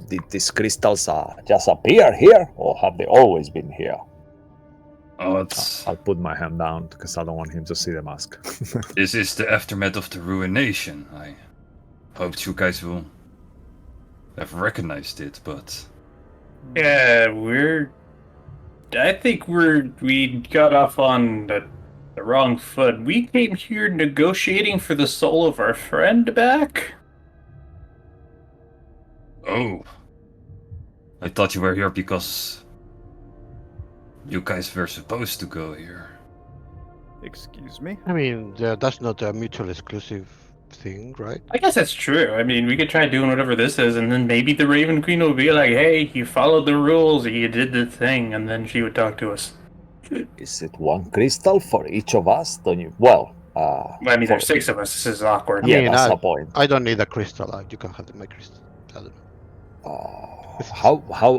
Did these crystals just appear here, or have they always been here? Oh, it's I'll put my hand down because I don't want him to see the mask. this is the aftermath of the ruination. I hoped you guys will have recognized it, but Yeah, I think we got off on the wrong foot. We came here negotiating for the soul of our friend back. oh, I thought you were here because you guys were supposed to go here. Excuse me? I mean, that's not a mutually exclusive thing, right? I guess that's true. I mean, we could try doing whatever this is, and then maybe the Raven Queen will be like, "Hey, you followed the rules, you did the thing," and then she would talk to us. Is it one crystal for each of us? Don't you? Well, I mean, there's 6 of us. This is awkward. I yeah, mean, that's the point. I don't need a crystal. You can have my crystal. I don't know.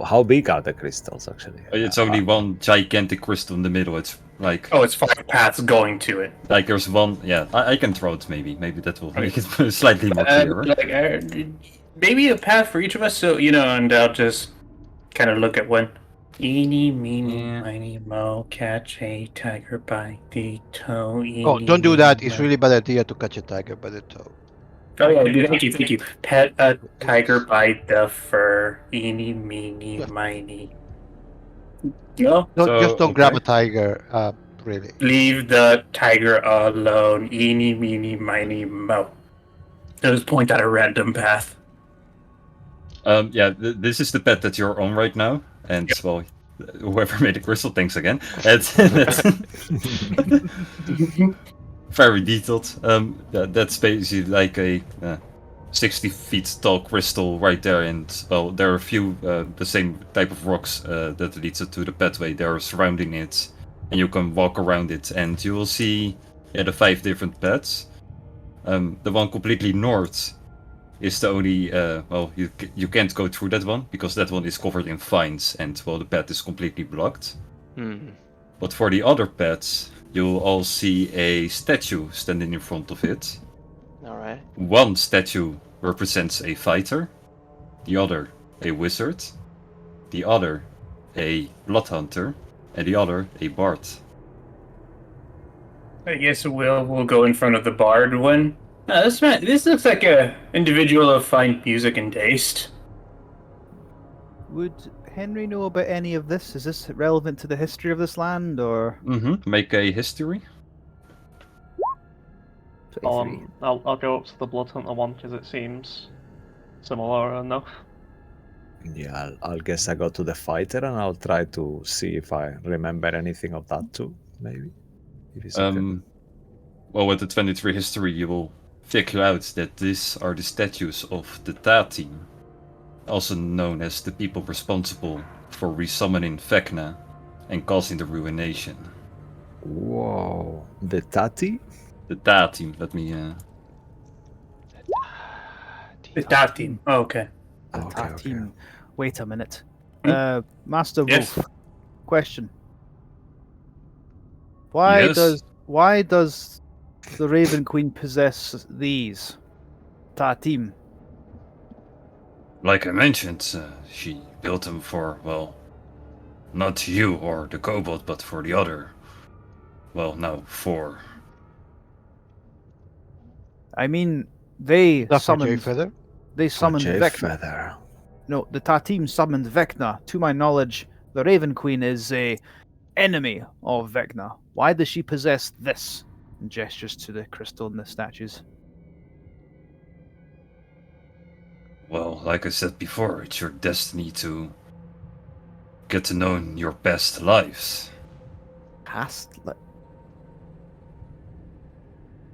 How big are the crystals actually? It's only one gigantic crystal in the middle. It's like Oh, it's 5 paths going to it. like there's one. Yeah, I can throw it. Maybe that will make it slightly more clearer. Maybe a path for each of us, so and I'll just kind of look at one. Eeny, meeny, miny, mo, catch a tiger by the toe. Oh, don't do that. It's really bad idea to catch a tiger by the toe. Oh yeah, thank you. Pet a tiger by the fur. Eeny, meeny, miny. No, Just don't grab a tiger. Really. leave the tiger alone. Eeny, meeny, miny, mo. Just point out a random path. Yeah, this is the pet that you're on right now, and well, whoever made the crystal, thanks again. That's very detailed. That's basically like a 60 feet tall crystal right there, and well, there are a few the same type of rocks that leads to the pathway. They are surrounding it, and you can walk around it, and you will see the 5 different paths. The one completely north is the only well, you can't go through that one because that one is covered in vines, and well, the path is completely blocked. But for the other paths, you'll all see a statue standing in front of it. Alright. One statue represents a fighter, the other a wizard, the other a blood hunter, and the other a bard. I guess we'll go in front of the bard one. This looks like a individual of fine music and taste. Would Henry know about any of this? Is this relevant to the history of this land, or? Make a history. 23. I'll go up to the Blood Hunter one because it seems similar enough. Yeah, I'll guess I go to the fighter and I'll try to see if I remember anything of that too, maybe. If it's okay. Well, with the 23 history, you will figure out that these are the statues of the Ta team, also known as the people responsible for resummoning Vecna and causing the ruination. Whoa, the Tati? The Ta team, let me. The Ta team. Oh, okay. Ta Okay. team. Wait a minute. Hmm? Master Yes. Wolf, question. Why Yes? does the Raven Queen possess these? Ta team. Like I mentioned, she built them for, well, not you or the kobold, but for the other. Well, no, 4. I mean, they That's for Jay summoned. Feather. They summoned Jay Vecna. Feather. No, the Ta team summoned Vecna. To my knowledge, the Raven Queen is a enemy of Vecna. Why does she possess this? And gestures to the crystal and the statues. Well, like I said before, it's your destiny to get to know your past lives. Past.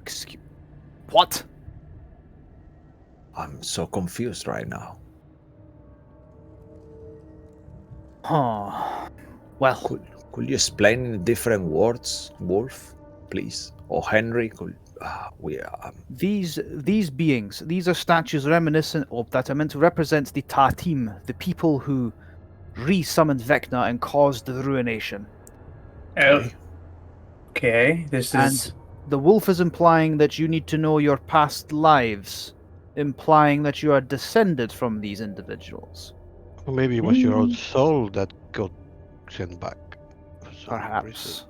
Excuse. What? I'm so confused right now. Huh. Well, Could you explain in different words, Wolf, please? Or Henry? these beings, these are statues reminiscent of that are meant to represent the Ta team, the people who re-summoned Vecna and caused the ruination. Okay, this is... And the wolf is implying that you need to know your past lives, implying that you are descended from these individuals. Or maybe it was your own soul that got sent back. for some reason. Perhaps.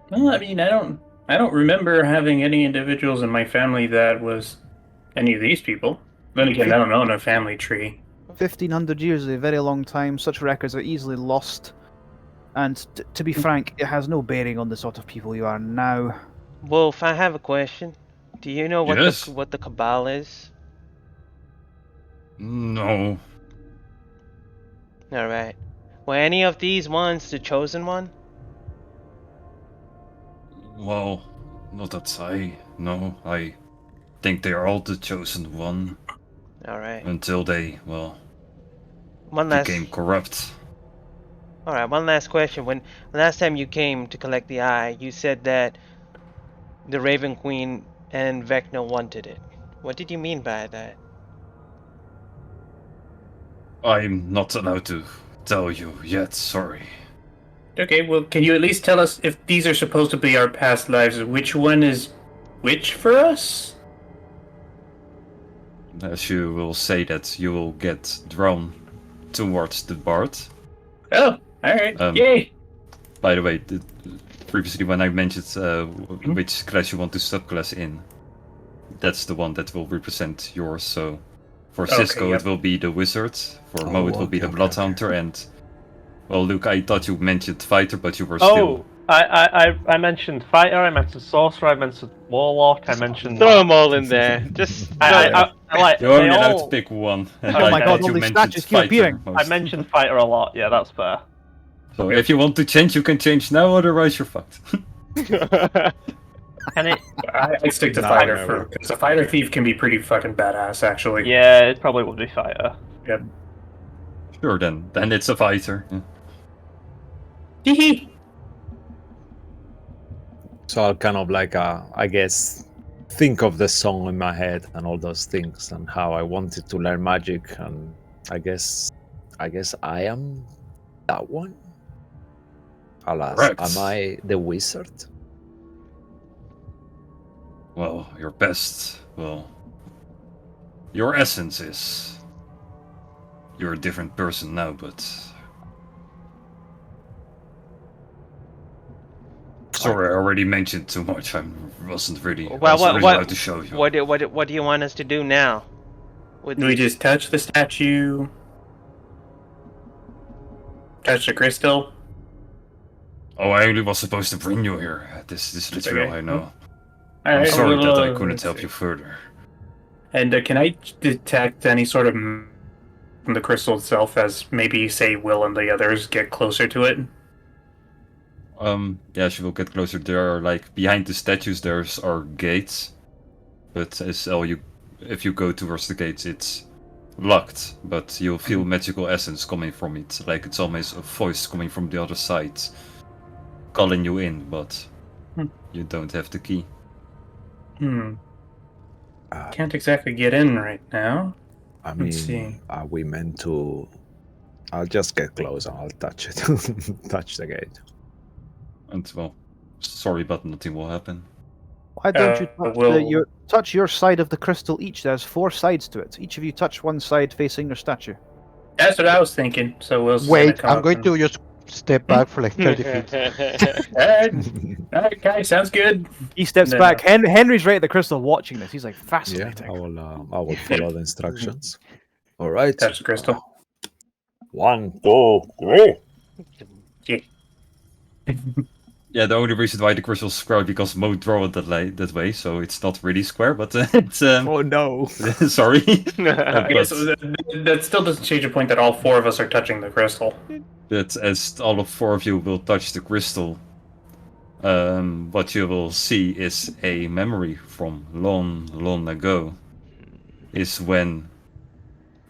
Well, I mean, I don't remember having any individuals in my family that was any of these people. Then again, I don't own a family tree. 1500 years is a very long time. Such records are easily lost. And to be frank, it has no bearing on the sort of people you are now. Wolf, I have a question. Do you know what Yes. what the Cabal is? No. Alright. Were any of these ones the chosen one? Well, not that I know. I think they are all the chosen one Alright. until they, well, One last became corrupt. Alright, one last question. When last time you came to collect the eye, you said that the Raven Queen and Vecna wanted it. What did you mean by that? I'm not allowed to tell you yet, sorry. Okay, well, can you at least tell us if these are supposed to be our past lives, which one is which for us? As you will say that you will get drawn towards the bard. Oh, alright, Um, yay! By the way, previously when I mentioned which class you want to subclass in, that's the one that will represent yours. So for Okay, Cisco yep. it will be the wizard, for Mo it will be the okay, blood okay. hunter, and well, Luke, I thought you mentioned fighter, but you were Oh, still I mentioned fighter, I mentioned sorcerer, I mentioned warlock, I mentioned. Throw them all in there. Just I like You're only they allowed all. to pick one. And Oh I my God, thought all you these mentioned statues keep fighter appearing. I most. mentioned fighter a lot. Yeah, that's fair. So if you want to change, you can change now, otherwise you're fucked. Can it? I stick to No, fighter never. because a fighter thief can be pretty fucking badass, actually. Yeah, it probably would be fighter. Sure, then it's a fighter. Yeah. Hee So I'll kind of like, I guess, think of the song in my head and all those things and how I wanted to learn magic, and I guess I am that one. Alas, Correct. am I the wizard? Well, your best. Well, your essence is. You're a different person now, but. Sorry, I already mentioned too much. I wasn't really. I Well, wasn't really allowed to show you. what do you want us to do now? With We just touch the statue. Touch the crystal. Oh, I only was supposed to bring you here. This is It's literal, okay. I know. All I'm right, sorry well, that I couldn't let's help see. you further. And can I detect any sort of from the crystal itself as maybe, say, Will and the others get closer to it? Yeah, she will get closer. There are like behind the statues. Are gates, but if you go towards the gates, it's locked. But you'll feel magical essence coming from it, like it's almost a voice coming from the other side, calling you in. But you don't have the key. Can't exactly get in right now. I Let's see. mean, are we meant to? I'll just get close and I'll touch it, touch the gate. And well, sorry, but nothing will happen. Why don't you touch, we'll- touch your side of the crystal each? There's 4 sides to it. Each of you touch one side facing your statue. That's what I was thinking. So Will's Wait, come I'm up going and- to just step back for like 30 feet. All right, guys, sounds good. He steps No, back. Henry's right at the crystal watching this. He's like Yeah, fascinating. I will follow the instructions. All right. Touch the crystal. 1, 2, 3. Yeah, the only reason why the crystal's square because Mo draw it that way, so it's not really square, but it's Oh no! sorry. Okay, so that still doesn't change the point that all 4 of us are touching the crystal. But as all of 4 of you will touch the crystal, what you will see is a memory from long, long ago. Is when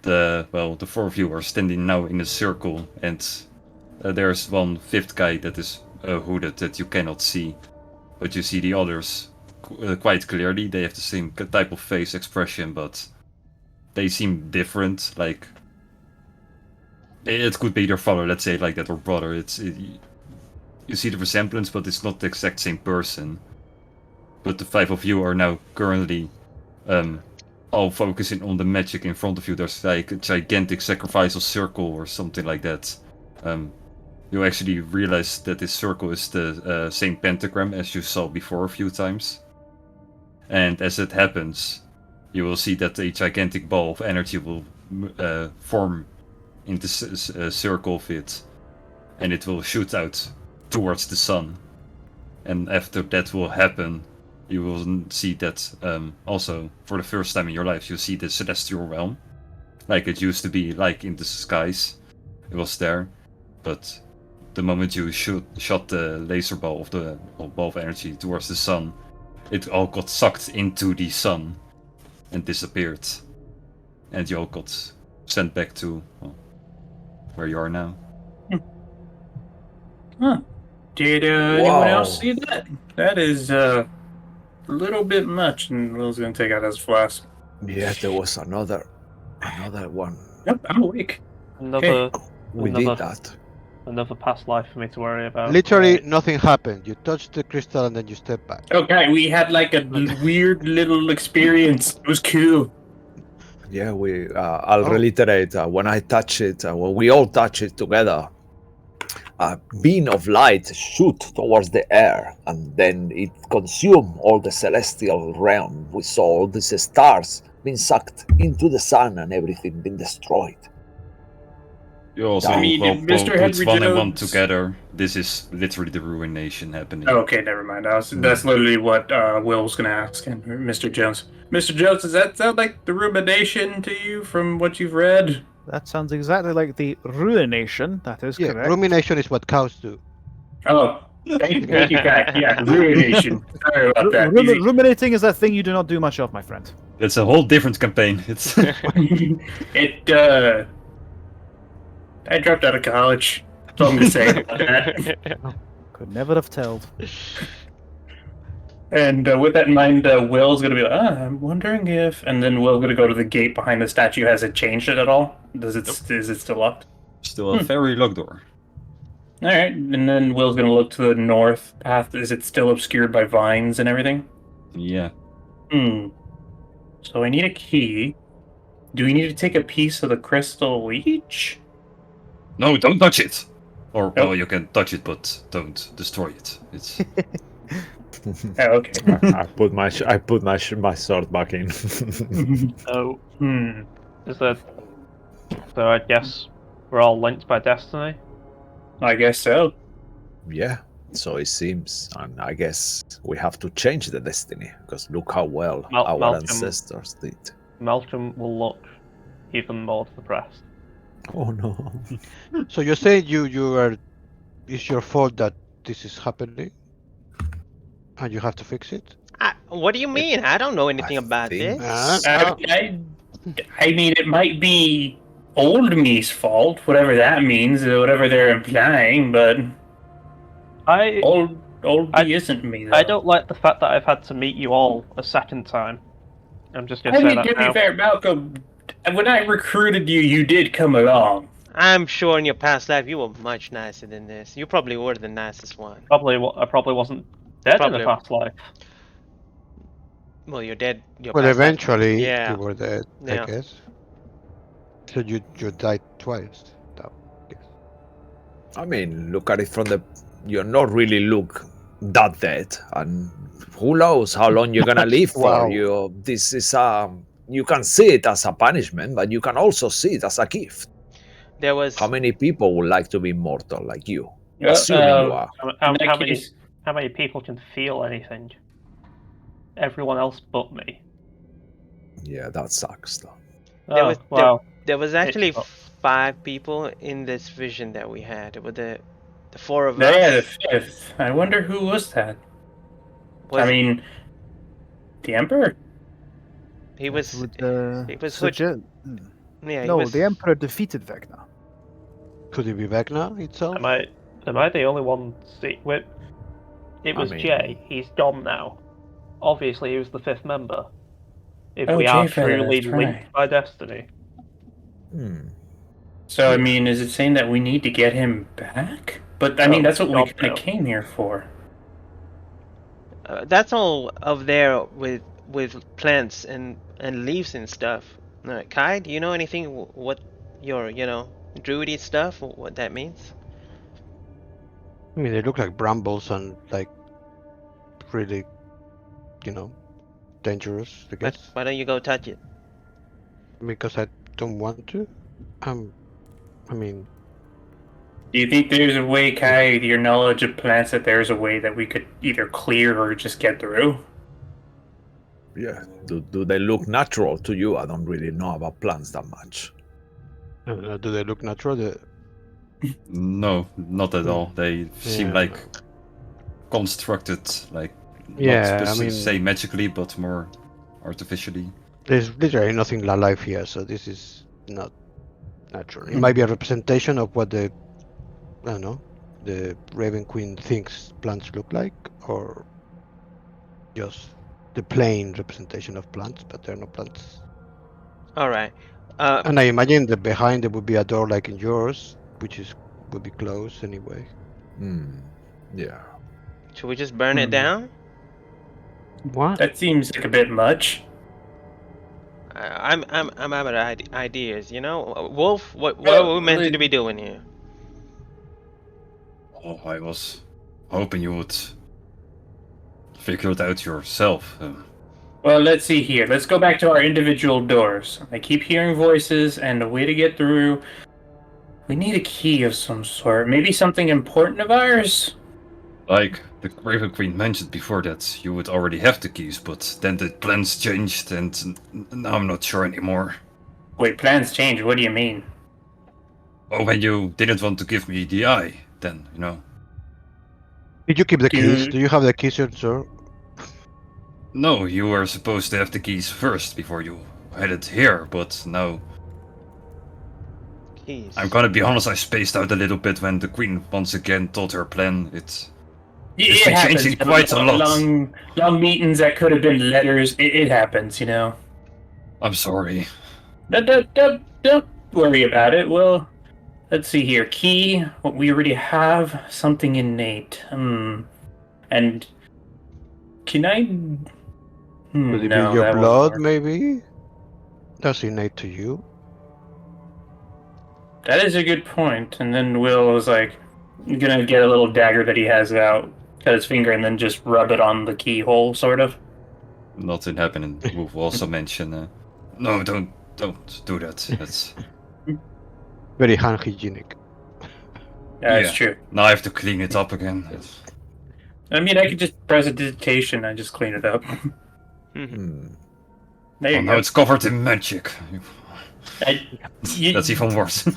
the 4 of you are standing now in a circle, and there's one 5th guy that is hooded that you cannot see, but you see the others quite clearly. They have the same type of face expression, but they seem different. Like it could be their father, let's say, like that, or brother. You see the resemblance, but it's not the exact same person. But the 5 of you are now currently all focusing on the magic in front of you. There's like a gigantic sacrificial circle or something like that. You actually realize that this circle is the same pentagram as you saw before a few times. And as it happens, you will see that a gigantic ball of energy will form in the circle of it. And it will shoot out towards the sun. And after that will happen, you will see that also for the first time in your life, you see the celestial realm. Like it used to be, like in the skies. It was there. But the moment you shot the laser ball of the ball of energy towards the sun, it all got sucked into the sun and disappeared. And you all got sent back to where you are now. Huh. Did anyone Wow. else see that? That is a little bit much, and Will's gonna take out his flask. Yeah, there was another one. Yep, I'm awake. Another We Another- did that. another past life for me to worry about. Literally nothing happened. You touch the crystal and then you step back. Okay, we had like a weird little experience. It was cool. Yeah, I'll reiterate. When I touch it, when we all touch it together, a beam of light shoot towards the air, and then it consumed all the celestial realm. We saw all these stars being sucked into the sun, and everything being destroyed. You also I mean, Mr. put Henry one and one Jones- together. This is literally the ruination happening. Oh, okay, never mind. That's literally what Will was going to ask, and Mr. Jones. Mr. Jones, does that sound like the rumination to you from what you've read? That sounds exactly like the ruination. That is Yeah, correct. rumination is what cows do. Oh, thank you, Kai. Yeah, ruination. Sorry about that. Ruminating is that thing you do not do much of, my friend. It's a whole different campaign. It's I dropped out of college. That's all I'm going to say about that. Could never have told. And with that in mind, Will's going to be like, I'm wondering if... And then Will's going to go to the gate behind the statue. Has it changed it at all? Is it still locked? still a very locked door. All right, and then Will's going to look to the north path. Is it still obscured by vines and everything? Yeah. So I need a key. Do we need to take a piece of the crystal each? No, don't touch it. Or Nope. well, you can touch it, but don't destroy it. It's Oh, okay. I put my sword back in. So, Hmm. so I guess we're all linked by destiny. I guess so. Yeah, so it seems, and I guess we have to change the destiny because look how well our Malcolm. ancestors did. Malcolm will look even more depressed. Oh no! So you're saying you are, it's your fault that this is happening, and you have to fix it? What do you mean? I don't know anything about think- this. I mean, it might be old me's fault, whatever that means, or whatever they're implying, but old me isn't me, though. I don't like the fact that I've had to meet you all a second time. I'm just gonna I say mean, that to be now. fair, Malcolm, when I recruited you, you did come along. I'm sure in your past life you were much nicer than this. You probably were the nicest one. I probably wasn't dead in Probably. a past life. Well, you're dead. Your Well, past life- eventually Yeah. you were dead, Yeah. I guess. So you died twice. I mean, look at it from you're not really look that dead, and who knows how long you're gonna live for. Wow. This is you can see it as a punishment, but you can also see it as a gift. There was. How many people would like to be immortal like you? Uh, Assuming you uh, are. How In that many case- how many people can feel anything? Everyone else but me. Yeah, that sucks though. There Oh, was- wow. There was actually It's- 5 people in this vision that we had. With the 4 of Yeah, the us. fifth. I wonder who was that. Was, I mean, the Emperor? he was. Would, it was Hood. Yeah, he No, was, the Emperor defeated Vecna. Could it be Vecna itself? Am I the only one see wait, it was mean- Jay, he's gone now. Obviously he was the 5th member. If Oh, we are Jay Feather, truly that's linked right. by destiny. So, I mean, is it saying that we need to get him back? But, I mean, that's what we God, kind no. of came here for. that's all of there with plants and leaves and stuff. Kai, do you know anything? What your druidy stuff? What that means? I mean, they look like brambles and like really, dangerous, I But guess. why don't you go touch it? Because I don't want to. I mean, Do you think there's a way, Kai, with your knowledge of plants, that there's a way that we could either clear or just get through? Yeah. Do they look natural to you? I don't really know about plants that much. do they look natural? no, not at all. They seem Yeah. like constructed, like Yeah, not I mean- say magically, but more artificially. There's literally nothing alive here, so this is not natural. It might be a representation of what the Raven Queen thinks plants look like, or just the plain representation of plants, but they're not plants. All right. And I imagine that behind there would be a door like in yours, which would be closed anyway. Yeah. Should we just burn it down? What? That seems like a bit much. I'm out of ideas. Wolf. What are we meant to be doing here? Oh, I was hoping you would figure it out yourself. Well, let's see here. Let's go back to our individual doors. I keep hearing voices, and the way to get through... We need a key of some sort. Maybe something important of ours? Like the Raven Queen mentioned before that you would already have the keys, but then the plans changed and now I'm not sure anymore. Wait, plans change. What do you mean? Oh, when you didn't want to give me the eye, then, you know. Did you keep the keys? Dude. Do you have the keys, sir? No, you were supposed to have the keys first before you headed here, but now... Keys. I'm gonna be honest, I spaced out a little bit when the Queen once again told her plan. It's It been happens. changing quite a lot. Long meetings that could have been letters. It happens, you know. I'm sorry. Don't worry about it. Well, let's see here. Key. What we already have. Something innate. And can I? Could it No, be your that won't blood, work. maybe? That's innate to you. That is a good point. And then Will was like, gonna get a little dagger that he has out, cut his finger, and then just rub it on the keyhole, sort of. Nothing happening. We'll also mention. No, don't do that. That's Very unhygienic. That's Yeah. true. now I have to clean it up again. I mean, I could just press a dictation and just clean it up. Hmm. There you Oh, go. now it's covered in magic. You- That's even worse.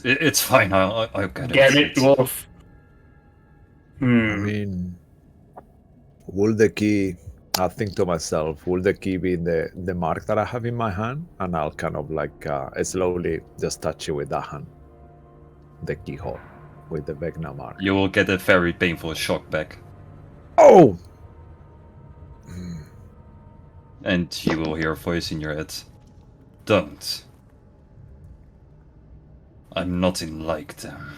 It's fine. I'll get it. Damn it, Wolf. I mean, will the key? I think to myself, will the key be the mark that I have in my hand? And I'll kind of like slowly just touch it with that hand, the keyhole, with the Vecna mark. You will get a very painful shock back, Oh! and you will hear a voice in your head. Don't. I'm nothing like them.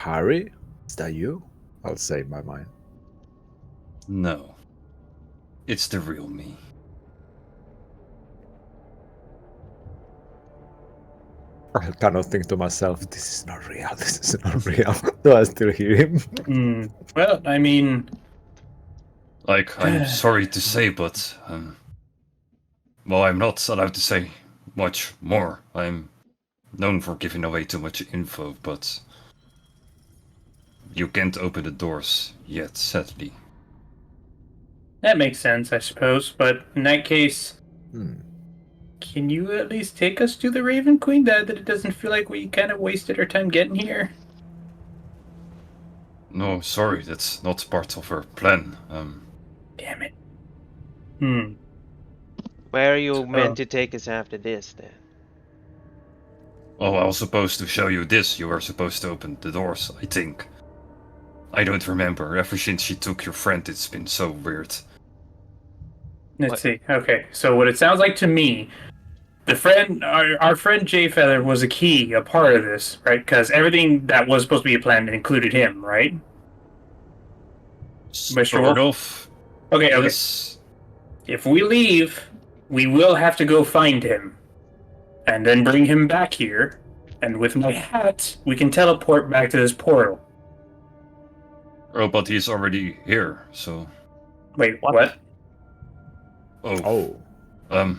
Harry, is that you? I'll say in my mind. No. It's the real me. I kind of think to myself, this is not real. This is not real. Do I still hear him? Well, I mean, Like, I'm sorry to say, but well, I'm not allowed to say much more. I'm known for giving away too much info, but you can't open the doors yet, sadly. that makes sense, I suppose. But in that case, Hmm. can you at least take us to the Raven Queen? That it doesn't feel like we kind of wasted our time getting here. No, sorry, that's not part of our plan. Damn it. Where are you meant to take us after this, then? Oh, I was supposed to show you this. You were supposed to open the doors, I think. I don't remember. Ever since she took your friend, it's been so weird. Let's see. Okay, so what it sounds like to me, our friend Jay Feather was a key, a part of this, right? Because everything that was supposed to be a plan included him, right? Mr. Wolf? Sort of. Okay, okay. Yes. If we leave, we will have to go find him. And then bring him back here. And with my hat, we can teleport back to this portal. Oh, but he's already here, so... Wait, what? Oh, Oh.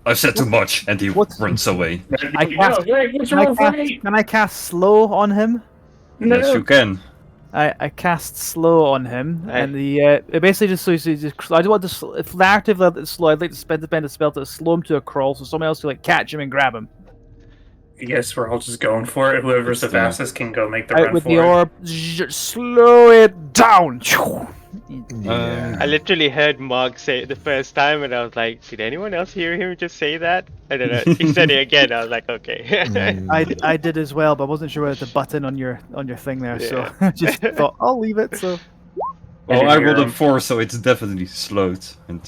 I've said too much, and he What? runs away. I cast- what's Can I, wrong cast, with me? can I cast slow on him? No. Yes, you can. I cast slow on him, Aye. and it basically just so you just I just want to if the narrative that it's slow, I'd like to spend a spell to slow him to a crawl, so someone else can like catch him and grab him. I guess we're all just going for it. Whoever's the It's, yeah. fastest can go make the Out run with for the it. orb, slow it down. Yeah. I literally heard Mark say it the first time, and I was like, did anyone else hear him just say that? And then he said it again. I was like, okay. I did as well, but I wasn't sure whether to button on your thing there, so Yeah. just thought I'll leave it. So Well, I rolled a him. 4, so it's definitely slowed. And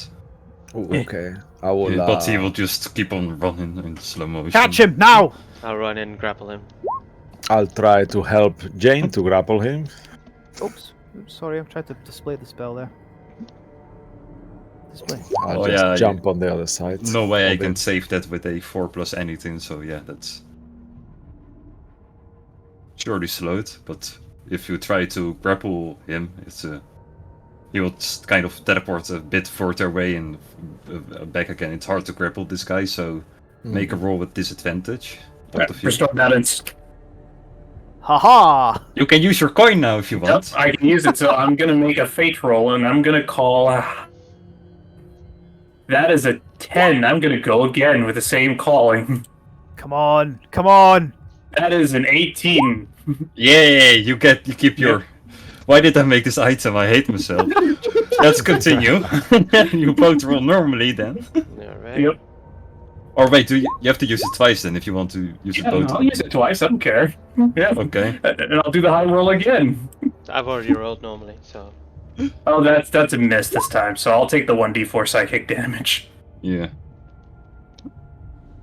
Oh, okay. I will. but he will just keep on running in slow motion. catch him now. I'll run and grapple him. I'll try to help Jane to grapple him. Oops, sorry, I'm trying to display the spell there. Display. I'll Oh, just yeah, jump on the other side. No way I of can it. save that with a 4 plus anything, so yeah, that's surely slowed. But if you try to grapple him, he will kind of teleport a bit further away and back again. It's hard to grapple this guy, so make a roll with disadvantage. both of you. Restore balance. Haha! You can use your coin now if you want. Yep, I can use it, so I'm gonna make a fate roll, and I'm gonna call... that is a 10. I'm gonna go again with the same calling. Come on, come on! That is an 18. Yeah, you keep your... Why did I make this item? I hate myself. Let's continue. You both roll normally then. Alright. Yep. Or wait, you have to use it twice then if you want to use it Yeah, both. I'll use it twice, I don't care. Yeah. Okay. And I'll do the high roll again. I've already rolled normally, so. Oh, that's a miss this time, so I'll take the 1d4 psychic damage. Yeah.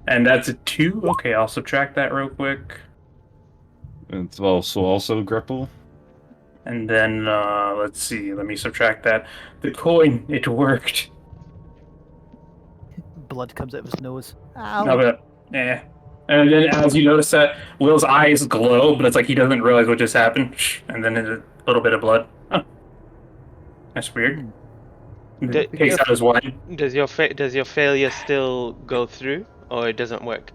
And that's a 2? Okay, I'll subtract that real quick. And also grapple. And then, let's see, let me subtract that. The coin, it worked. Blood comes out of his nose. Ow. No, but, And then as you notice that, Will's eyes glow, but it's like he doesn't realize what just happened. And then a little bit of blood. Huh. That's weird. Takes out his wine. Does your failure still go through, or it doesn't work?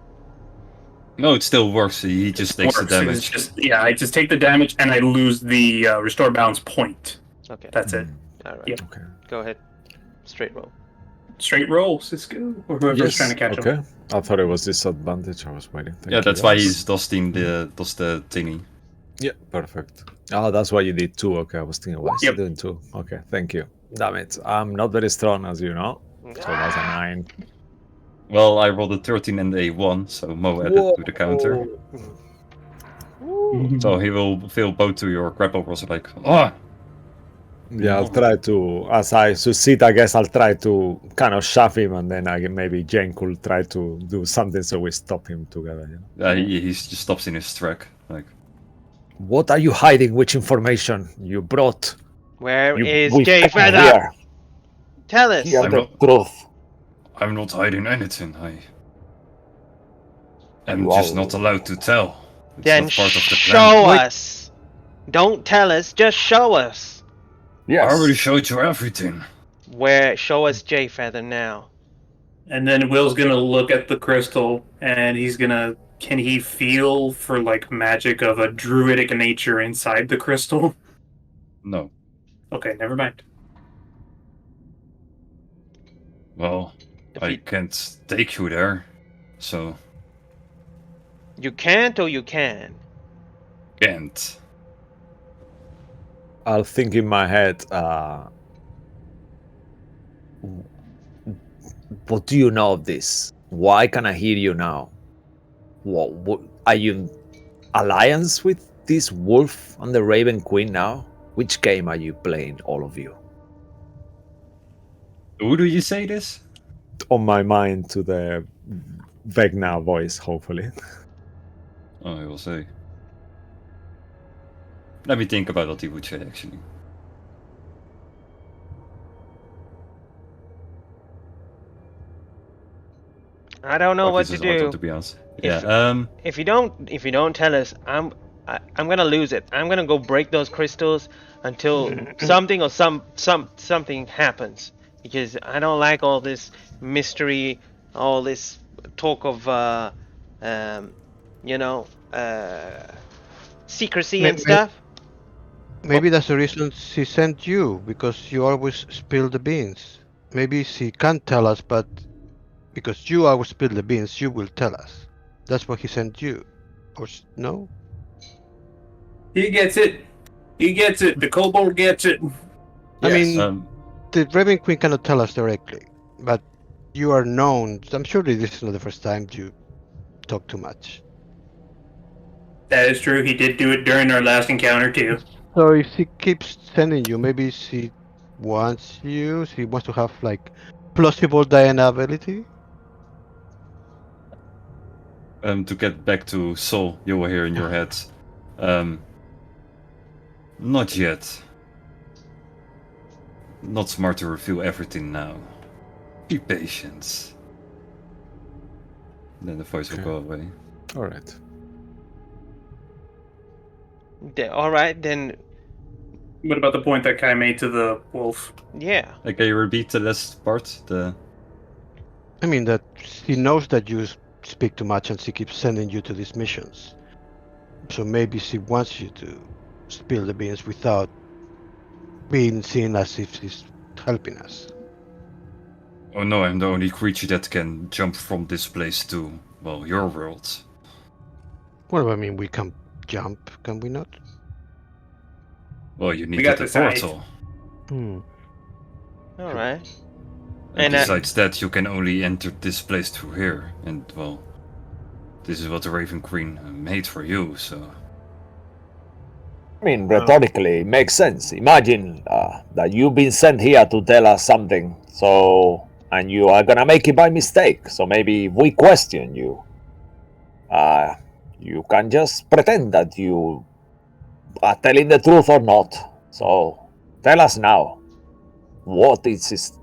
No, it still works. He just takes the It's damage. just, I just take the damage and I lose the restore balance point. Okay. That's it. Alright. Yep. Okay. Go ahead. Straight roll. Straight roll, Cisco. Or whoever's trying to catch him. Okay. I thought it was disadvantage. I was waiting. Thank Yeah, you, that's why guys. he's dusting the thingy. Yeah, perfect. Oh, that's why you did 2. Okay, I was thinking, why is he Yep. doing 2? Okay, thank you. Damn it. I'm not very strong, as you know. So that's a 9. Well, I rolled a 13 and a 1, so Mo added to the counter. So he will feel both to your grapple rolls like, oh! Yeah, I'll try to, as I succeed, I guess I'll try to kind of shove him, and then maybe Jane could try to do something so we stop him together. You know? He just stops in his track. Like, What are you hiding? Which information you brought? Where You is with Jay me Feather? here. Tell us. Hear I'm the not- truth. I'm not hiding anything. I am You just are- not allowed to tell. It's Then not part of the show plan. us. Don't tell us. Just show us. I already showed you everything. Where? Show us Jay Feather now. And then Will's gonna look at the crystal, and he's gonna... Can he feel for, like, magic of a druidic nature inside the crystal? No. Okay, never mind. Well, If I you- can't take you there. So, You can't or you can. can't. I'll think in my head, what do you know of this? Why can I hear you now? What are you in alliance with this wolf and the Raven Queen now? Which game are you playing, all of you? Who do you say this? On my mind to the Vegna voice, hopefully. Oh, I will say. Let me think about what he would say, actually. I don't know Fuck, what this to is hard do. to be honest. If- Yeah, If you don't tell us, I'm gonna lose it. I'm gonna go break those crystals until something or something happens, because I don't like all this mystery, all this talk of secrecy and Maybe- stuff. Maybe that's the reason she sent you, because you always spill the beans. Maybe she can't tell us, but because you always spill the beans, you will tell us. That's why he sent you. Or no? He gets it. He gets it. The kobold gets it. I mean, um, the Raven Queen cannot tell us directly, but you are known. I'm sure this is not the first time you talk too much. That is true. He did do it during our last encounter, too. So if she keeps sending you, maybe she wants you. She wants to have like plausible deniability. to get back to Sol, you will hear in your head. Not yet. Not smart to reveal everything now. Be patient. Then the voice will Okay. go away. All right. All right, then. What about the point that Kai made to the wolf? Yeah. Can you repeat the last part? I mean that she knows that you speak too much and she keeps sending you to these missions. So maybe she wants you to spill the beans without being seen as if she's helping us. Oh no, I'm the only creature that can jump from this place to, well, your world. Well, I mean, we can jump, can we not? Well, you got needed a this height. portal. All right. And And, besides that, you can only enter this place through here. And, well, this is what the Raven Queen made for you, so... I mean, rhetorically, it makes sense. Imagine that you've been sent here to tell us something, so and you are gonna make it by mistake. So maybe if we question you, you can just pretend that you are telling the truth or not. So tell us now, what is this?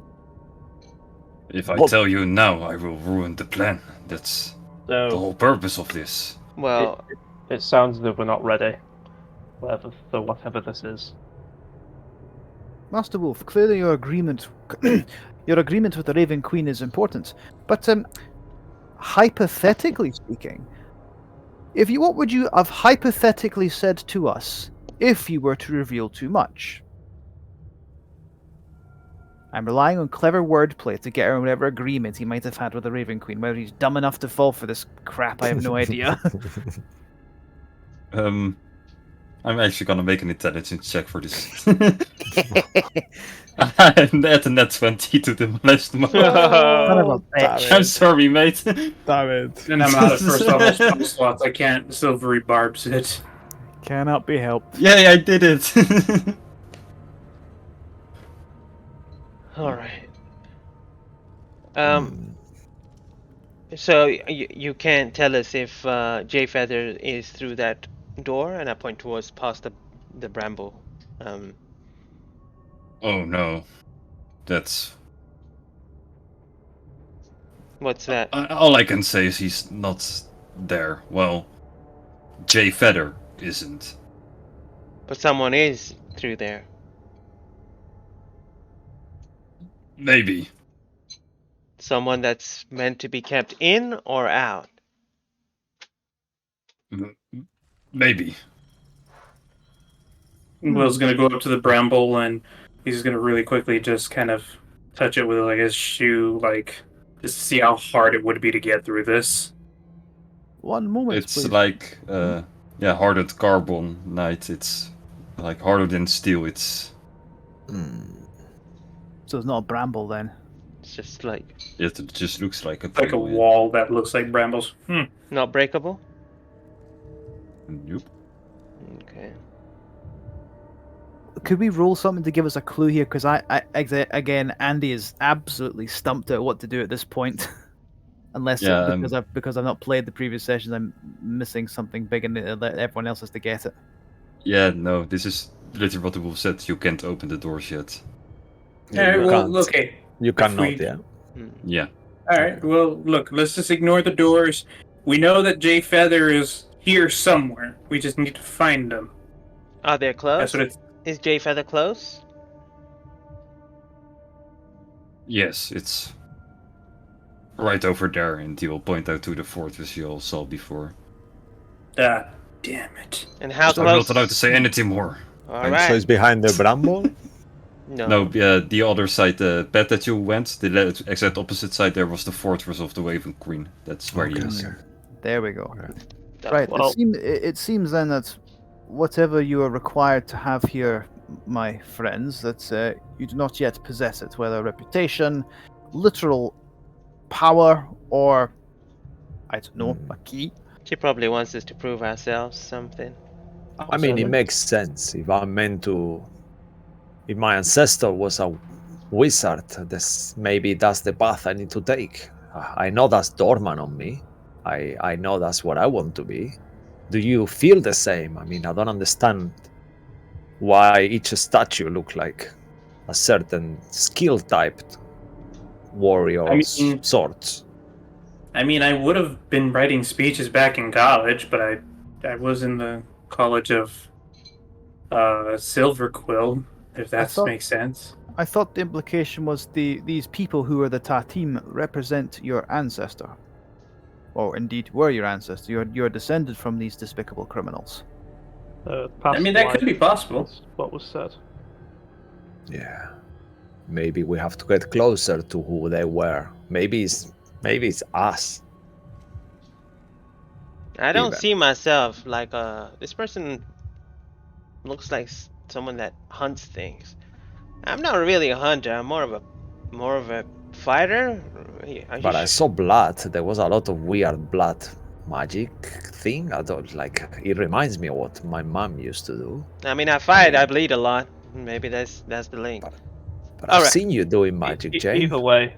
If I What- tell you now, I will ruin the plan. That's the So whole purpose of this. well, it sounds as if we're not ready. Whatever this is. Master Wolf, clearly your agreement with the Raven Queen is important. But hypothetically speaking, what would you have hypothetically said to us if you were to reveal too much? I'm relying on clever wordplay to get around whatever agreement he might have had with the Raven Queen. Whether he's dumb enough to fall for this crap, I have no idea. I'm actually gonna make an intelligence check for this. And add a net 20 to the molest mode. Son of a bitch. I'm sorry, mate. Damn it. And I'm out of first level spell slots. I can't silvery barbs it. Cannot be helped. Yay, I did it! all right. So you can't tell us if J Feather is through that door, and I point towards past the bramble. Oh no. That's... What's that? all I can say is he's not there. Well, J Feather isn't. But someone is through there. Maybe. Someone that's meant to be kept in or out. Maybe. Will's gonna go up to the bramble and he's gonna really quickly just kind of touch it with like his shoe, like just to see how hard it would be to get through this. One moment, It's please. like, hardened carbonite. It's like harder than steel. It's... So it's not a bramble then. It's just like It just looks like a... Like a panel, yeah. wall that looks like brambles. not breakable. Nope. Okay. Could we roll something to give us a clue here? Because again, Andy is absolutely stumped at what to do at this point. Unless Yeah, because I've not played the previous sessions, I'm missing something big, and everyone else has to get it. Yeah, no, this is literally what the wolf said. You can't open the doors yet. Alright, you well, can't. okay. You cannot, we- yeah. Yeah. Alright, well, look, let's just ignore the doors. We know that J Feather is here somewhere. We just need to find him. Are they close? That's what it's. Is J Feather close? Yes, it's right over there, and he will point out to the fortress you all saw before. Ah, damn it. And how I'm not close? allowed to say anything more. All And so right. it's behind the bramble. No, the other side, the path that you went, the exact opposite side, there was the fortress of the Raven Queen. That's where he is. There we go. That- Right. Well- It seems then that whatever you are required to have here, my friends, that you do not yet possess it, whether reputation, literal power, or I don't know, a key. She probably wants us to prove ourselves something. I mean, it makes sense. If I'm meant to, if my ancestor was a wizard, maybe that's the path I need to take. I know that's dormant on me. I know that's what I want to be. Do you feel the same? I mean, I don't understand why each statue look like a certain skill typed warrior I mean- sorts. I mean, I would have been writing speeches back in college, but I was in the college of Silver Quill, if that thought- makes sense. I thought the implication was these people who are the Tatim represent your ancestor. or indeed were your ancestors. You're descended from these despicable criminals. I mean, that could be possible. What was said. Yeah. Maybe we have to get closer to who they were. Maybe it's us. I don't Even. see myself like this person looks like someone that hunts things. I'm not really a hunter. I'm more of a fighter. But I saw blood. There was a lot of weird blood magic thing. I don't like. It reminds me of what my mom used to do. I mean, I fight. I bleed a lot. Maybe that's the link. But I've seen you doing magic, Jane. Either way,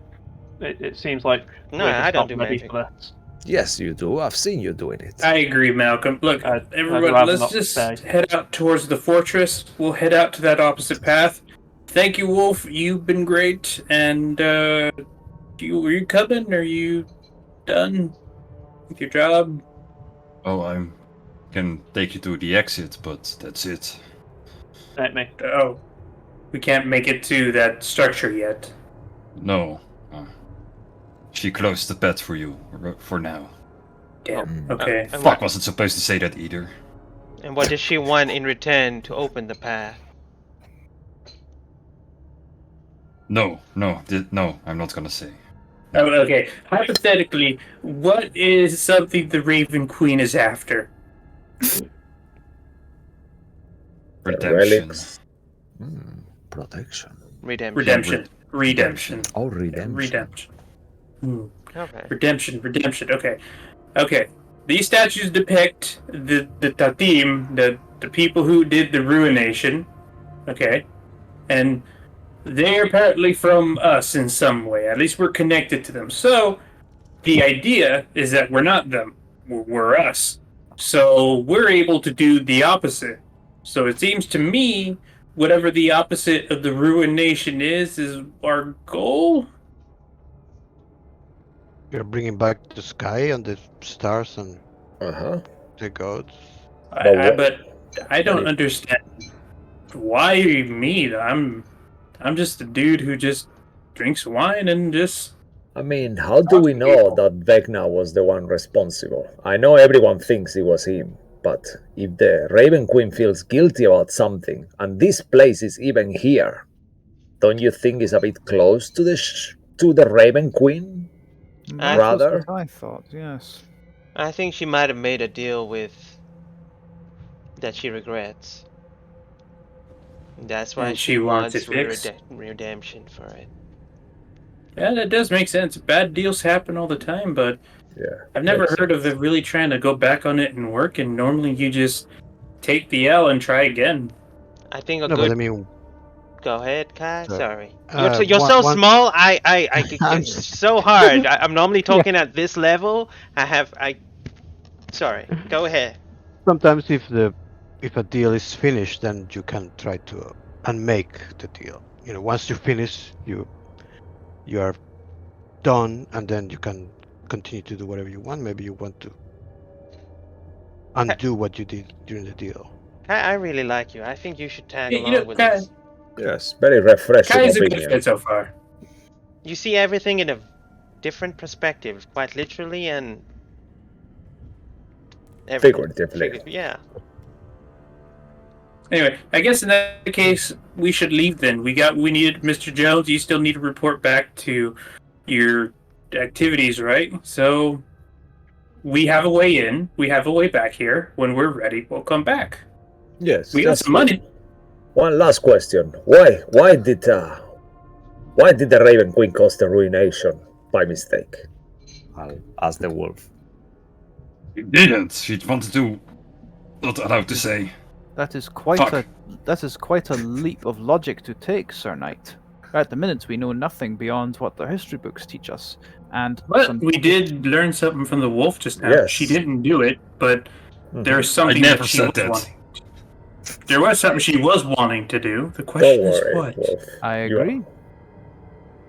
it seems like No, we're just I don't not do ready magic. for that. Yes, you do. I've seen you doing it. I agree, Malcolm. Look, I'd everyone, rather let's not just say. head out towards the fortress. We'll head out to that opposite path. Thank you, Wolf. You've been great. And were you coming? Are you done with your job? Oh, I can take you to the exit, but that's it. Ain't me. Oh, we can't make it to that structure yet. No. She closed the path for you, for now. Damn. Okay. And Fuck, what, wasn't supposed to say that either. and what does she want in return to open the path? No, I'm not gonna say. Oh, okay. Hypothetically, what is something the Raven Queen is after? Redemption. Relics. Protection. Redemption. Redemption. Oh, redemption. Redemption. Hmm. Okay. Redemption. Okay. These statues depict the Tatim, the people who did the ruination. Okay. And they're apparently from us in some way. At least we're connected to them. So the idea is that we're not them. We're us. So we're able to do the opposite. So it seems to me, whatever the opposite of the ruination is our goal. You're bringing back the sky and the stars and the gods. But I don't understand why me. I'm just a dude who just drinks wine and just. I mean, how do we know that Vecna was the one responsible? I know everyone thinks it was him, but if the Raven Queen feels guilty about something, and this place is even here, don't you think it's a bit close to the Raven Queen? I- That's Rather? what I thought. Yes. I think she might have made a deal with that she regrets. That's why And she she wants wants it fixed? redemption for it. Yeah, that does make sense. Bad deals happen all the time, but Yeah. I've never makes heard of sense. them really trying to go back on it and work. And normally you just take the L and try again. I think a No, good. but I mean, Go ahead, Kai. Uh, Sorry, uh, you're so one- small. It's so hard. I'm normally talking at this level. Sorry. Go ahead. sometimes if a deal is finished, then you can try to unmake the deal. You know, once you finish, you are done, and then you can continue to do whatever you want. Maybe you want to undo what you did during the deal. I really like you. I think you should tag You along know, with Kai, us. Yes, very refreshing Kai's a good opinion. fit so far. You see everything in a different perspective, quite literally and Figuratively. Yeah. Anyway, I guess in that case, we should leave then. We needed Mr. Jones. You still need to report back to your activities, right? So we have a way in. We have a way back here. When we're ready, we'll come back. Yes. We got just some money. One last question. Why did the Raven Queen cause the ruination by mistake? I'll ask the wolf. She didn't. She wanted to. Not allowed to say. That is quite Fuck. a leap of logic to take, Sir Knight. At the minute, we know nothing beyond what the history books teach us, and But we did learn something from the wolf just now. Yes. She didn't do it, but there's something never that she said was that. wanting. There was something she was wanting to do. The Don't question is worry, what? wolf. I You are- agree.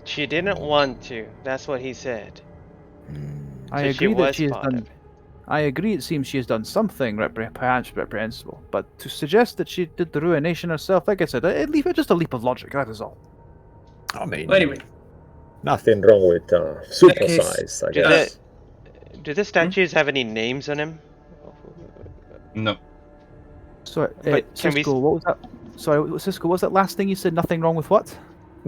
She didn't want to. That's what he said. I So she agree that was she has part done. of it. I agree. It seems she has done something perhaps reprehensible, but to suggest that she did the ruination herself, like I said, just a leap of logic. That is all. I mean, Well, anyway, nothing wrong with super case, size, I Do guess. Do the statues have any names on them? No. Sorry, But can we Cisco, what was that? Sorry, Cisco, what was that last thing you said? Nothing wrong with what?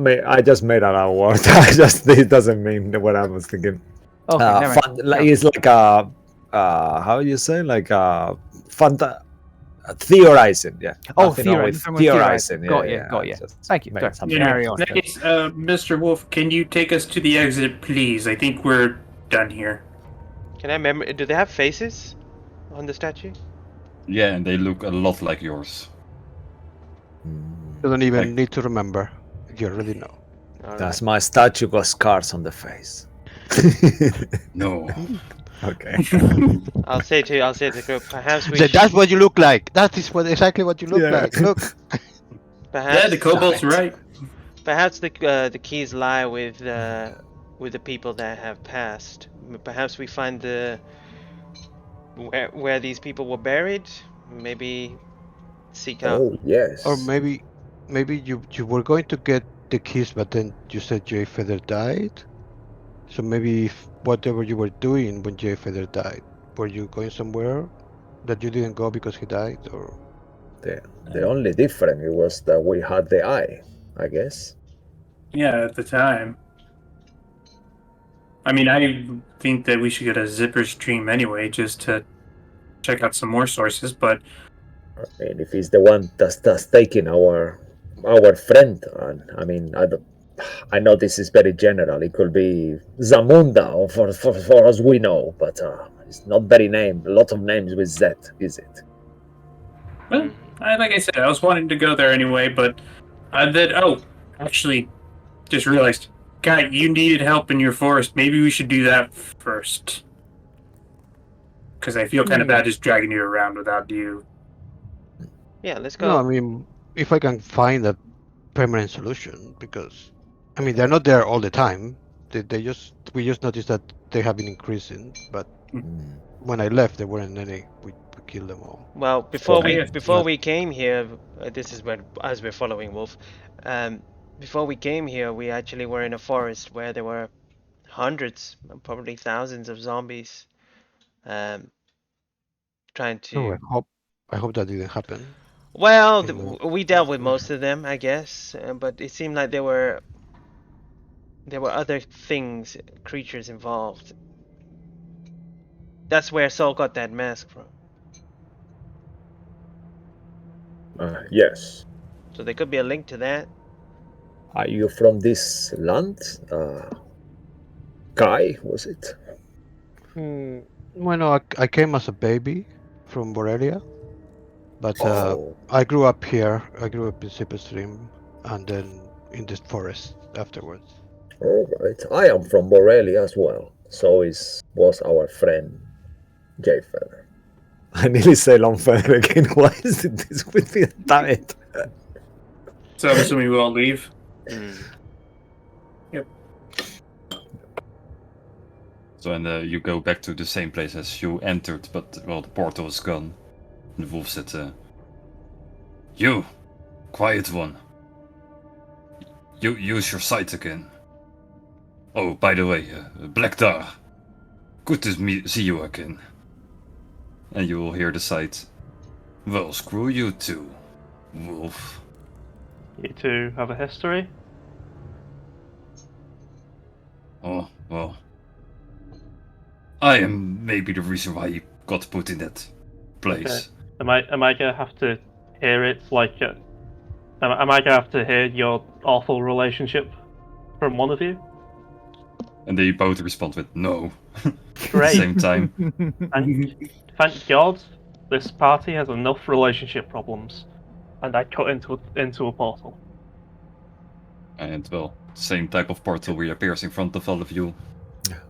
I just made a word. It doesn't mean what I was thinking. Okay, never mind. Like, it's like a how you say, like a theorizing. Yeah. Oh, Nothing wrong with theorizing. theorizing. Got Yeah, you, got you. just Thank you. made Sorry. something. Carry on. In that case, Mr. Wolf, can you take us to the exit, please? I think we're done here. Can I remember? Do they have faces on the statue? Yeah, and they look a lot like yours. You don't even Like- need to remember. You already know. Alright. Does my statue got scars on the face? No. Okay. I'll say to the group, perhaps we So should, that's what you look like. That is exactly what you look Yeah. like. Look. perhaps Yeah, the kobold's right. perhaps the keys lie with the people that have passed. Perhaps we find the where these people were buried. Maybe seek out. Oh yes. Or maybe you were going to get the keys, but then you said Jay Feather died. So maybe if whatever you were doing when Jay Feather died, were you going somewhere that you didn't go because he died, or? The only difference was that we had the eye, I guess. Yeah, at the time. I mean, I think that we should get a zipper stream anyway, just to check out some more sources, but I mean, if he's the one that's taking our friend, and I mean, I know this is very general. It could be Zamunda, or for us we know, but it's not very named. A lot of names with Z, is it? well, like I said, I was wanting to go there anyway, but actually, just realized, Guy, you needed help in your forest. Maybe we should do that first. Because I feel kind of bad just dragging you around without you. Yeah, let's go. No, I mean, if I can find a permanent solution, because I mean they're not there all the time. We just noticed that they have been increasing, but when I left, there weren't any. We killed them all. Well, before Okay. we came here, this is when as we're following Wolf. Before we came here, we actually were in a forest where there were hundreds, probably thousands of zombies, trying to. No, I hope that didn't happen. Well, Mhm. we dealt with most of them, I guess, but it seemed like there were other things, creatures involved. That's where Saul got that mask from. Yes. So there could be a link to that. Are you from this land? Kai, was it? Well, I came as a baby from Borrelia, but Oh. I grew up here. I grew up in Stream, and then in this forest afterwards. All right. I am from Borrelia as well. So was our friend Jay Feather. I nearly say Longfeather again. Why is it this with me? Damn it. So I'm assuming we all leave. Yep. So and you go back to the same place as you entered, but well, the portal is gone. And the wolf said, "You, quiet one. You use your sight again. Oh, by the way, Black Dar, good to see you again." And you will hear the sight. "Well, screw you too, wolf." You two have a history? Oh, well. I am maybe the reason why you got put in that place. Okay. Am I gonna have to hear it? Like, am I gonna have to hear your awful relationship from one of you? And they both respond with no. At the Great. same time. Thank God, this party has enough relationship problems, and I cut into a portal. And well, same type of portal reappears in front of all of you.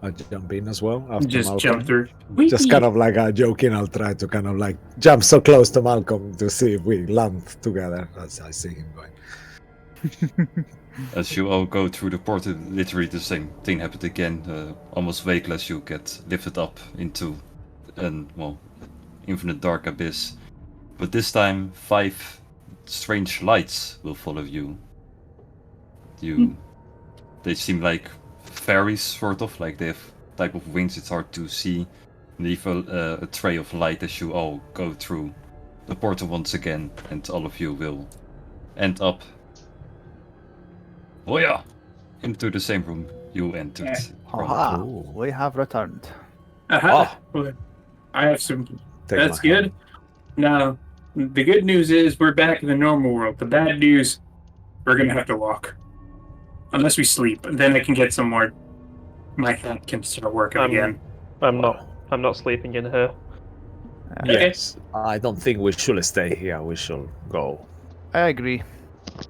I'll jump in as well. After Just Malcolm. jump through. Just kind of like joking. I'll try to kind of like jump so close to Malcolm to see if we land together as I see him going. As you all go through the portal, literally the same thing happened again. Almost weightless, you get lifted up into an, well, infinite dark abyss. But this time, 5 strange lights will follow you. They seem like fairies, sort of, like they have type of wings, it's hard to see. Leave a tray of light as you all go through the portal once again, and all of you will end up. Oh yeah, into the same room you entered. from. Aha, Ooh. we have returned. Aha. Well, I have some. Take That's my good. hand. Now, the good news is we're back in the normal world. The bad news, we're gonna have to walk. Unless we sleep, then I can get some more. My head can start working again. I'm not sleeping in here. Yes, I don't think we should stay here. We should go. I agree.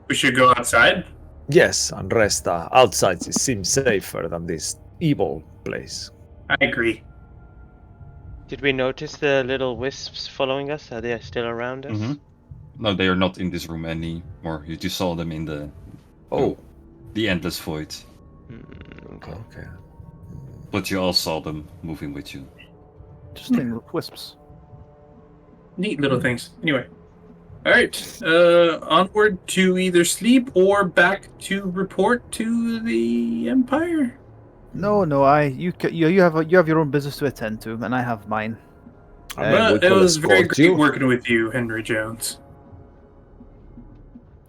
We should go outside. Yes, and rest outside. It seems safer than this evil place. I agree. Did we notice the little wisps following us? Are they still around us? Mhm. No, they are not in this room anymore. You just saw them in the endless void. Okay. Okay. But you all saw them moving with you. Just little wisps. Neat little things. Anyway. Alright. Onward to either sleep or back to report to the Empire. No, you have your own business to attend to, and I have mine. I mean, But we it could was very escort great you. working with you, Henry Jones.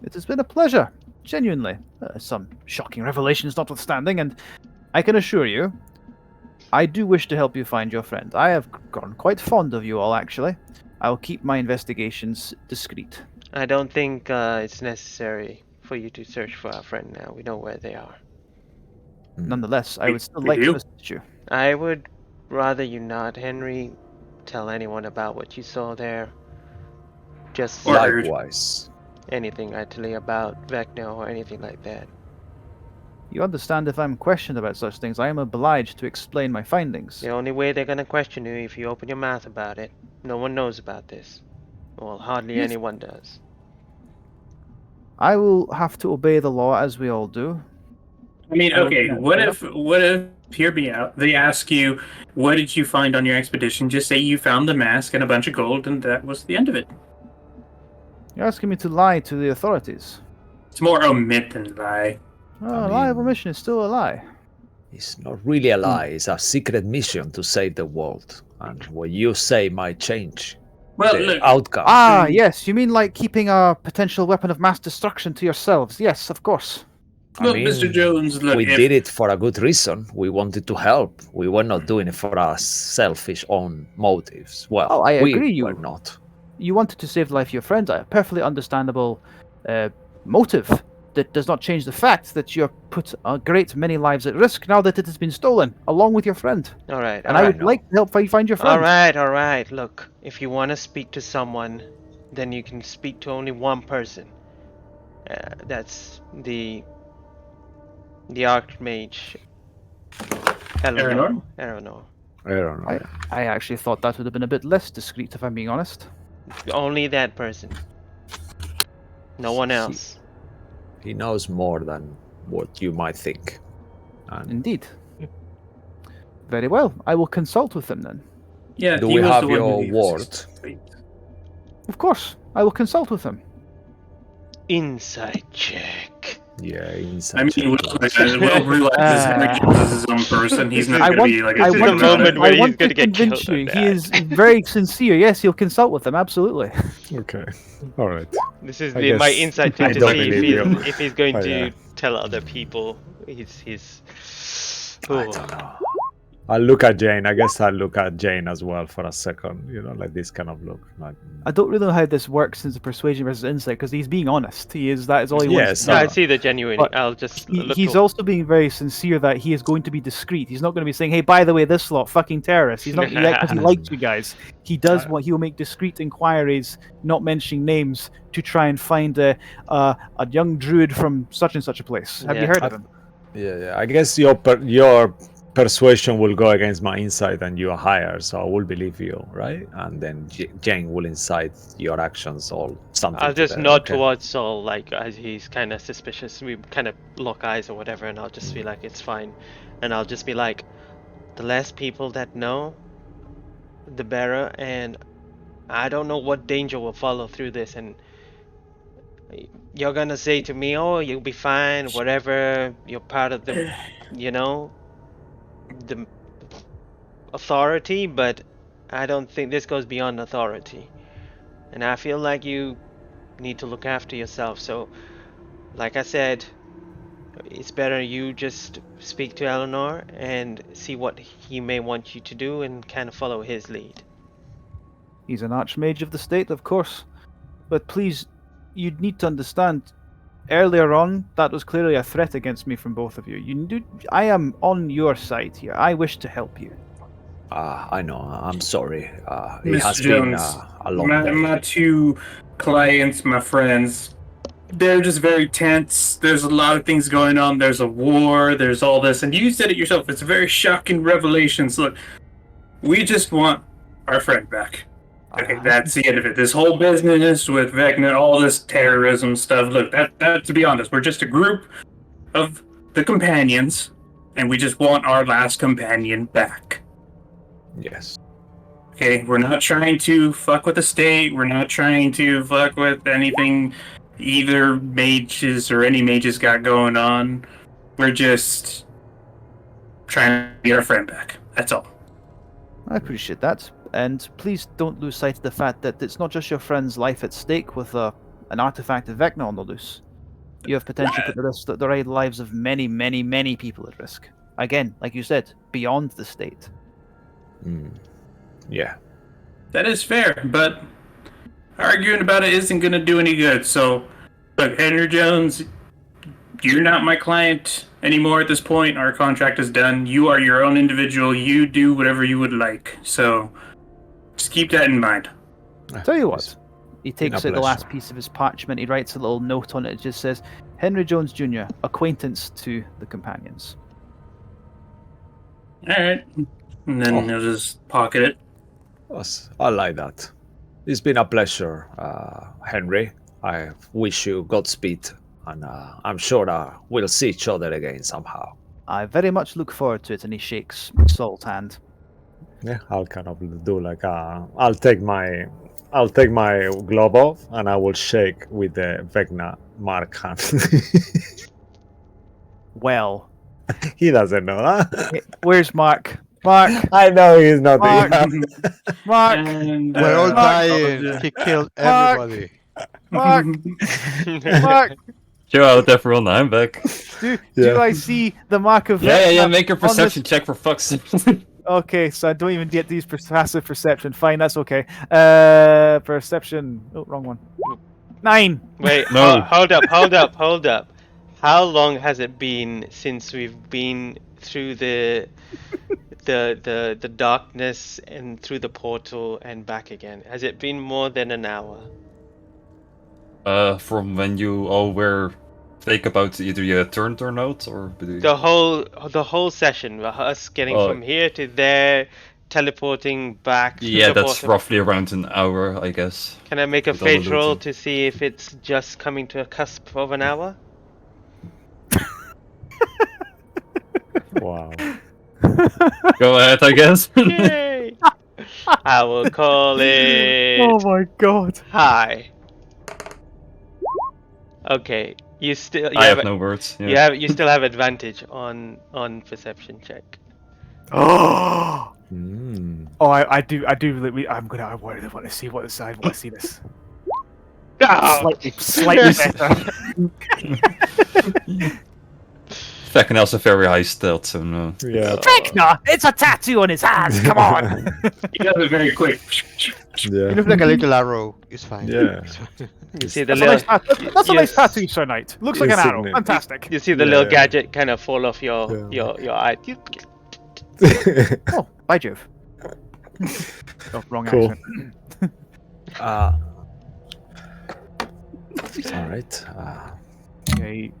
It has been a pleasure, genuinely. Some shocking revelations notwithstanding, and I can assure you, I do wish to help you find your friend. I have grown quite fond of you all, actually. I'll keep my investigations discreet. I don't think it's necessary for you to search for our friend now. We know where they are. Nonetheless, I would still We like do? to assist you. I would rather you not, Henry, tell anyone about what you saw there. Just Or heard. Likewise. anything actually about Vecna or anything like that. You understand, if I'm questioned about such things, I am obliged to explain my findings. The only way they're gonna question you if you open your mouth about it. No one knows about this. Well, hardly Yes. anyone does. I will have to obey the law, as we all do. I mean, okay, Yeah, what yeah. if, hear me out, they ask you, what did you find on your expedition? Just say you found the mask and a bunch of gold, and that was the end of it. You're asking me to lie to the authorities. It's more omit than lie. Oh, I a lie of mean- omission is still a lie. It's not really a lie. It's a secret mission to save the world. And what you say might change Well, the look, outcome. Ah, yes, you mean like keeping a potential weapon of mass destruction to yourselves. Yes, of course. look, Mr. Jones, look, we if, did it for a good reason. We wanted to help. We were not doing it for our selfish own motives. Well, Oh, I we agree, you- were not. You wanted to save the life of your friend. A perfectly understandable motive. That does not change the fact that you have put a great many lives at risk now that it has been stolen, along with your friend. Alright, And I would like to help you find your friend. Alright. Look, if you want to speak to someone, then you can speak to only one person. That's the Archmage. Eleanor? Eleanor. I don't know. I actually thought that would have been a bit less discreet, if I'm being honest. Only that person. No one else. He knows more than what you might think. And Indeed. Very well. I will consult with him then. yeah, do he we was have the one your who gave word? us his- Of course. I will consult with him. Insight check. Yeah, I inside. mean, Will realizes Henry Jones is his own person. He's not I going to want- be like I a This is want a dick to- about moment it. where I he's want gonna to get convince killed you. with He that. is very sincere. Yes, he'll consult with them. Absolutely. Okay. All right. This is I my guess insight I check to don't see believe you. if he's going Oh, to yeah. tell other people. He's I don't know. I'll look at Jane. I guess I'll look at Jane as well for a second. You know, like this kind of look. Like, I don't really know how this works since the persuasion versus insight, because he's being honest. That is all he Yes, wants to Yeah, do. I see the genuine. But I'll just look. He's also being very sincere that he is going to be discreet. He's not going to be saying, "Hey, by the way, this lot fucking terrorists." He's not because he likes you guys. He does what he will make discreet inquiries, not mentioning names, to try and find a young druid from such and such a place. Have you Yeah. heard of him? yeah. I guess your persuasion will go against my insight, and you are higher, so I will believe you, right? And then Jane will incite your actions or something. I'll to just that. nod Okay. towards Saul, like as he's kind of suspicious. We kind of lock eyes or whatever, and I'll just be like, "It's fine," and I'll just be like, "The less people that know, the better." And I don't know what danger will follow through this, and you're gonna say to me, "Oh, you'll be fine," whatever. You're part of the, you know, the authority, but I don't think this goes beyond authority. And I feel like you need to look after yourself. So, like I said, it's better you just speak to Eleanor and see what he may want you to do and kind of follow his lead. He's an archmage of the state, of course. But please, you'd need to understand, earlier on, that was clearly a threat against me from both of you. I am on your side here. I wish to help you. I know. I'm sorry. It Mr. has Jones, been a long day. my two clients, my friends, they're just very tense. There's a lot of things going on. There's a war. There's all this. And you said it yourself. It's a very shocking revelation. So look, we just want our friend back. Okay, that's the end of it. This whole business with Vecna, all this terrorism stuff. Look, that to be honest, we're just a group of the companions, and we just want our last companion back. Yes. Okay, we're not trying to fuck with the state. We're not trying to fuck with anything either mages or any mages got going on. We're just trying to get our friend back. That's all. I appreciate that. And please don't lose sight of the fact that it's not just your friend's life at stake with an artifact of Vecna on the loose. You have potential put the lives of many, many, many people at risk. Again, like you said, beyond the state. Yeah. That is fair, but arguing about it isn't going to do any good. So, look, Henry Jones, you're not my client anymore at this point. Our contract is done. You are your own individual. You do whatever you would like. So, just keep that in mind. Tell you what, he takes out the pleasure. last piece of his parchment, he writes a little note on it, it just says, Henry Jones Jr., acquaintance to the companions. Alright. And then he'll just pocket it. Yes, I like that. It's been a pleasure, Henry. I wish you Godspeed, and I'm sure that we'll see each other again somehow. I very much look forward to it, and he shakes Salt's hand. Yeah, I'll kind of do like I'll take my glove off and I will shake with the Vecna mark hand. Well, He doesn't know that. where's Mark? Mark! I know he's not. Mark! Mark! And, We're all Mark, dying. He killed everybody. Mark! Mark! Chill out, everyone. I'm back. Do I see the mark of Yeah. Vecna Make a on this- perception check for fuck's sake. Okay, so I don't even get these passive perception. Fine, that's okay. Perception. Oh, wrong one. 9. Wait, No. hold up. How long has it been since we've been through the darkness and through the portal and back again? Has it been more than an hour? From when you all were fake about either you turned or not, or The whole session, us getting Oh. from here to there, teleporting back. Through yeah, the that's portal. roughly around an hour, I guess. Can I make a with all the fate roll looting. to see if it's just coming to a cusp of an hour? Wow. Go ahead, I guess. Yay! I will call it Oh my god. high. Okay, you still I have no words. Yeah. you still have advantage on perception check. Oh, Mm. I do really. I really want to see what the side. Want to see this. Oh, Slightly better. Vecna has a very high stealth, so no. Yeah. Vecna! It's a tattoo on his hand. Come on. He does it very quick. You Yeah. look like a little arrow. It's fine. Yeah. you see the That's a nice little tattoo. That's a nice yes. tattoo, Sir Knight. Looks like an arrow. Insignia. Fantastic. you see the little Yeah. gadget kind of fall off your eye. Oh, by Jove. Oh, wrong Cool. accent. All right. Okay.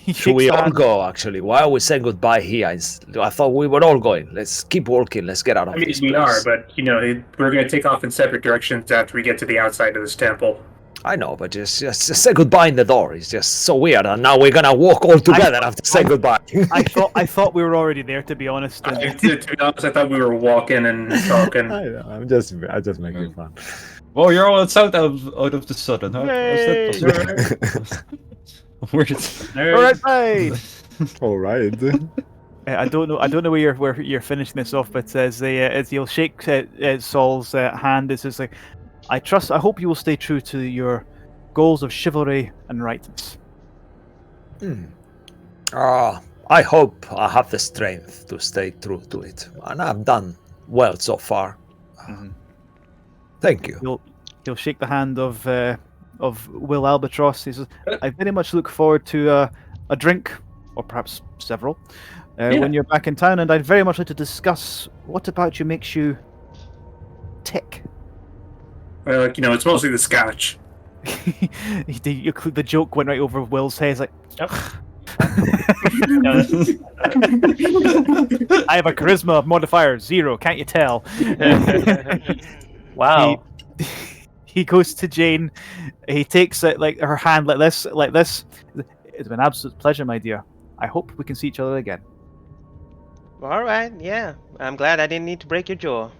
He Should we shakes all hands. go? Actually, why are we saying goodbye here? I thought we were all going. Let's keep walking. Let's get out of I mean, this we place. are, but, we're going to take off in separate directions after we get to the outside of this temple. I know, but just say goodbye in the door. It's just so weird. And now we're gonna walk all together after saying goodbye. I thought we were already there, to be honest. and- To be honest, I thought we were walking and talking. I know. I'm just making fun. Well, you're all out of the sudden, huh? How's that possible? Weird. All right, bye. All right. I don't know where you're finishing this off, but as you'll shake Saul's hand, it's just like, I hope you will stay true to your goals of chivalry and rightness. I hope I have the strength to stay true to it, and I've done well so far. Thank you. He'll shake the hand of Will Albatross. He says, "I very much look forward to a drink, or perhaps several, when you're back in town, and I'd very much like to discuss what about you makes you tick." Well, it's mostly the scotch. The joke went right over Will's head. He's like, I have a charisma modifier 0. Can't you tell? Wow. He goes to Jane. He takes it like her hand like this. It's been an absolute pleasure, my dear. I hope we can see each other again. All right, yeah. I'm glad I didn't need to break your jaw.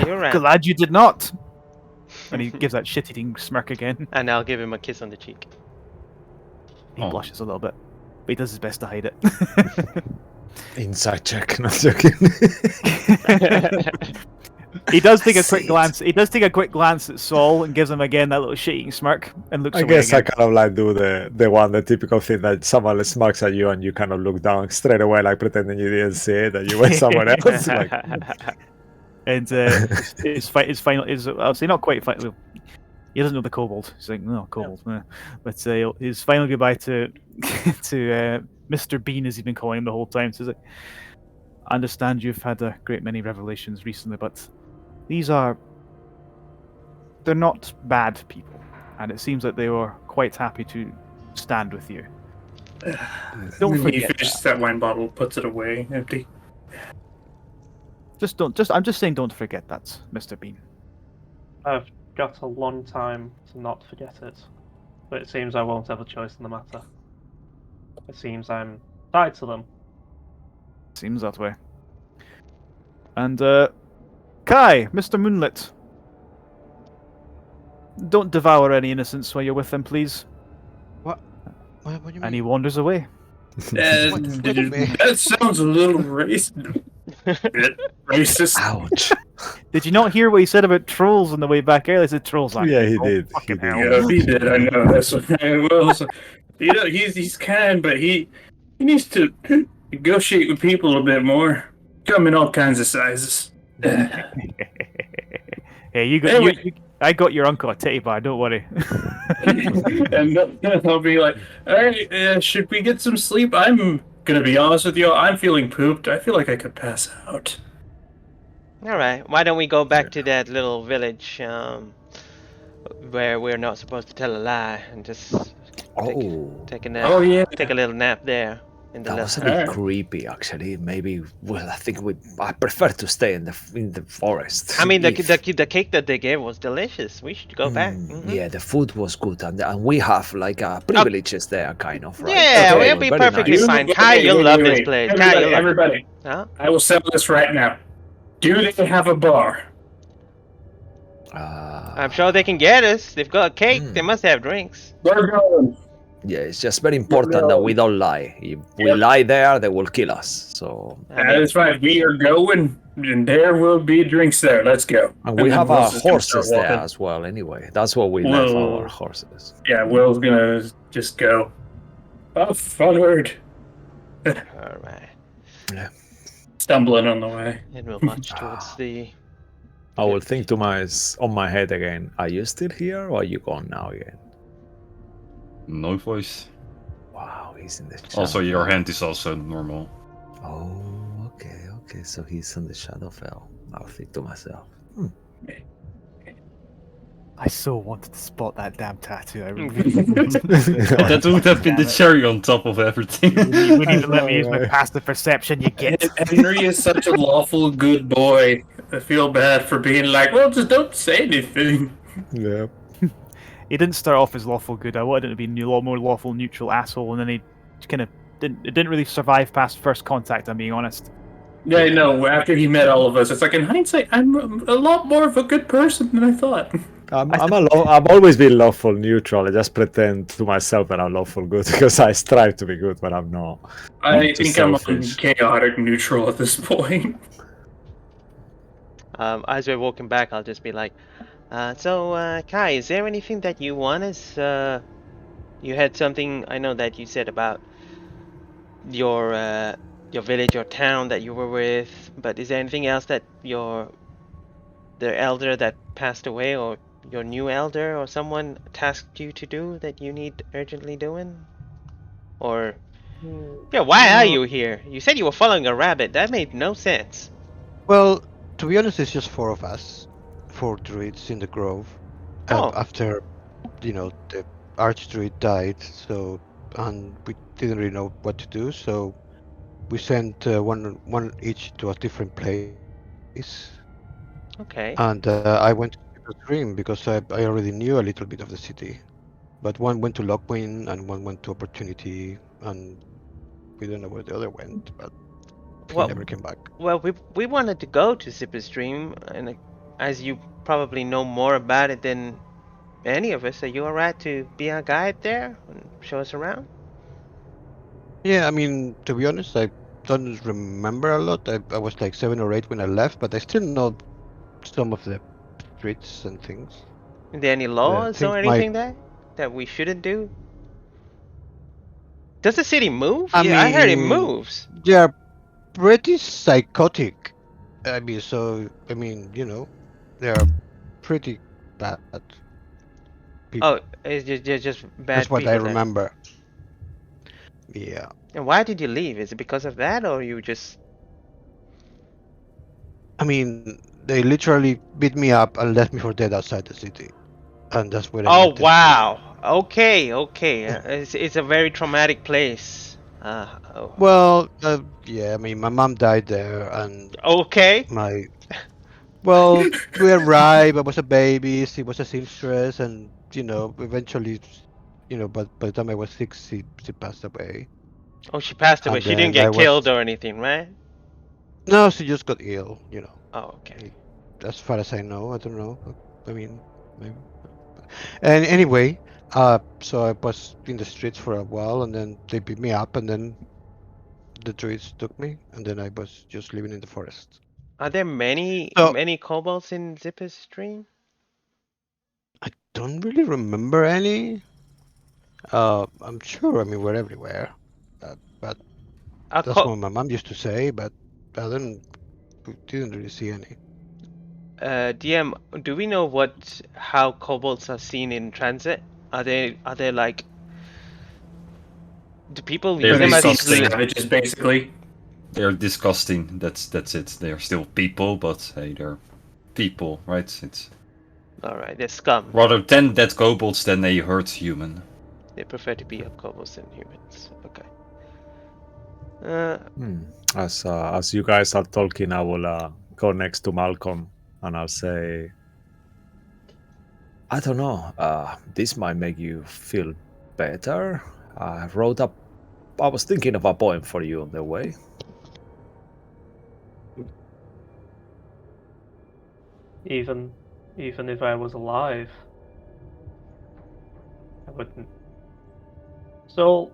You're right. Glad you did not. And he gives that shit-eating smirk again. And I'll give him a kiss on the cheek. He blushes a little bit, but he does his best to hide it. Inside check, not joking. He does take a quick glance. He does take a quick glance at Saul and gives him again that little shit-eating smirk and looks away. I guess again. I kind of like do the typical thing that someone smirks at you and you kind of look down straight away, like pretending you didn't see it, that you went somewhere else. Like, and his final is, I'll say, not quite final. He doesn't know the kobold. He's like, no, kobold. Yeah. But his final goodbye to Mr. Bean, as he's been calling him the whole time. So he's like, I understand you've had a great many revelations recently, but they're not bad people, and it seems like they were quite happy to stand with you. Don't forget. He finishes that wine bottle, puts it away, empty. I'm just saying, don't forget that, Mr. Bean. I've got a long time to not forget it, but it seems I won't have a choice in the matter. It seems I'm tied to them. Seems that way. And Kai, Mr. Moonlit, don't devour any innocents while you're with them, please. What do you mean? And he wanders away. That sounds a little racist. Racist. ouch. Did you not hear what he said about trolls on the way back earlier? He said trolls aren't Yeah, he people. did. Fucking He did. hell. Yeah, he did. I know. That's what I will. So, he's kind, but he needs to negotiate with people a bit more. Come in all kinds of sizes. Hey, I got your uncle a titty bar. Don't worry. And I'll be like, all right, should we get some sleep? I'm gonna be honest with you. I'm feeling pooped. I feel like I could pass out. All right. Why don't we go back to that little village where we're not supposed to tell a lie and just take a nap? Oh yeah. Take a little nap there. In the That was a little... bit creepy, actually. Maybe, well, I think I prefer to stay in the forest. I mean, the if- cake that they gave was delicious. We should go back. Mhm. Yeah, the food was good, and we have like privileges there, kind of, right? Yeah, Okay, we'll be very perfectly nice. fine. Kai, you'll love this place. Kai, you'll love it. Everybody, Huh? I will settle this right now. Do they have a bar? I'm sure they can get us. They've got a cake. They must have drinks. We're going. Yeah, it's just very important that we don't lie. If we lie there, they will kill us. So, That is right. We are going, and there will be drinks there. Let's go. and we then have Will's our just gonna horses start there walking. as well. Anyway, that's what we left Whoa. our horses. Yeah, Will's gonna just go. Off onward. All right. Stumbling on the way. And we'll march towards the... I will think to on my head again. Are you still here, or are you gone now again? No voice. Wow, he's in the shadow. Also, your hand is also normal. Oh, okay. So he's on the Shadowfell. I'll think to myself. I so wanted to spot that damn tattoo. I really That would have been the cherry on top of everything. You wouldn't even let me use my passive perception, you get. Henry is such a lawful good boy. I feel bad for being like, well, just don't say anything. Yeah. He didn't start off as lawful good. I wanted him to be more lawful neutral asshole, and then he kind of didn't really survive past first contact. I'm being honest. Yeah, no. After he met all of us, it's like in hindsight, I'm a lot more of a good person than I thought. I've always been lawful neutral. I just pretend to myself that I'm lawful good because I strive to be good when I'm not. I too think I'm on selfish. chaotic neutral at this point. As we're walking back, I'll just be like, so Kai, is there anything that you want us? You had something I know that you said about your village or town that you were with, but is there anything else that the elder that passed away or your new elder or someone tasked you to do that you need urgently doing? Or yeah, why are you here? You said you were following a rabbit. That made no sense. Well, to be honest, it's just 4 of us, 4 druids in the grove. Oh. After, the archdruid died, so and we didn't really know what to do, so we sent one each to a different place. Okay. And I went to Dream because I already knew a little bit of the city, but one went to Lockwind and one went to Opportunity, and we don't know where the other went, but he Well, never came back. Well, we wanted to go to Zipper's Dream, and as you probably know more about it than any of us, are you alright to be our guide there and show us around? Yeah, I mean, to be honest, I don't remember a lot. I was like 7 or 8 when I left, but I still know some of the streets and things. Are there any laws things or anything that we shouldn't do? Does the city move? Yeah, I heard it moves. They are pretty psychotic. I mean, they are pretty bad people. Oh, it's just bad That's what people I then. remember. Yeah. And why did you leave? Is it because of that, or you just? I mean, they literally beat me up and left me for dead outside the city, and that's where I Oh met this wow. Okay. It's a very traumatic place. Oh. Well, yeah, I mean, my mom died there, and Okay. well, we arrived. I was a baby. She was a seamstress, and eventually, but by the time I was 6, she passed away. Oh, she passed away. And She didn't then get killed or anything, right? No, she just got ill. Oh, okay. As far as I know, I don't know. I mean, maybe. And anyway, so I was in the streets for a while, and then they beat me up, and then the druids took me, and then I was just living in the forest. Are there many kobolds in Zipper's Stream? I don't really remember any. I'm sure. I mean, we're everywhere, but that's what my mom used to say. But we didn't really see any. DM, do we know how kobolds are seen in transit? Are they like? Do people use them as savages, basically? They're disgusting. That's it. They're still people, but hey, they're people, right? It's all right. They're scum. Rather 10 dead kobolds than a hurt human. They prefer to be kobolds than humans. Okay. As you guys are talking, I will go next to Malcolm and I'll say, I don't know. This might make you feel better. I was thinking of a poem for you on the way. Even if I was alive, I wouldn't. So,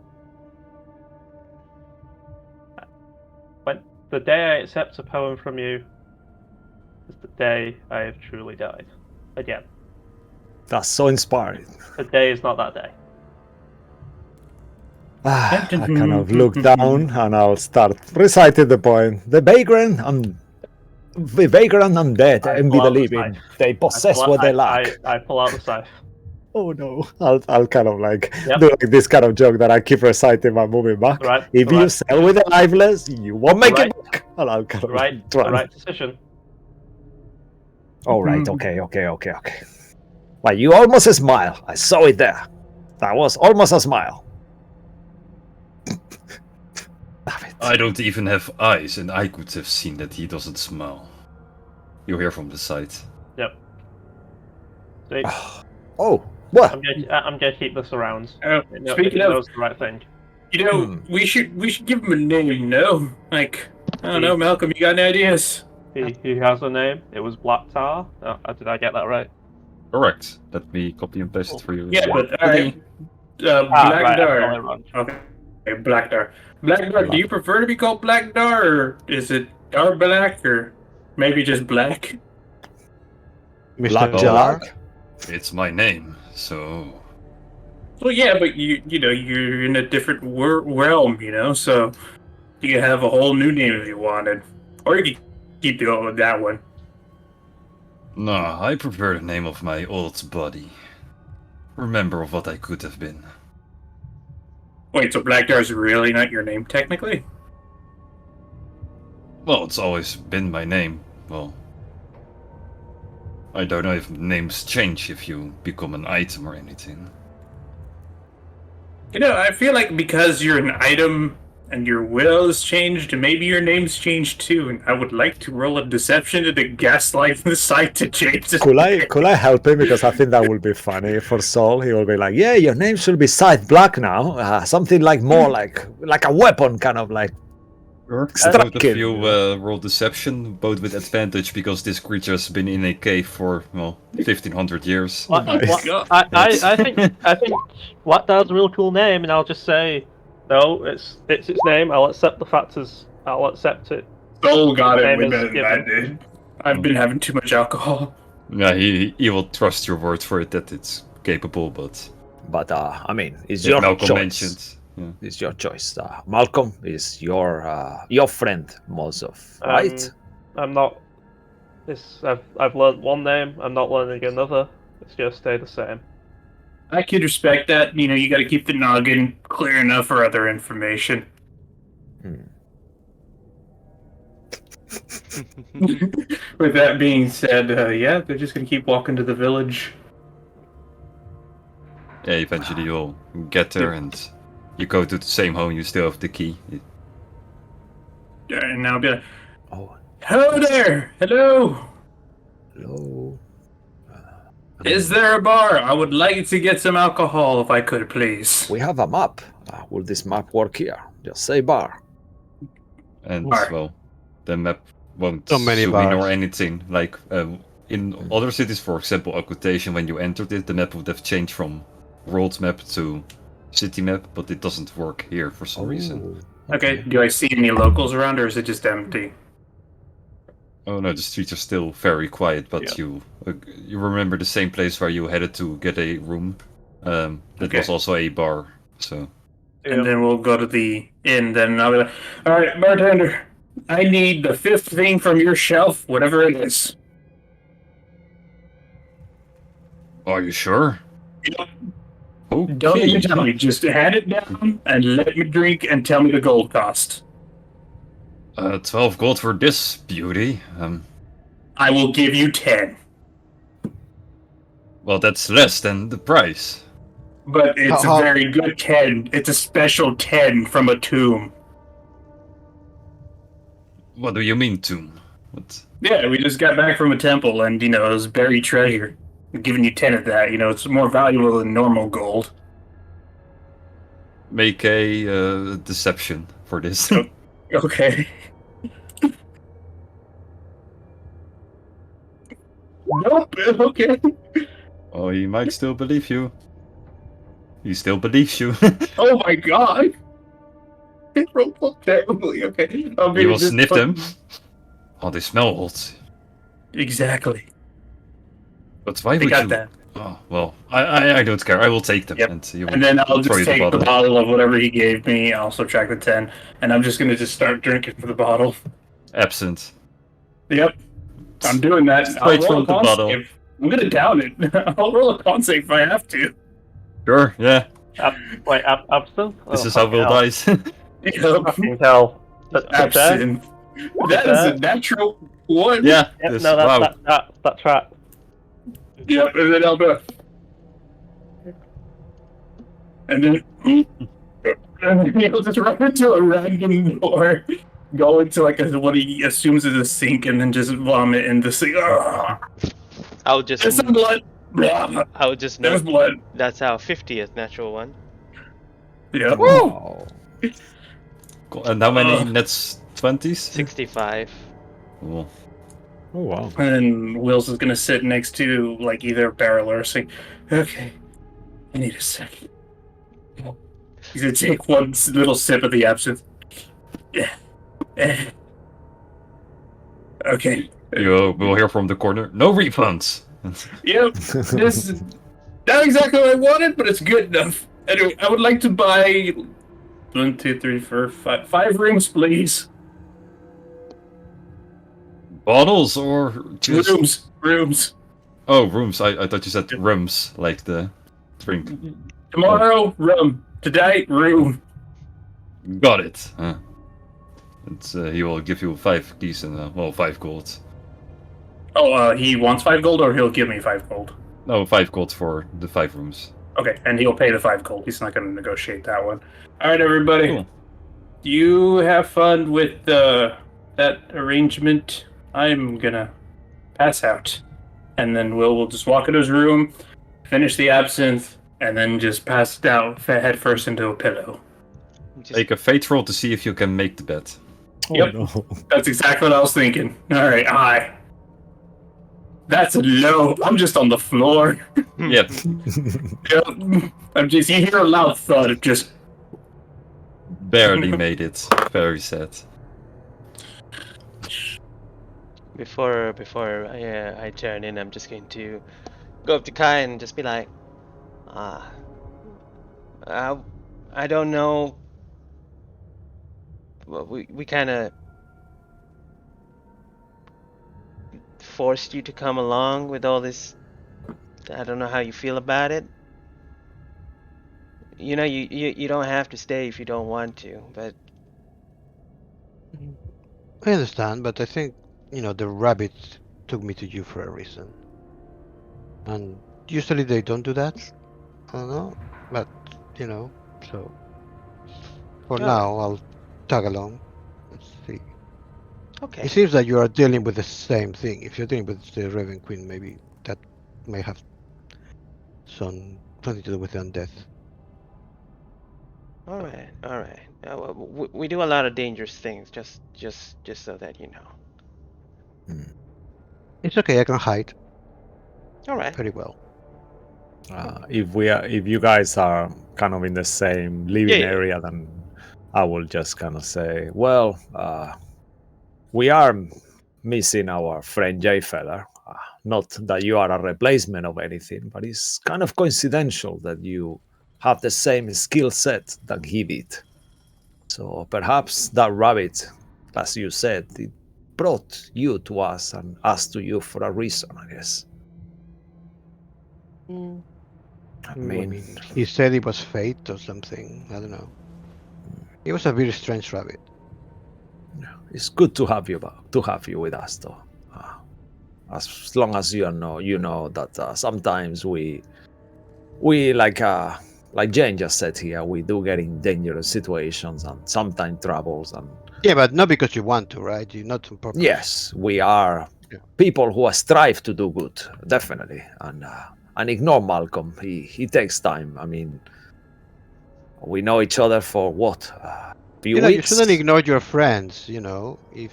when the day I accept a poem from you is the day I have truly died. Again. That's so inspiring. The day is not that day. I kind of look down and I'll start reciting the poem. The vagrant undead envy the living. They possess what they lack. I pull out the scythe. Oh no! I'll kind of do like this kind of joke that I keep reciting while moving back. Right, if you sell with the lifeless, you won't make it back. And I'll kind of the right decision. All right. Okay. Well, you almost smile. I saw it there. That was almost a smile. I don't even have eyes, and I could have seen that he doesn't smile. You hear from the side. Yep. See? Oh, what? I'm gonna keep this around. Speaking of, the right thing. We should give him a name. No, I don't know, Malcolm. You got any ideas? He has a name. It was Black Tar. Did I get that right? Correct. Let me copy and paste it for you. Yeah, but alright. Right, Black I Dar. totally wrong. Okay, Black Dar. Black Dar, do you prefer to be called Black Dar, or is it Dar Black, or maybe just Black? Mr. Black Jar. Jack? It's my name, so Well, yeah, but you're in a different realm, so you could have a whole new name if you wanted. Or you could keep going with that one. no, I prefer the name of my old body. Remember of what I could have been. Wait, so Black Dar's really not your name, technically? Well, it's always been my name. Well, I don't know if names change if you become an item or anything. I feel like because you're an item and your will is changed, maybe your name's changed too, and I would like to roll a deception to gaslight the site to change it. Could I help him? Because I think that would be funny for Saul. He will be like, yeah, your name should be Scythe Black now. Something like more like a weapon, kind of like Both striking. of you roll deception, both with advantage because this creature has been in a cave for 1500 years. I think Black Dar's a real cool name, and I'll just say, no, it's its name. I'll accept the fact I'll accept it. Oh, got it. Name Way is better than I given. did. I've been having too much alcohol. Yeah, he will trust your word for it that it's capable, but But I mean, it's if your Malcolm choice. mentioned. Yeah. It's your choice. Malcolm is your friend, Mozov, right? I'm not. I've learned one name. I'm not learning another. It's just stay the same. I could respect that. You got to keep the noggin clear enough for other information. With that being said, yeah, they're just gonna keep walking to the village. Yeah, eventually you'll get there and you go to the same home, you still have the key. And I'll be like, Oh, hello there! Hello! hello. Is there a bar? I would like to get some alcohol if I could, please. We have a map. Will this map work here? Just say bar. And, Bar. well, the map won't So many zoom in or bars. anything. Like, in other cities, for example, Occultation, when you entered it, the map would have changed from world map to city map, but it doesn't work here for some reason. Okay, do I see any locals around, or is it just empty? Oh no, the streets are still very quiet, but you remember the same place where you headed to get a room. That Okay. was also a bar, so... And then we'll go to the inn, then I'll be like, alright, bartender, I need the 5th thing from your shelf, whatever it is. Are you sure? Okay. Don't even tell me, just hand it down and let me drink and tell me the gold cost. 12 gold for this beauty. I will give you 10. Well, that's less than the price. But it's How- a very good 10. It's a special 10 from a tomb. What do you mean, tomb? What? Yeah, we just got back from a temple and, it was buried treasure. I'm giving you 10 of that, it's more valuable than normal gold. Make a deception for this. Okay. Nope, okay. Oh, he might still believe you. He still believes you. Oh my god. It rolled terribly, okay. You will sniff them. Oh, they smell old. Exactly. But why They would got you? that. Oh, well, I don't care. I will take them. Yep. And, he will And then I'll throw just you take the bottle of whatever he gave me, I'll subtract the 10, and I'm just gonna just start drinking from the bottle. Absent. Yep. I'm doing that. Straight from the bottle. Save. I'm gonna down it. I'll roll a con save if I have to. Sure, yeah. Wait, absinthe? This Oh, is how fucking Will hell. dies. Yep. Fucking hell. Absinthe. That is a natural one. yeah. Yep, this- no, wow. that's right. Yep, and then I'll do it. And then he'll just run into a random door, go into what he assumes is a sink, and then just vomit in the sink. I'll just There's some blood. Blah. I'll just There's note blood. that's our 50th natural one. Yep. Wow. Cool. And how many nets? 20s? 65. Cool. Oh wow. And then Wills is gonna sit next to like either a barrel or say, "Okay, I need a second." He's gonna take one little sip of the absinthe. Yeah. Okay. You will hear from the corner. No refunds. Yep. This is not exactly what I wanted, but it's good enough. Anyway, I would like to buy 1, 2, 3, 4, 5, 5 rooms, please. Bottles or just... Rooms. Oh, rooms. I thought you said rums, like the drink. Tomorrow, rum. Today, room. Got it. It's, he will give you 5 keys and 5 gold. Oh, he wants 5 gold, or he'll give me 5 gold. No, 5 gold for the 5 rooms. Okay, and he'll pay the 5 gold. He's not going to negotiate that one. All right, everybody. Cool. You have fun with that arrangement. I'm gonna pass out, and then we'll just walk into his room, finish the absinthe, and then just pass down head first into a pillow. Make a fate roll to see if you can make the bet. Yep. No. That's exactly what I was thinking. All right, high. That's a low. I'm just on the floor. Yep. Yep. I'm just. You hear a loud thud. It just. Barely made it. Very sad. Before I turn in, I'm just going to go up to Kai and just be like, I don't know. Well, we kind of forced you to come along with all this. I don't know how you feel about it. You know, you don't have to stay if you don't want to, but I understand, but I think, you know, the rabbits took me to you for a reason. And usually they don't do that. I don't know, but, you know, so for Yeah. now I'll tag along. Let's see. okay. It seems that you are dealing with the same thing. If you're dealing with the Raven Queen, maybe that may have something to do with the undead. All right. We do a lot of dangerous things, just so that you know. It's okay, I can hide All right. very well. If you guys are kind of in the same living Yeah. area, then I will just kind of say, well, we are missing our friend Jay Feller. Not that you are a replacement of anything, but it's kind of coincidental that you have the same skill set that he did. So perhaps that rabbit, as you said, it brought you to us and us to you for a reason, I guess. I I mean, mean, he said it was fate or something. I don't know. He was a very strange rabbit. it's good to have you with us, though. As long as you know that sometimes we like Jane just said here, we do get in dangerous situations and sometimes troubles. And Yeah, but not because you want to, right? You're not on purpose. yes, we are Yeah. people who strive to do good, definitely. And ignore Malcolm. He takes time. I mean, we know each other for what? Few You know, you weeks? shouldn't ignore your friends, you know. If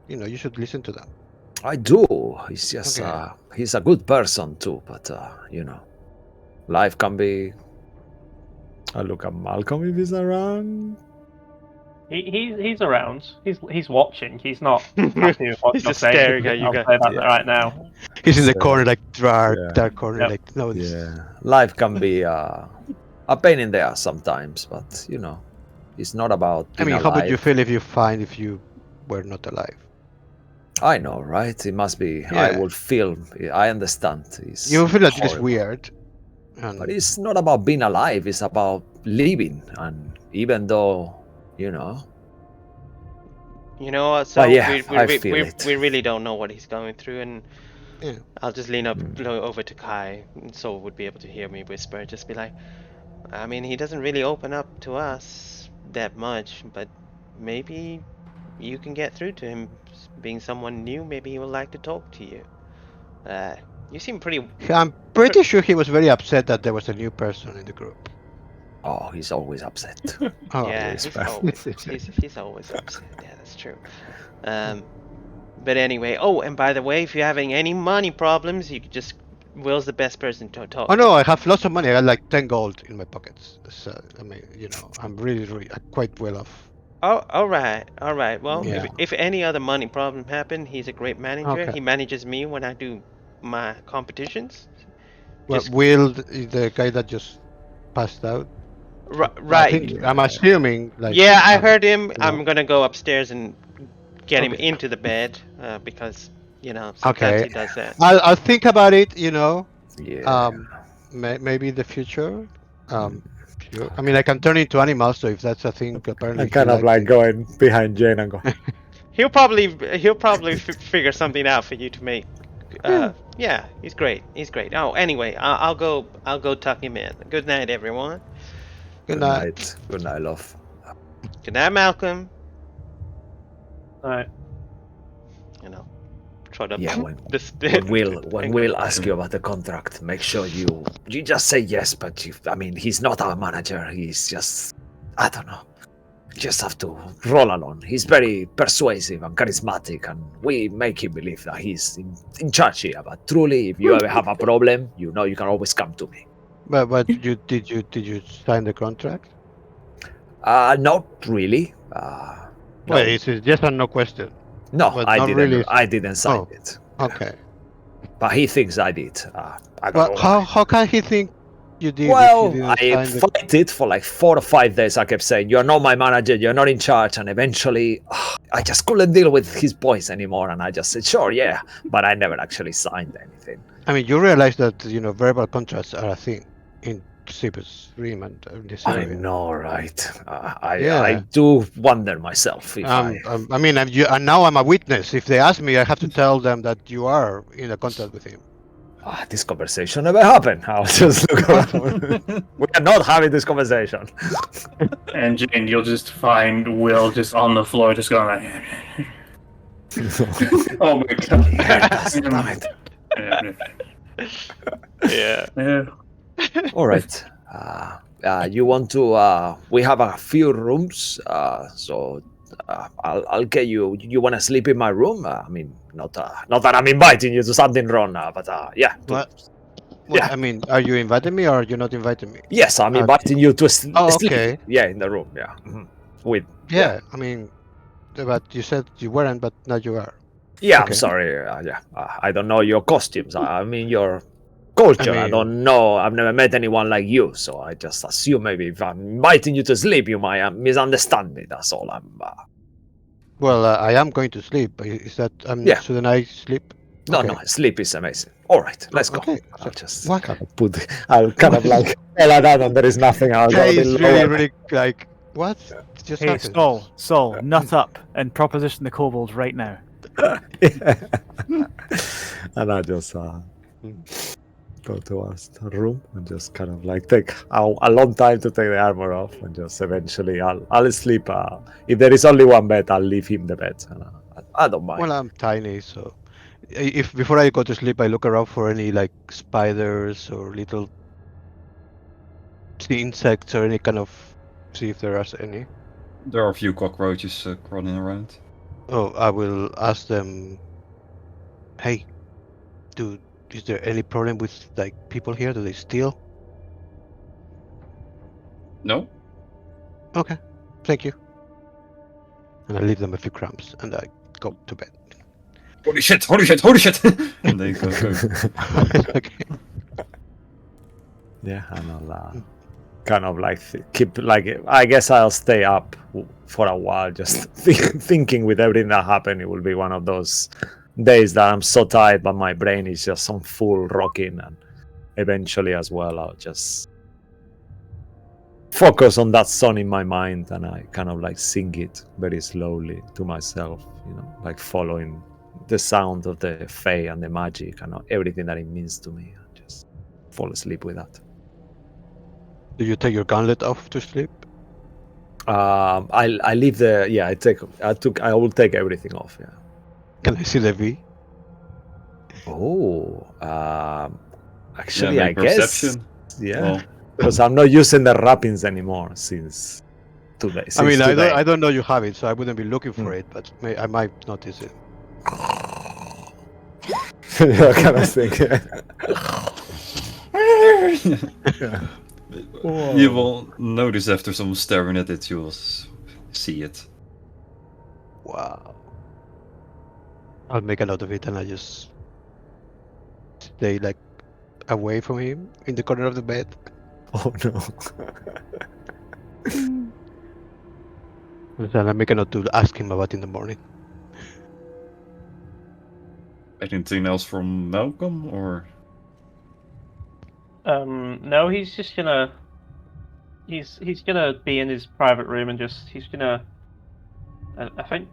you know, you should listen to them. I do. It's just Okay. he's a good person too, but you know, life can be. I look at Malcolm if he's around. He's around. He's watching. He's not happy with what He's you're just saying. staring at you I'll guys. say that Yeah. right now. He's in the So, corner, like dark yeah. corner, Yep. like no. It's, Yeah, life can be a pain in the ass sometimes, but you know, it's not about. I mean, being how would you alive. feel if you were not alive? I know, right? It must be. I Yeah. would feel. I understand. It's You feel that it is horrible. weird. And But it's not about being alive. It's about living, and even though, you know. You know what? So But yeah, I we, feel we, it. we really don't know what he's going through, and Yeah. I'll just lean up over to Kai, so would be able to hear me whisper. Just be like, I mean, he doesn't really open up to us that much, but maybe you can get through to him. Being someone new, maybe he would like to talk to you. You seem pretty. I'm pretty sure he was very upset that there was a new person in the group. Oh, he's always upset. Oh, Yeah, yes, he's fair. always upset. Yeah, that's true. But anyway, oh, and by the way, if you're having any money problems, you could just Will's the best person to talk. Oh no, I have lots of money. I got like 10 gold in my pockets. So, I mean, I'm really quite well off. Oh, all right. Well, Yeah. if any other money problem happen, he's a great manager. Okay. He manages me when I do my competitions. Well, Just- Will, the guy that just passed out. I Right. think, I'm assuming, like. Yeah, I heard him. know. I'm gonna go upstairs and get him Okay. into the bed because sometimes he does that. I'll think about it. Yeah. Maybe in the future. Sure. I mean, I can turn into animals, so if that's a thing, apparently. I'm kind of like going behind Jane and going. He'll probably figure something out for you to make. Yeah, he's great. Oh, anyway, I'll go tuck him in. Good night, everyone. Good night. Good night, love. Good night, Malcolm. Alright. Try to Yeah, when when Will ask you about the contract, make sure you just say yes. But he's not our manager. He's just, I don't know. Just have to roll along. He's very persuasive and charismatic, and we make him believe that he's in charge here. But truly, if you ever have a problem, you can always come to me. But did you sign the contract? Not really. No. Well, it's a yes or no question. No, But I not didn't. really. I didn't sign Oh. it. Okay. But he thinks I did. I don't Well, know. how can he think you did? Well, if you I didn't sign the... fought it for like 4 or 5 days. I kept saying, "You're not my manager. You're not in charge." And eventually, I just couldn't deal with his boys anymore. And I just said, "Sure, yeah," but I never actually signed anything. I mean, you realize that verbal contracts are a thing in Cyprus Rim and this I area. know, right? Yeah. I do wonder myself if I mean, and now I'm a witness. If they ask me, I have to tell them that you are in a contract with him. this conversation never happened. I'll just look around. We are not having this conversation. And Jane, you'll just find Will just on the floor, just going like, "Oh my god!" Damn it. Yeah. Yeah. All right. You want to? We have a few rooms, so I'll get you. You want to sleep in my room? I mean, not that I'm inviting you to something wrong, but yeah. What? Yeah. I mean, are you inviting me or are you not inviting me? Yes, I'm inviting you to sleep. Oh, okay. Yeah, in the room. Yeah. With. Yeah, I mean, but you said you weren't, but now you are. Yeah, Okay. I'm sorry. Yeah, I don't know your costumes. I mean your culture. I mean- don't know. I've never met anyone like you, so I just assume maybe if I'm inviting you to sleep, you might misunderstand me. That's all. Well, I am going to sleep. Is that? Yeah. Shouldn't I sleep? No, Okay. no, sleep is amazing. All right, let's go. Okay. I'll just What? kind of I'll kind of like tell her that, and there is nothing. I'll go a Hey, bit it's lower. really like what? It just Hey, happened. Saul, nut up and proposition the kobolds right now. And I just go towards the room and just kind of like take a long time to take the armor off, and just eventually I'll sleep. If there is only one bed, I'll leave him the bed. And I don't mind. Well, I'm tiny, so if before I go to sleep, I look around for any like spiders or little insects or any kind of see if there are any. There are a few cockroaches crawling around. Oh, I will ask them. Hey, dude, is there any problem with like people here? Do they steal? No? Okay, thank you. And I leave them a few crumbs, and I go to bed. Holy shit! Holy shit! Holy shit! And they go. Okay. Yeah, and I'll kind of like keep like I guess I'll stay up for a while, just thinking with everything that happened. It will be one of those days that I'm so tired, but my brain is just on full rocking, and eventually as well, I'll just focus on that song in my mind, and I kind of like sing it very slowly to myself, like following the sound of the fae and the magic and everything that it means to me, and just fall asleep with that. Do you take your gauntlet off to sleep? I leave the I will take everything off. Yeah. Can I see the V? Oh, actually, Yeah, I make guess. perception. Yeah, Well, because I'm not using the wrappings anymore since today. I mean, since today. I don't know you have it, so I wouldn't be looking for it, but I might notice it. Yeah, kind of thing. Yeah. You will notice after someone staring at it, you'll see it. Wow. I'll make a note of it and I just stay like away from him in the corner of the bed. Oh no. And then I make a note to ask him about in the morning. Anything else from Malcolm, or? No, he's just gonna. He's gonna be in his private room and he's gonna. I think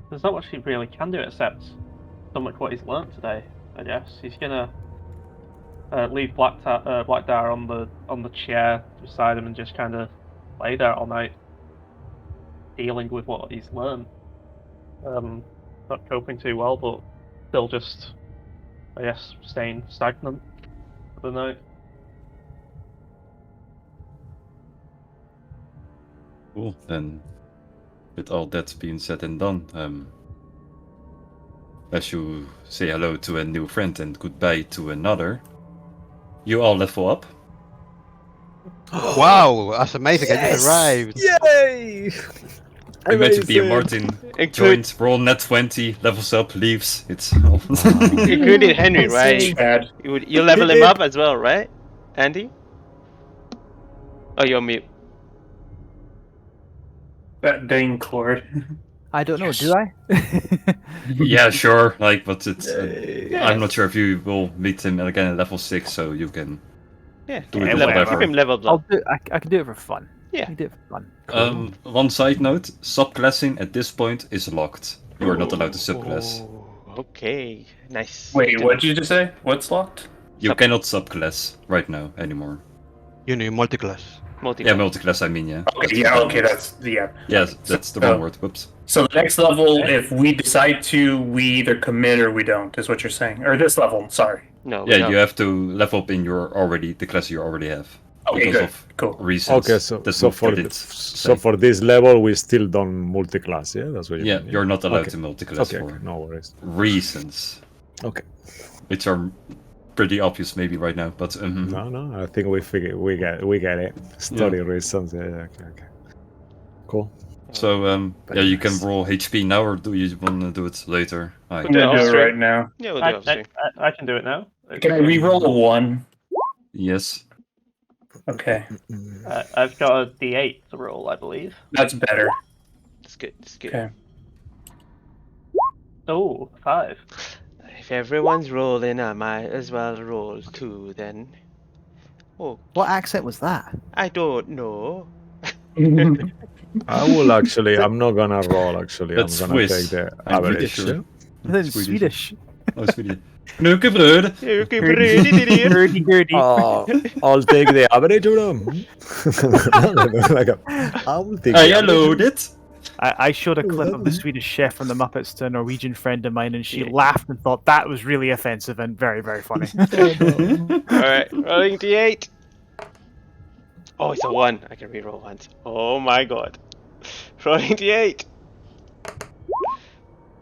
there's not much he really can do except so much what he's learnt today. I guess he's gonna leave Blackdar on the chair beside him and just kind of lay there all night, dealing with what he's learned. Not coping too well, but still just, I guess, staying stagnant for the night. Cool. Then, with all that being said and done, as you say hello to a new friend and goodbye to another, you all level up. Wow, that's amazing! I just arrived. Yay! Imagine being Amazing. Martin, joins, roll net 20, levels up, leaves. It's all. Including Henry, right? Bad. You level him up as well, right, Andy? Oh, you're mute. That dang Claude. I don't know. Do I? Yeah, sure. Like, but it's. I'm not sure if you will meet him again at level 6, so you can. Yeah, Do it keep whatever. him leveled I'll up. do. I can do it for fun. Yeah. I can do it for fun. One side note: subclassing at this point is locked. You are not allowed to subclass. Oh, okay, nice. Wait, what did you just say? What's locked? You cannot subclass right now anymore. You need multi-class. Multiple. Yeah, multiclass. I mean, yeah. Okay, yeah, okay, that's Yes, that's the So- wrong word. Whoops. So the next level, if we decide to, we either commit or we don't, is what you're saying. Or this level, sorry. No. Yeah, no. you have to level up in the class you already have. Okay, because good. of Cool. reasons. Okay, so That's so what for they did so say. for this level we still don't multi-class, yeah? That's what you Yeah, mean. you're not allowed Okay. to multiclass Okay, for okay, no worries. reasons, Okay. which are pretty obvious maybe right now. But No, I think we get it. Story reasons, yeah, okay. Cool. So Very you can nice. roll HP now, or do you want to do it later? I'm gonna do it Offstream. right now. Yeah, we'll do it offstream. I can do it now. Can I re-roll a 1? Yes. Okay, I've got a D8 to roll, I believe. that's better. It's good. It's good. Okay. Oh, 5. If everyone's rolling, I might as well roll too. Then. Oh, What accent was that? I don't know. I will actually. I'm not gonna roll. Actually, That's I'm gonna Swiss. take the I'm pretty average. sure. yeah? That's Swedish. Swedish. Oh, Swedish. Knukkebröd. Okay, pretty. Dirty, dirty. I'll take the average of them. I will take. I the average. allowed it. I showed a clip of the Swedish chef from the Muppets to a Norwegian friend of mine, and she laughed and thought that was really offensive and very, very funny. Alright, rolling D8. Oh, it's a 1. I can reroll once. Oh my god. Rolling D8.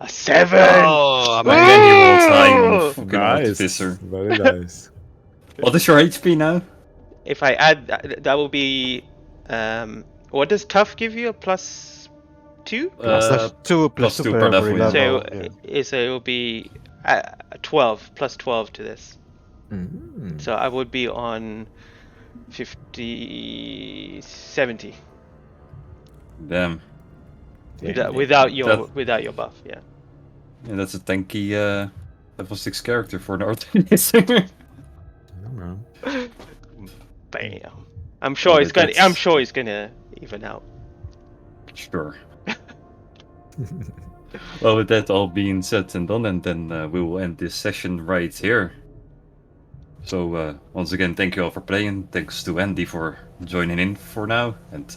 A 7! Oh, And then you roll time Ooh! on fucking Nice. Artificer. Very nice. What is your HP now? If I add that will be what does tough give you? A +2? plus 2 plus plus 2 2 per per every level, yeah. level. So so it will be 12 plus 12 to this. Mm. So I would be on 70 Damn. without your That- buff. Yeah. Yeah, that's a tanky level 6 character for an Artificer. Bam. I'm sure it's gonna. I'm sure it's gonna even out. Sure. Well, with that all being said and done, and then we will end this session right here. So once again, thank you all for playing. Thanks to Andy for joining in for now, and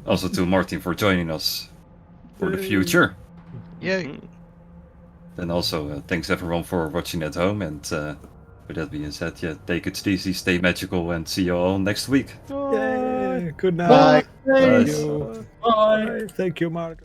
also to Martin for joining us for the future. Yay. And also thanks everyone for watching at home. And with that being said, yeah, take it easy, stay magical, and see you all next week. Yay. Good Bye. night. Thank you. Bye. Thank you, Mark.